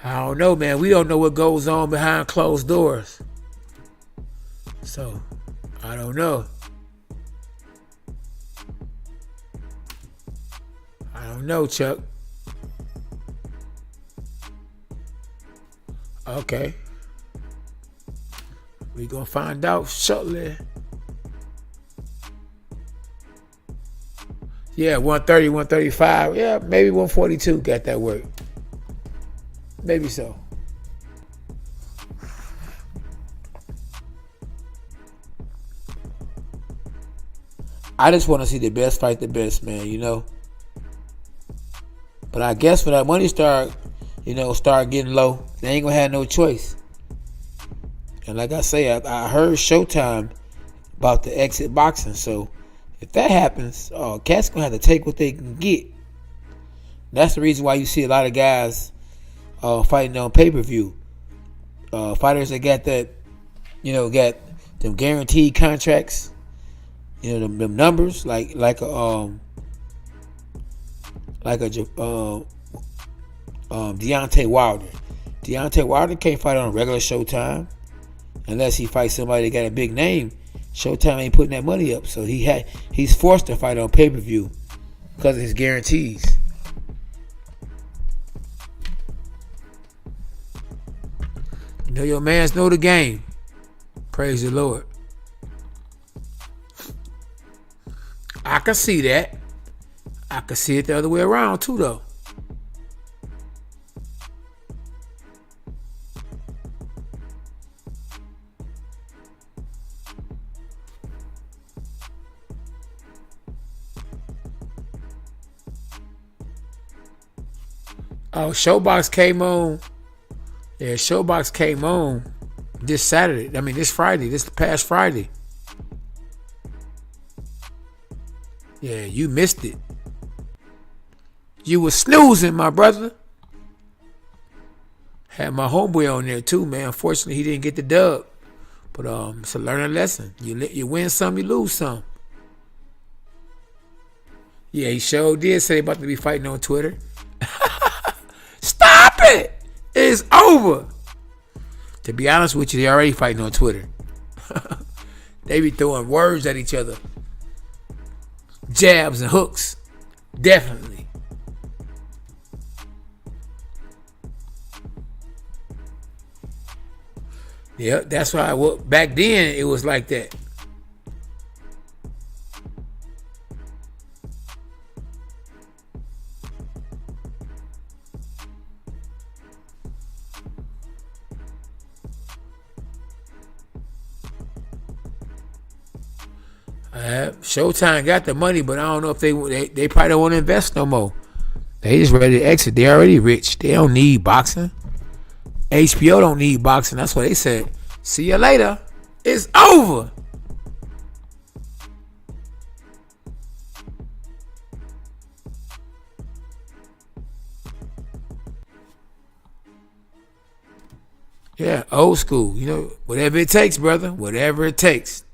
I don't know, man. We don't know what goes on behind closed doors. So, I don't know. I don't know, Chuck. Okay. We gonna find out shortly. Yeah, 130, 135. Yeah, maybe 142 got that work. Maybe so. I just want to see the best fight the best, man, you know. But I guess when that money start getting low, they ain't going to have no choice. And like I say, I heard Showtime about the exit boxing. So if that happens, cats going to have to take what they can get. That's the reason why you see a lot of guys fighting on pay-per-view. Fighters that got that, got them guaranteed contracts. You know, them numbers like a Deontay Wilder. Deontay Wilder can't fight on regular Showtime unless he fights somebody that got a big name. Showtime ain't putting that money up, so he's forced to fight on pay-per-view because of his guarantees. You know your mans know the game. Praise the Lord. I can see that. I can see it the other way around too, though. Oh, Showbox came on. Yeah, Showbox came on this Saturday. I mean, this past Friday. Yeah, you missed it. You was snoozing, my brother. Had my homeboy on there too, man. Unfortunately, he didn't get the dub. But it's a learning lesson. You win some, you lose some. Yeah, he sure did say they about to be fighting on Twitter. Stop it! It's over. To be honest with you, they already fighting on Twitter. They be throwing words at each other. Jabs and hooks. Definitely. Yeah, that's why back then it was like that. Showtime got the money, but I don't know if they probably don't want to invest no more. They just ready to exit. They already rich. They don't need boxing. HBO don't need boxing. That's what they said. See you later. It's over. Yeah, old school. You know, whatever it takes, brother. Whatever it takes.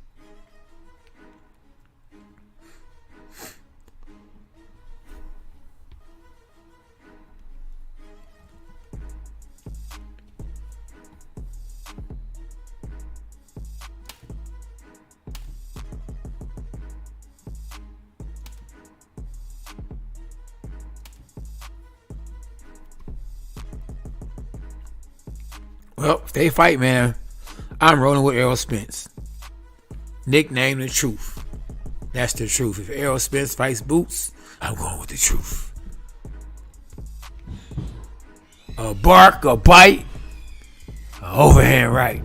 Well, if they fight, man, I'm rolling with Errol Spence. Nickname the truth. That's the truth. If Errol Spence fights Boots, I'm going with the truth. A bark, a bite, an overhand right.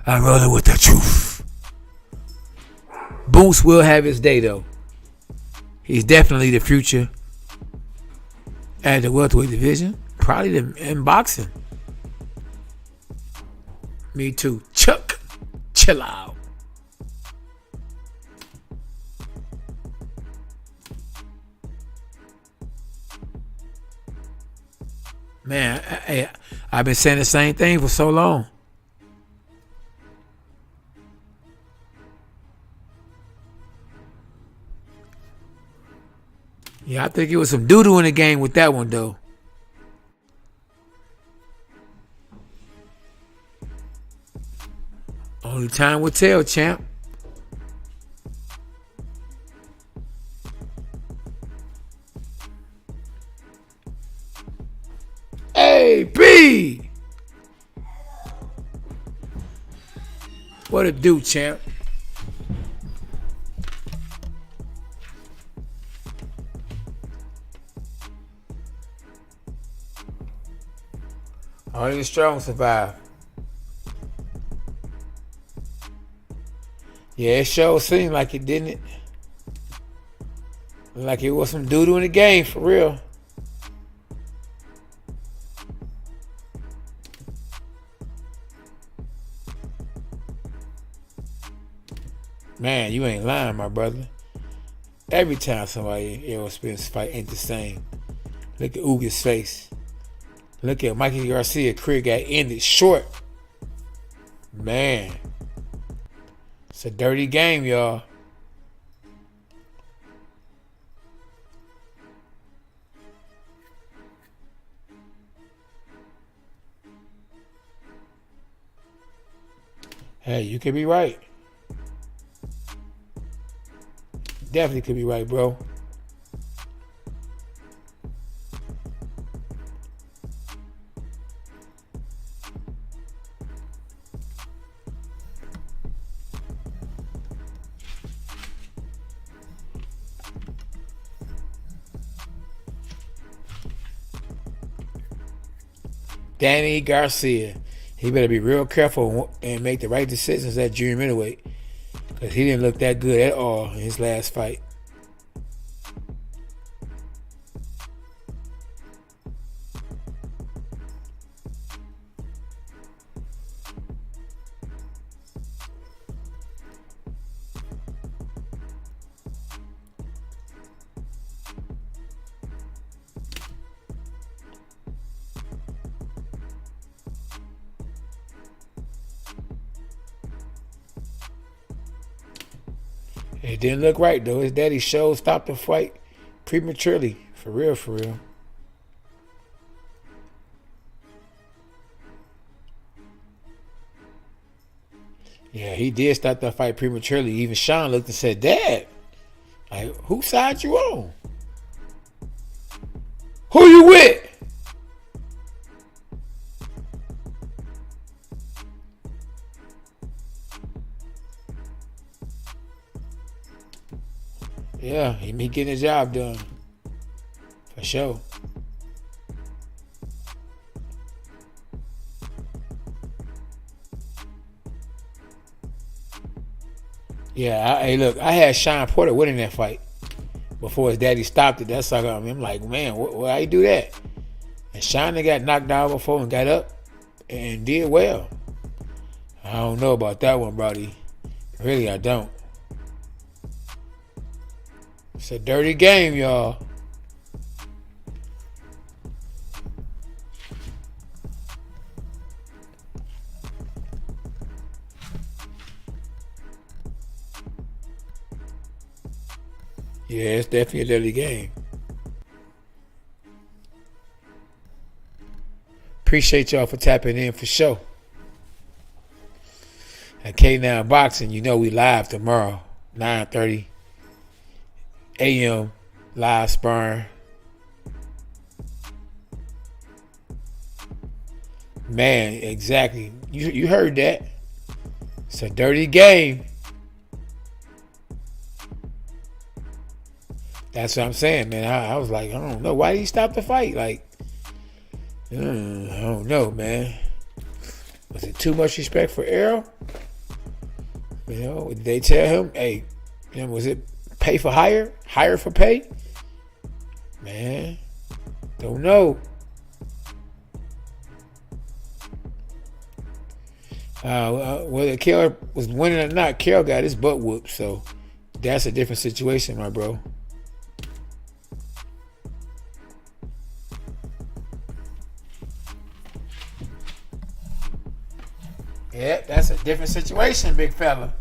I'm rolling with the truth. Boots will have his day, though. He's definitely the future at the welterweight division. Probably in boxing. Me too. Chuck. Chill out. Man, I've been saying the same thing for so long. Yeah, I think it was some doo-doo in the game with that one, though. Only time will tell, champ. Hey, B! What it do, champ? Only the strong survive. Yeah, it sure seemed like it, didn't it? Like it was some doo-doo in the game, for real. Man, you ain't lying, my brother. Every time somebody in Errol Spence fight ain't the same. Look at Uga's face. Look at Mikey Garcia career got ended short. Man. It's a dirty game, y'all. Hey, you could be right. Definitely could be right, bro. Danny Garcia. He better be real careful and make the right decisions at junior middleweight, because he didn't look that good at all in his last fight. It didn't look right, though. His daddy showed stopped the fight prematurely. For real, for real. Yeah, he did stop that fight prematurely. Even Sean looked and said, Dad, like, whose side you on? Who you with? Yeah, he getting his job done. For sure. Yeah, hey, look, I had Sean Porter winning that fight before his daddy stopped it. That's like, I'm like, man, why you do that? And Sean got knocked down before and got up and did well. I don't know about that one, Brody. Really, I don't. It's a dirty game, y'all. Yeah, it's definitely a dirty game. Appreciate y'all for tapping in for sure. At K9 Boxing, you know we live tomorrow, 9:30 a.m. live sparring. Man, exactly. You heard that. It's a dirty game. That's what I'm saying, man. I was like, I don't know. Why did he stop the fight? Like, I don't know, man. Was it too much respect for Errol? You know, did they tell him, hey, was it pay for hire? Hire for pay? Man, don't know. Whether Carol was winning or not, Carol got his butt whooped, so that's a different situation, my bro. Yeah, that's a different situation, big fella.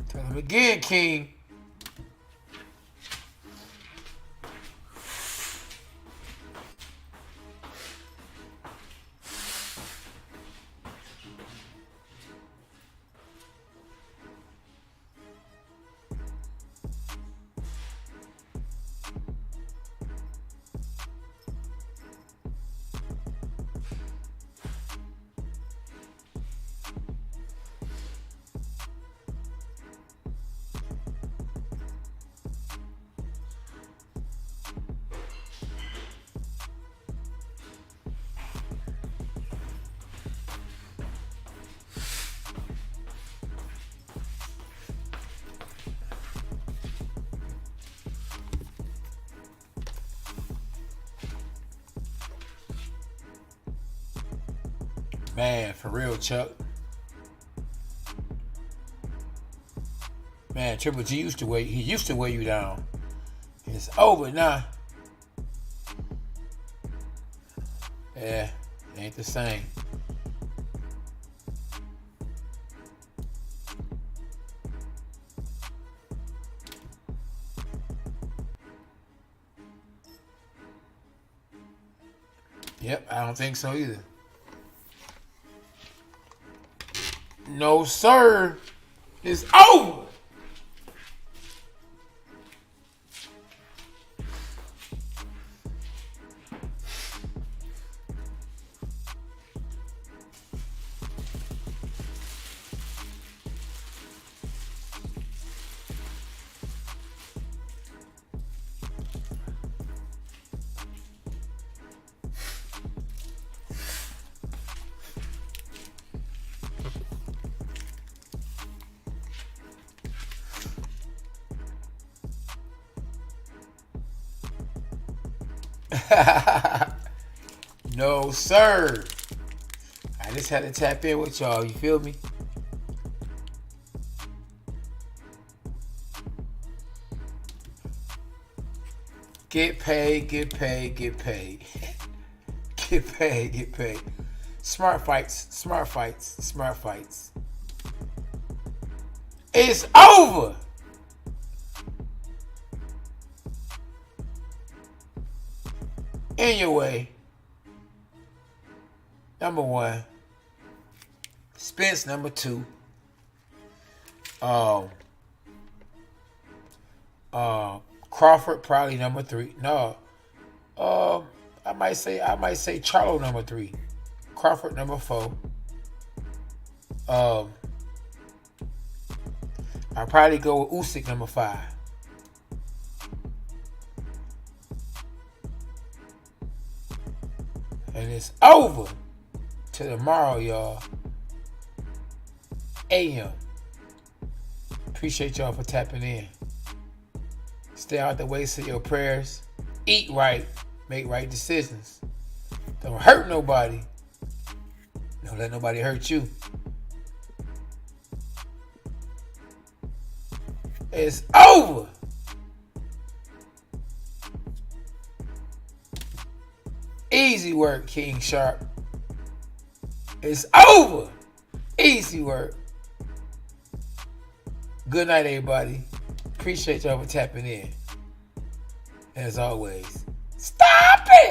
Tell him again, King. Man, for real, Chuck. Man, Triple G used to weigh you down. It's over now. Yeah, it ain't the same. Yep, I don't think so either. No, sir. It's over. No, sir. I just had to tap in with y'all. You feel me? Get paid, get paid, get paid. Get paid, get paid. Smart fights, smart fights, smart fights. It's over. In your way. Number 1. Spence, number 2. Crawford probably number 3. No. I might say Charlo number 3. Crawford number 4. I'll probably go with Usyk number 5. And it's over. Till tomorrow, y'all. AM. Appreciate y'all for tapping in. Stay out the way, say your prayers. Eat right. Make right decisions. Don't hurt nobody. Don't let nobody hurt you. It's over. Easy work, King Sharp. It's over. Easy work. Good night, everybody. Appreciate y'all for tapping in. As always, stop it!